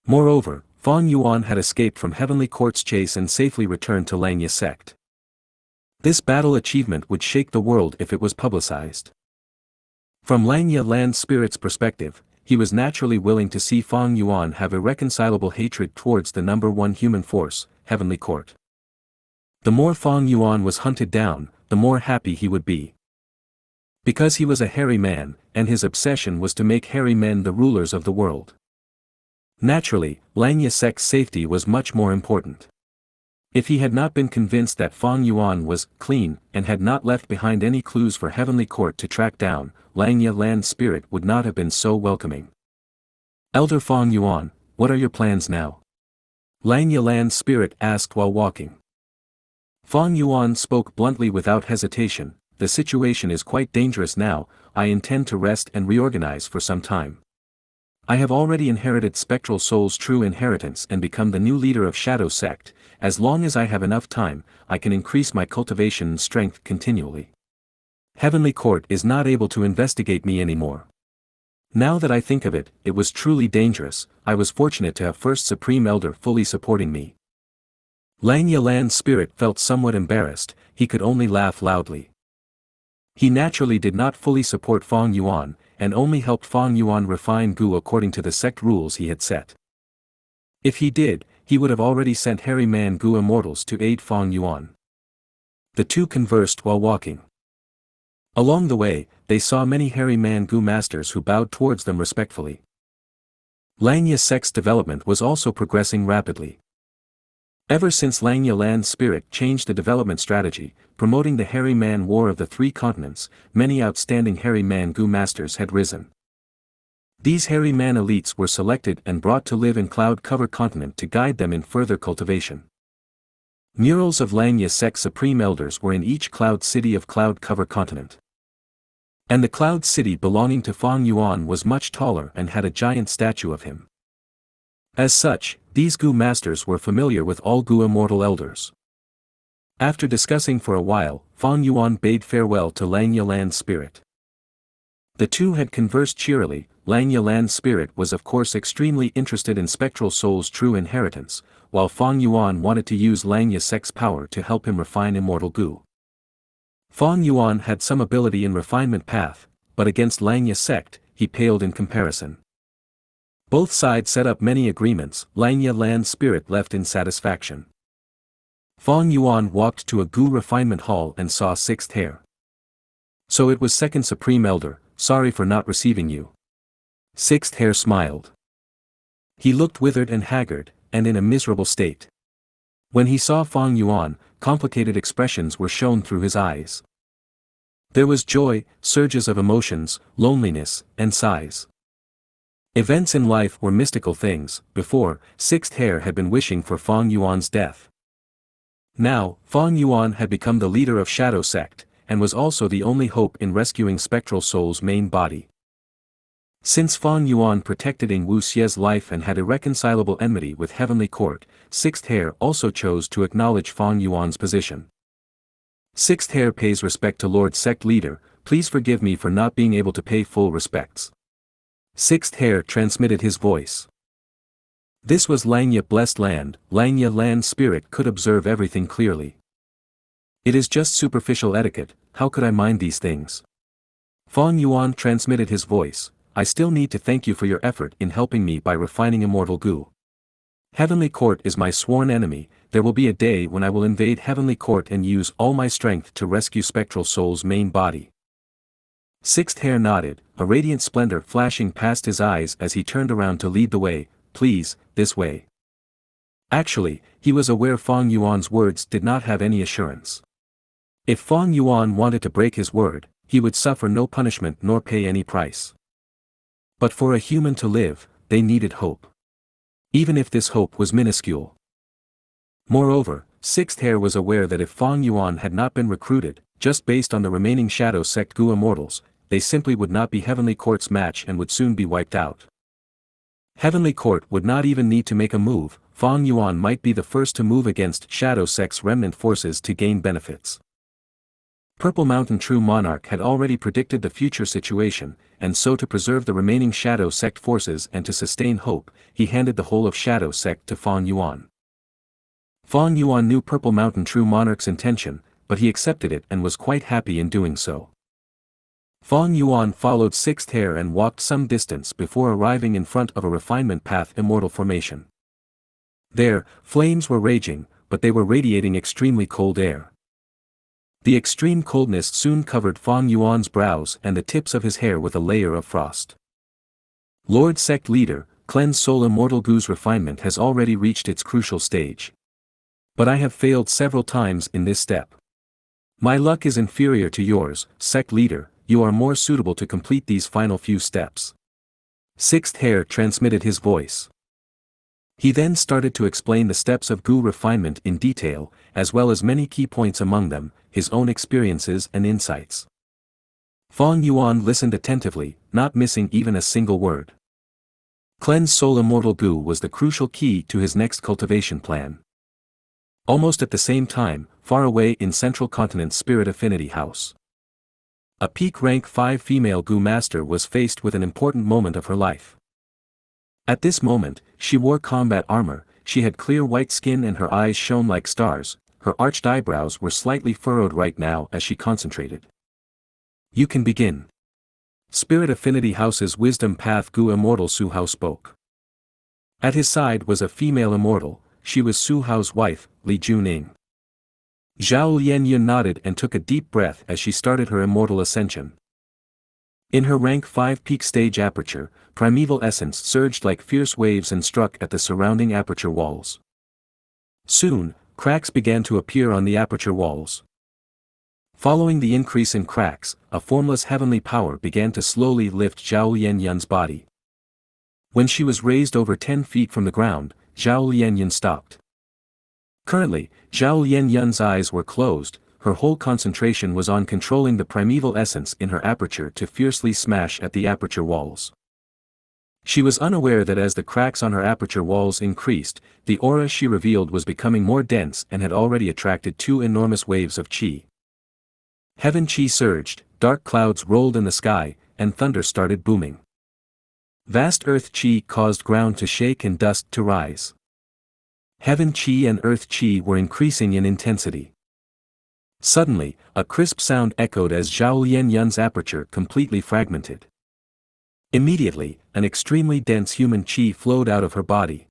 Moreover, Fong Yuan had escaped from Heavenly Court's chase and safely returned to Langya sect. This battle achievement would shake the world if it was publicized. From Langya Lan's spirit's perspective, he was naturally willing to see Fong Yuan have irreconcilable hatred towards the number one human force, Heavenly Court. The more Fong Yuan was hunted down, the more happy he would be. Because he was a hairy man, and his obsession was to make hairy men the rulers of the world. Naturally, Langya sect's safety was much more important. If he had not been convinced that Fong Yuan was clean and had not left behind any clues for Heavenly Court to track down, Langya Lan's spirit would not have been so welcoming. Elder Fong Yuan, what are your plans now? Langya Lan's spirit asked while walking. Fong Yuan spoke bluntly without hesitation, the situation is quite dangerous now, I intend to rest and reorganize for some time. I have already inherited Spectral Soul's true inheritance and become the new leader of Shadow Sect, as long as I have enough time, I can increase my cultivation and strength continually. Heavenly Court is not able to investigate me anymore. Now that I think of it, it was truly dangerous, I was fortunate to have First Supreme Elder fully supporting me. Langya Lan's spirit felt somewhat embarrassed, he could only laugh loudly. He naturally did not fully support Fong Yuan, and only helped Fong Yuan refine Gu according to the sect rules he had set. If he did, he would have already sent Hairy Man Gu immortals to aid Fong Yuan. The two conversed while walking. Along the way, they saw many Hairy Man Gu masters who bowed towards them respectfully. Langya sect's development was also progressing rapidly. Ever since Langya Land's spirit changed the development strategy, promoting the Hairy Man War of the Three Continents, many outstanding Hairy Man Gu masters had risen. These Hairy Man elites were selected and brought to live in Cloud Cover Continent to guide them in further cultivation. Murals of Langya sect supreme elders were in each cloud city of Cloud Cover Continent. And the cloud city belonging to Fang Yuan was much taller and had a giant statue of him. As such, these Gu masters were familiar with all Gu immortal elders. After discussing for a while, Fang Yuan bade farewell to Langya Land's spirit. The two had conversed cheerily. Langya Land's spirit was of course extremely interested in spectral souls' true inheritance, while Fang Yuan wanted to use Langya sect's power to help him refine immortal Gu. Fang Yuan had some ability in refinement path, but against Langya sect, he paled in comparison. Both sides set up many agreements. Langya Land's spirit left in satisfaction. Fang Yuan walked to a Gu refinement hall and saw Sixth Hair. So it was second supreme elder, sorry for not receiving you. Sixth Hair smiled. He looked withered and haggard, and in a miserable state. When he saw Fang Yuan, complicated expressions were shown through his eyes. There was joy, surges of emotions, loneliness, and sighs. Events in life were mystical things. Before, Sixth Hair had been wishing for Fang Yuan's death. Now, Fang Yuan had become the leader of Shadow Sect, and was also the only hope in rescuing Spectral Soul's main body. Since Fang Yuan protected Ing Wu Xie's life and had irreconcilable enmity with Heavenly Court, Sixth Hair also chose to acknowledge Fang Yuan's position. Sixth Hair pays respect to Lord Sect Leader, please forgive me for not being able to pay full respects. Sixth Hair transmitted his voice. This was Langya Blessed Land. Langya Land spirit could observe everything clearly. It is just superficial etiquette, how could I mind these things? Fang Yuan transmitted his voice, I still need to thank you for your effort in helping me by refining immortal Gu. Heavenly Court is my sworn enemy, there will be a day when I will invade Heavenly Court and use all my strength to rescue Spectral Soul's main body. Sixth Hair nodded, a radiant splendor flashing past his eyes as he turned around to lead the way, please, this way. Actually, he was aware Fang Yuan's words did not have any assurance. If Fang Yuan wanted to break his word, he would suffer no punishment nor pay any price. But for a human to live, they needed hope. Even if this hope was minuscule. Moreover, Sixth Hair was aware that if Fang Yuan had not been recruited, just based on the remaining Shadow Sect Gu immortals, they simply would not be Heavenly Court's match and would soon be wiped out. Heavenly Court would not even need to make a move, Fang Yuan might be the first to move against Shadow Sect's remnant forces to gain benefits. Purple Mountain True Monarch had already predicted the future situation, and so to preserve the remaining Shadow Sect forces and to sustain hope, he handed the whole of Shadow Sect to Fang Yuan. Fang Yuan knew Purple Mountain True Monarch's intention, but he accepted it and was quite happy in doing so. Fang Yuan followed Sixth Hair and walked some distance before arriving in front of a refinement path immortal formation. There, flames were raging, but they were radiating extremely cold air. The extreme coldness soon covered Fang Yuan's brows and the tips of his hair with a layer of frost. Lord Sect Leader, Cleanse Soul Immortal Gu's refinement has already reached its crucial stage. But I have failed several times in this step. My luck is inferior to yours, Sect Leader, you are more suitable to complete these final few steps. Sixth Hair transmitted his voice. He then started to explain the steps of Gu refinement in detail, as well as many key points among them, his own experiences and insights. Fang Yuan listened attentively, not missing even a single word. Cleanse Soul Immortal Gu was the crucial key to his next cultivation plan. Almost at the same time, far away in Central Continent's Spirit Affinity House, a peak rank 5 female Gu master was faced with an important moment of her life. At this moment, she wore combat armor, she had clear white skin and her eyes shone like stars, her arched eyebrows were slightly furrowed right now as she concentrated. You can begin. Spirit Affinity House's Wisdom Path Gu Immortal Su Hao spoke. At his side was a female immortal, she was Su Hao's wife, Li Juning. Zhao Lianyun nodded and took a deep breath as she started her immortal ascension. In her rank 5 peak stage aperture, primeval essence surged like fierce waves and struck at the surrounding aperture walls. Soon, cracks began to appear on the aperture walls. Following the increase in cracks, a formless heavenly power began to slowly lift Zhao Lianyun's body. When she was raised over 10 feet from the ground, Zhao Lianyun stopped. Currently, Zhao Lianyun's eyes were closed, her whole concentration was on controlling the primeval essence in her aperture to fiercely smash at the aperture walls. She was unaware that as the cracks on her aperture walls increased, the aura she revealed was becoming more dense and had already attracted 2 enormous waves of qi. Heaven qi surged, dark clouds rolled in the sky, and thunder started booming. Vast earth qi caused ground to shake and dust to rise. Heaven qi and earth qi were increasing in intensity. Suddenly, a crisp sound echoed as Zhao Lianyun's aperture completely fragmented. Immediately, an extremely dense human qi flowed out of her body.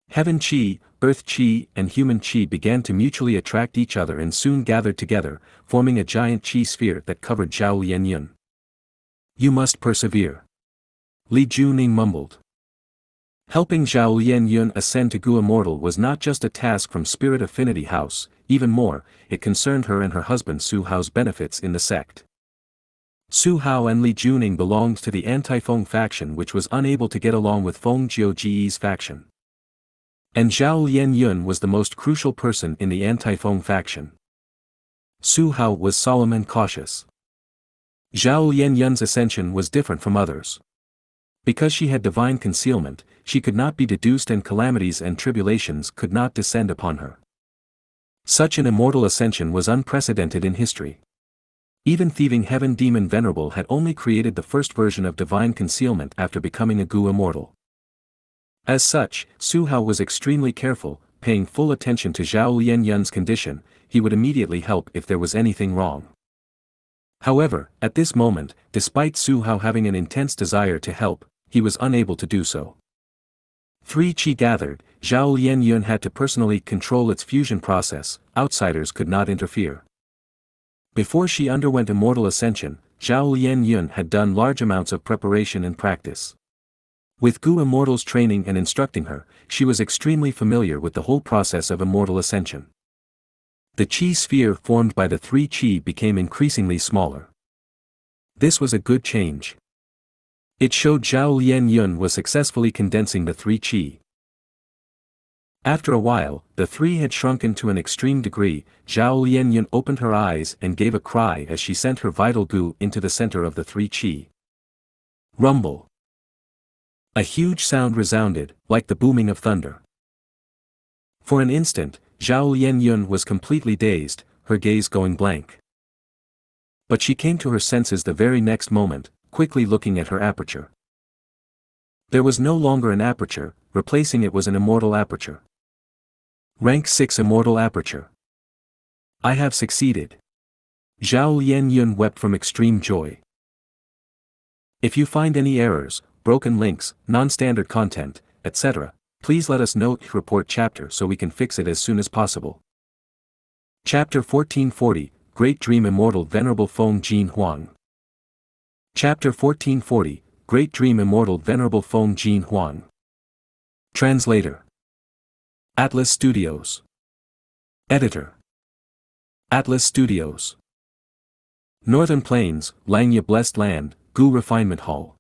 Heaven qi, earth qi, and human qi began to mutually attract each other and soon gathered together, forming a giant qi sphere that covered Zhao Lianyun. "You must persevere," Li Juning mumbled. Helping Zhao Lianyun ascend to Gu Immortal was not just a task from Spirit Affinity House, even more, it concerned her and her husband Su Hao's benefits in the sect. Su Hao and Li Juning belonged to the anti-Feng faction which was unable to get along with Feng Jiuji's faction. And Zhao Lianyun was the most crucial person in the anti-Feng faction. Su Hao was solemn and cautious. Zhao Lianyun's ascension was different from others. Because she had divine concealment, she could not be deduced and calamities and tribulations could not descend upon her. Such an immortal ascension was unprecedented in history. Even thieving heaven demon Venerable had only created the first version of divine concealment after becoming a Gu Immortal. As such, Su Hao was extremely careful, paying full attention to Zhao Lianyun's condition, he would immediately help if there was anything wrong. However, at this moment, despite Su Hao having an intense desire to help, he was unable to do so. 3 qi gathered, Zhao Lianyun had to personally control its fusion process, outsiders could not interfere. Before she underwent immortal ascension, Zhao Lianyun had done large amounts of preparation and practice. With Gu Immortals training and instructing her, she was extremely familiar with the whole process of immortal ascension. The qi sphere formed by the 3 qi became increasingly smaller. This was a good change. It showed Zhao Lianyun was successfully condensing the 3 qi. After a while, the 3 had shrunken to an extreme degree, Zhao Lianyun opened her eyes and gave a cry as she sent her vital gu into the center of the 3 qi. Rumble. A huge sound resounded, like the booming of thunder. For an instant, Zhao Lianyun was completely dazed, her gaze going blank. But she came to her senses the very next moment, quickly looking at her aperture. There was no longer an aperture, replacing it was an immortal aperture. Rank 6 Immortal Aperture. I have succeeded. Zhao Lianyun wept from extreme joy. If you find any errors, broken links, non-standard content, etc., please let us know report chapter so we can fix it as soon as possible. Chapter 1440, Great Dream Immortal Venerable Feng Jin Huang. Chapter 1440, Great Dream Immortal Venerable Feng Jin Huang. Translator. Atlas Studios. Editor. Atlas Studios. Northern Plains, Langya Blessed Land, Gu Refinement Hall.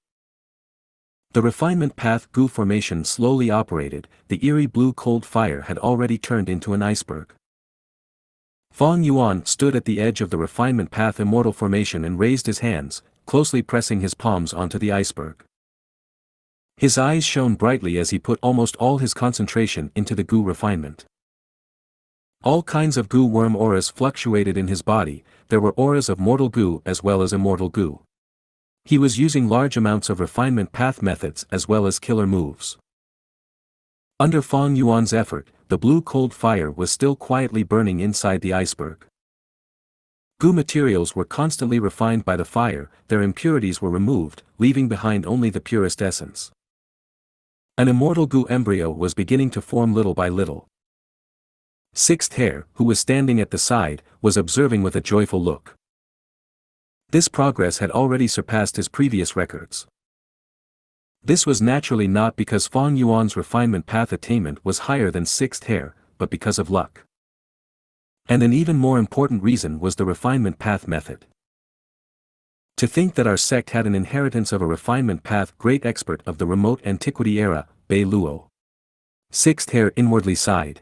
The refinement path Gu formation slowly operated, the eerie blue cold fire had already turned into an iceberg. Fang Yuan stood at the edge of the refinement path immortal formation and raised his hands, closely pressing his palms onto the iceberg. His eyes shone brightly as he put almost all his concentration into the Gu refinement. All kinds of Gu worm auras fluctuated in his body, there were auras of mortal Gu as well as immortal Gu. He was using large amounts of refinement path methods as well as killer moves. Under Fang Yuan's effort, the blue cold fire was still quietly burning inside the iceberg. Gu materials were constantly refined by the fire, their impurities were removed, leaving behind only the purest essence. An immortal Gu embryo was beginning to form little by little. Sixth Hair, who was standing at the side, was observing with a joyful look. This progress had already surpassed his previous records. This was naturally not because Fang Yuan's refinement path attainment was higher than sixth hair, but because of luck. And an even more important reason was the refinement path method. To think that our sect had an inheritance of a refinement path great expert of the remote antiquity era, Bei Luo. Sixth hair inwardly sighed.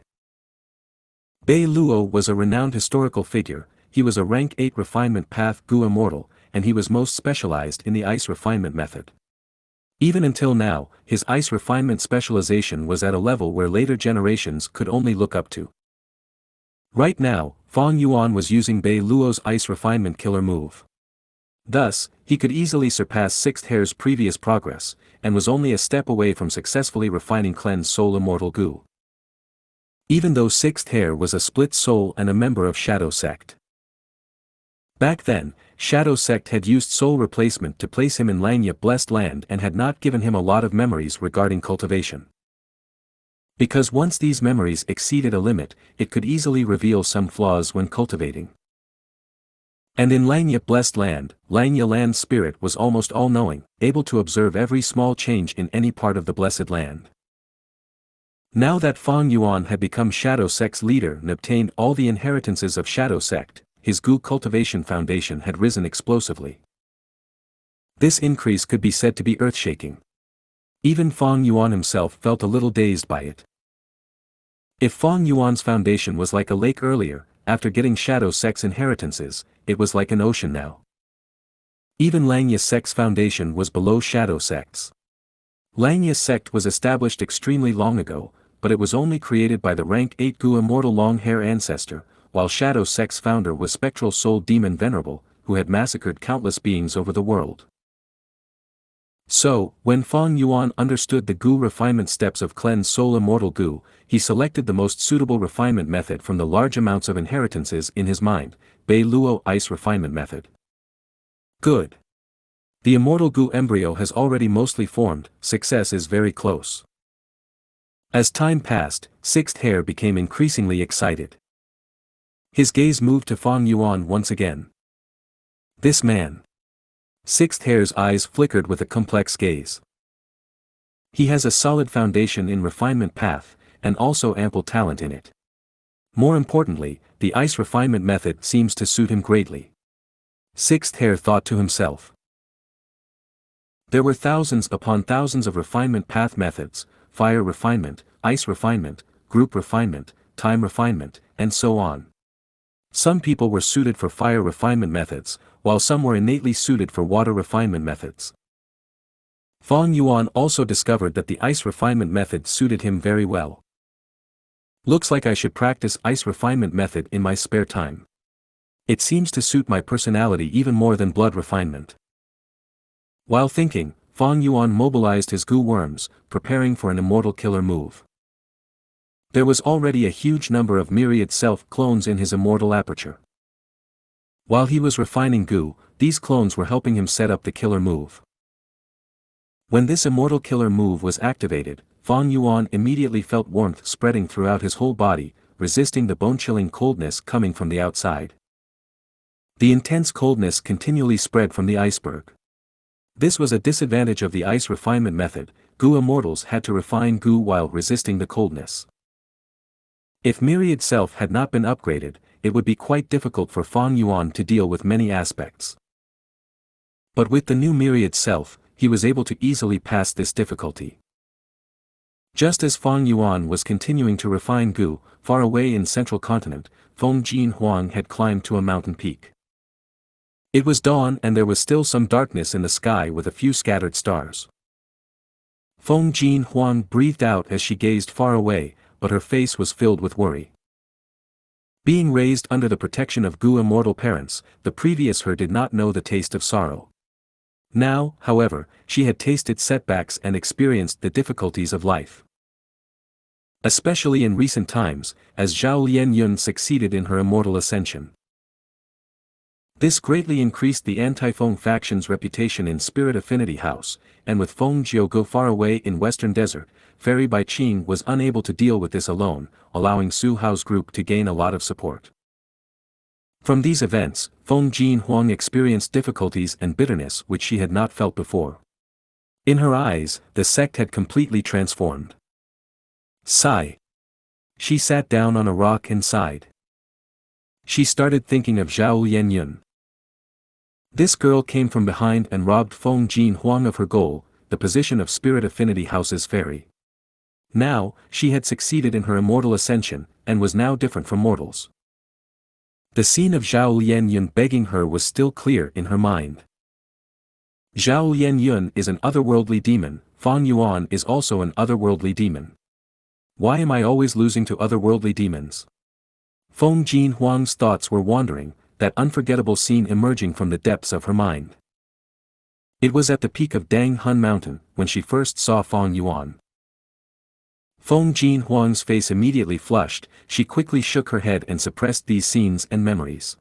Bei Luo was a renowned historical figure. He was a rank 8 refinement path Gu immortal, and he was most specialized in the ice refinement method. Even until now, his ice refinement specialization was at a level where later generations could only look up to. Right now, Fang Yuan was using Bei Luo's ice refinement killer move. Thus, he could easily surpass Sixth Hair's previous progress, and was only a step away from successfully refining Cleansed Soul Immortal Gu. Even though Sixth Hair was a split soul and a member of Shadow Sect. Back then, Shadow Sect had used soul replacement to place him in Xianxia blessed land and had not given him a lot of memories regarding cultivation. Because once these memories exceeded a limit, it could easily reveal some flaws when cultivating. And in Xianxia blessed land, Xianxia land spirit was almost all-knowing, able to observe every small change in any part of the blessed land. Now that Fang Yuan had become Shadow Sect's leader and obtained all the inheritances of Shadow Sect, his Gu cultivation foundation had risen explosively. This increase could be said to be earth-shaking. Even Fang Yuan himself felt a little dazed by it. If Fang Yuan's foundation was like a lake earlier, after getting Shadow Sect's inheritances, it was like an ocean now. Even Xianxia Sect's foundation was below Shadow Sect's. Xianxia Sect was established extremely long ago, but it was only created by the rank 8 Gu immortal long-hair ancestor, while Shadow Sect's founder was Spectral Soul Demon Venerable, who had massacred countless beings over the world. So, when Fang Yuan understood the Gu refinement steps of Cleansed Soul Immortal Gu, he selected the most suitable refinement method from the large amounts of inheritances in his mind, Bei Luo Ice Refinement Method. Good. The Immortal Gu embryo has already mostly formed, success is very close. As time passed, Sixth Hair became increasingly excited. His gaze moved to Fang Yuan once again. This man. Sixth Hair's eyes flickered with a complex gaze. He has a solid foundation in refinement path, and also ample talent in it. More importantly, the ice refinement method seems to suit him greatly. Sixth Hair thought to himself. There were thousands upon thousands of refinement path methods, fire refinement, ice refinement, group refinement, time refinement, and so on. Some people were suited for fire refinement methods, while some were innately suited for water refinement methods. Fang Yuan also discovered that the ice refinement method suited him very well. Looks like I should practice ice refinement method in my spare time. It seems to suit my personality even more than blood refinement. While thinking, Fang Yuan mobilized his Gu worms, preparing for an immortal killer move. There was already a huge number of myriad self-clones in his immortal aperture. While he was refining Gu, these clones were helping him set up the killer move. When this immortal killer move was activated, Fang Yuan immediately felt warmth spreading throughout his whole body, resisting the bone-chilling coldness coming from the outside. The intense coldness continually spread from the iceberg. This was a disadvantage of the ice refinement method. Gu immortals had to refine Gu while resisting the coldness. If Myriad Self had not been upgraded, it would be quite difficult for Fang Yuan to deal with many aspects. But with the new Myriad Self, he was able to easily pass this difficulty. Just as Fang Yuan was continuing to refine Gu, far away in central continent, Feng Jin Huang had climbed to a mountain peak. It was dawn and there was still some darkness in the sky with a few scattered stars. Feng Jin Huang breathed out as she gazed far away, but her face was filled with worry. Being raised under the protection of Gu immortal parents, the previous her did not know the taste of sorrow. Now, however, she had tasted setbacks and experienced the difficulties of life. Especially in recent times, as Zhao Lianyun succeeded in her immortal ascension. This greatly increased the anti-Feng faction's reputation in Spirit Affinity House, and with Feng Jiugo far away in Western Desert, Fairy Bai Qing was unable to deal with this alone, allowing Su Hao's group to gain a lot of support. From these events, Feng Jin Huang experienced difficulties and bitterness which she had not felt before. In her eyes, the sect had completely transformed. Sigh. She sat down on a rock and sighed. She started thinking of Zhao Lianyun. This girl came from behind and robbed Feng Jin Huang of her goal, the position of Spirit Affinity House's fairy. Now, she had succeeded in her immortal ascension, and was now different from mortals. The scene of Zhao Lianyun begging her was still clear in her mind. Zhao Lianyun is an otherworldly demon, Fang Yuan is also an otherworldly demon. Why am I always losing to otherworldly demons? Feng Jin Huang's thoughts were wandering, that unforgettable scene emerging from the depths of her mind. It was at the peak of Dang Hun Mountain, when she first saw Fang Yuan. Feng Jin Huang's face immediately flushed, she quickly shook her head and suppressed these scenes and memories.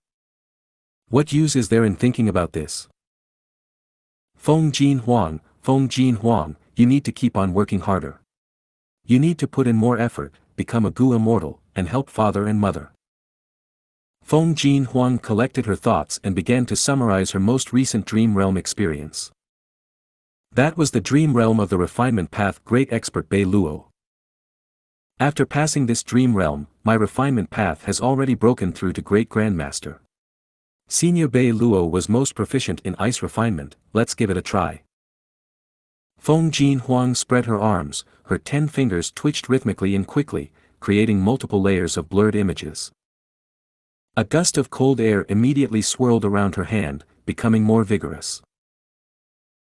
What use is there in thinking about this? Feng Jin Huang, you need to keep on working harder. You need to put in more effort, become a Gu immortal, and help father and mother. Feng Jin Huang collected her thoughts and began to summarize her most recent dream realm experience. That was the dream realm of the refinement path great expert Bei Luo. After passing this dream realm, my refinement path has already broken through to great grandmaster. Senior Bei Luo was most proficient in ice refinement, let's give it a try. Feng Jin Huang spread her arms, her 10 fingers twitched rhythmically and quickly, creating multiple layers of blurred images. A gust of cold air immediately swirled around her hand, becoming more vigorous.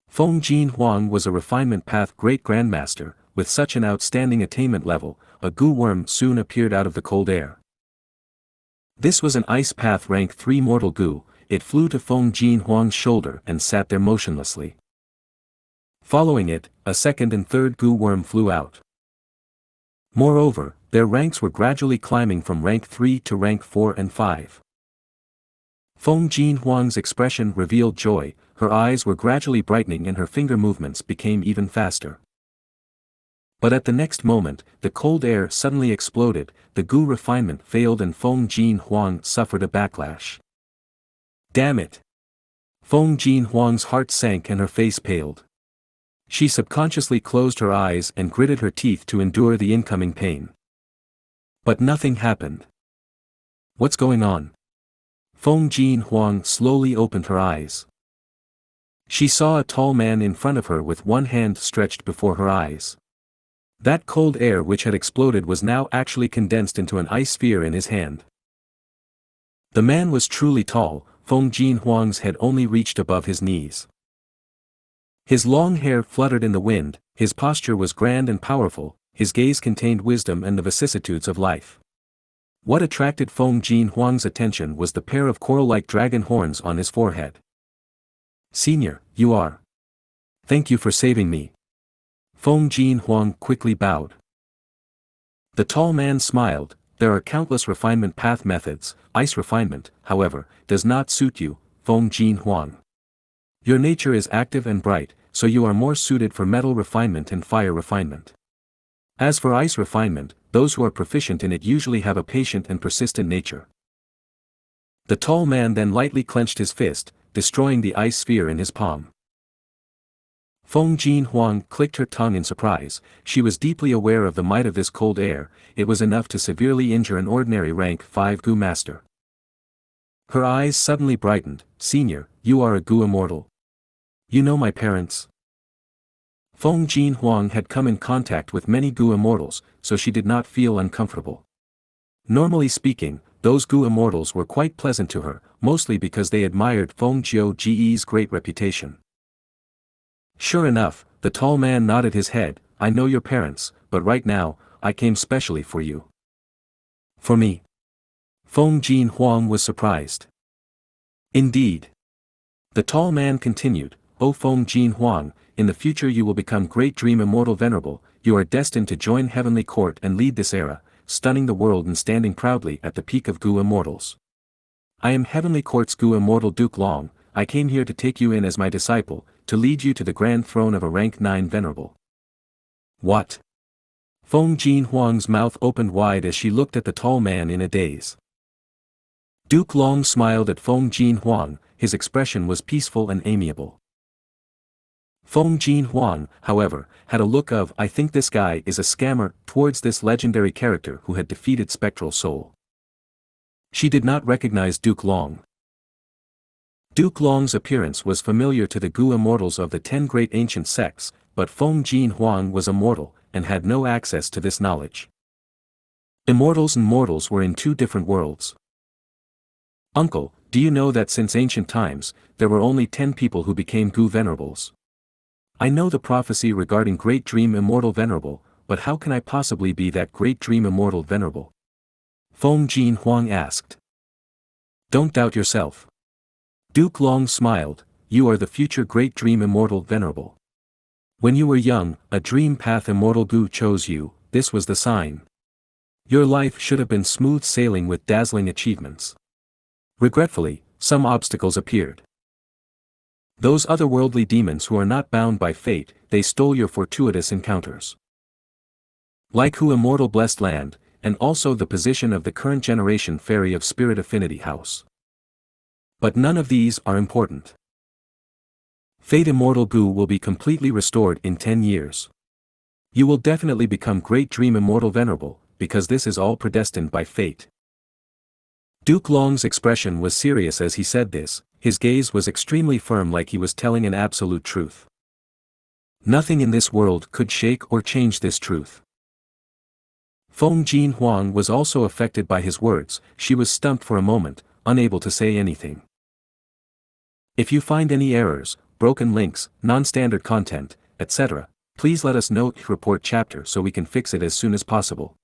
Feng Jin Huang was a refinement path great grandmaster, with such an outstanding attainment level, a Gu worm soon appeared out of the cold air. This was an ice path rank 3 mortal Gu, it flew to Feng Jin Huang's shoulder and sat there motionlessly. Following it, a second and third Gu worm flew out. Moreover, their ranks were gradually climbing from rank 3 to rank 4 and 5. Feng Jin Huang's expression revealed joy, her eyes were gradually brightening and her finger movements became even faster. But at the next moment, the cold air suddenly exploded, the Gu refinement failed and Feng Jin Huang suffered a backlash. Damn it! Feng Jin Huang's heart sank and her face paled. She subconsciously closed her eyes and gritted her teeth to endure the incoming pain. But nothing happened. What's going on? Feng Jin Huang slowly opened her eyes. She saw a tall man in front of her with one hand stretched before her eyes. That cold air which had exploded was now actually condensed into an ice sphere in his hand. The man was truly tall, Feng Jin Huang's head only reached above his knees. His long hair fluttered in the wind, his posture was grand and powerful, his gaze contained wisdom and the vicissitudes of life. What attracted Feng Jin Huang's attention was the pair of coral-like dragon horns on his forehead. Senior, you are. Thank you for saving me. Feng Jin Huang quickly bowed. The tall man smiled, there are countless refinement path methods, ice refinement, however, does not suit you, Feng Jin Huang. Your nature is active and bright, so you are more suited for metal refinement and fire refinement. As for ice refinement, those who are proficient in it usually have a patient and persistent nature. The tall man then lightly clenched his fist, destroying the ice sphere in his palm. Feng Jin Huang clicked her tongue in surprise, she was deeply aware of the might of this cold air, it was enough to severely injure an ordinary rank 5 Gu master. Her eyes suddenly brightened, Senior, you are a Gu immortal. You know my parents? Feng Jin Huang had come in contact with many Gu immortals, so she did not feel uncomfortable. Normally speaking, those Gu immortals were quite pleasant to her, mostly because they admired Feng Jiu Ji's great reputation. Sure enough, the tall man nodded his head, I know your parents, but right now, I came specially for you. For me? Feng Jin Huang was surprised. Indeed. The tall man continued, O Feng Jin Huang, in the future you will become great dream immortal venerable, you are destined to join heavenly court and lead this era, stunning the world and standing proudly at the peak of Gu immortals. I am heavenly court's Gu immortal Duke Long, I came here to take you in as my disciple, to lead you to the grand throne of a rank 9 venerable. What? Feng Jin Huang's mouth opened wide as she looked at the tall man in a daze. Duke Long smiled at Feng Jin Huang, his expression was peaceful and amiable. Feng Jin Huang, however, had a look of "I think this guy is a scammer" towards this legendary character who had defeated Spectral Soul. She did not recognize Duke Long. Duke Long's appearance was familiar to the Gu immortals of the 10 great ancient sects, but Feng Jin Huang was a mortal, and had no access to this knowledge. Immortals and mortals were in two different worlds. "Uncle, do you know that since ancient times, there were only 10 people who became Gu venerables? I know the prophecy regarding Great Dream Immortal Venerable, but how can I possibly be that Great Dream Immortal Venerable?" Feng Jin Huang asked. "Don't doubt yourself." Duke Long smiled, "You are the future Great Dream Immortal Venerable. When you were young, a Dream Path Immortal Gu chose you, this was the sign. Your life should have been smooth sailing with dazzling achievements. Regretfully, some obstacles appeared. Those otherworldly demons who are not bound by fate, they stole your fortuitous encounters. Like who immortal blessed land, and also the position of the current generation fairy of Spirit Affinity House. But none of these are important. Fate Immortal Gu will be completely restored in 10 years. You will definitely become Great Dream Immortal Venerable, because this is all predestined by fate." Duke Long's expression was serious as he said this, his gaze was extremely firm like he was telling an absolute truth. Nothing in this world could shake or change this truth. Feng Jin Huang was also affected by his words, she was stumped for a moment, unable to say anything. If you find any errors, broken links, non-standard content, etc., please let us know. Report chapter so we can fix it as soon as possible.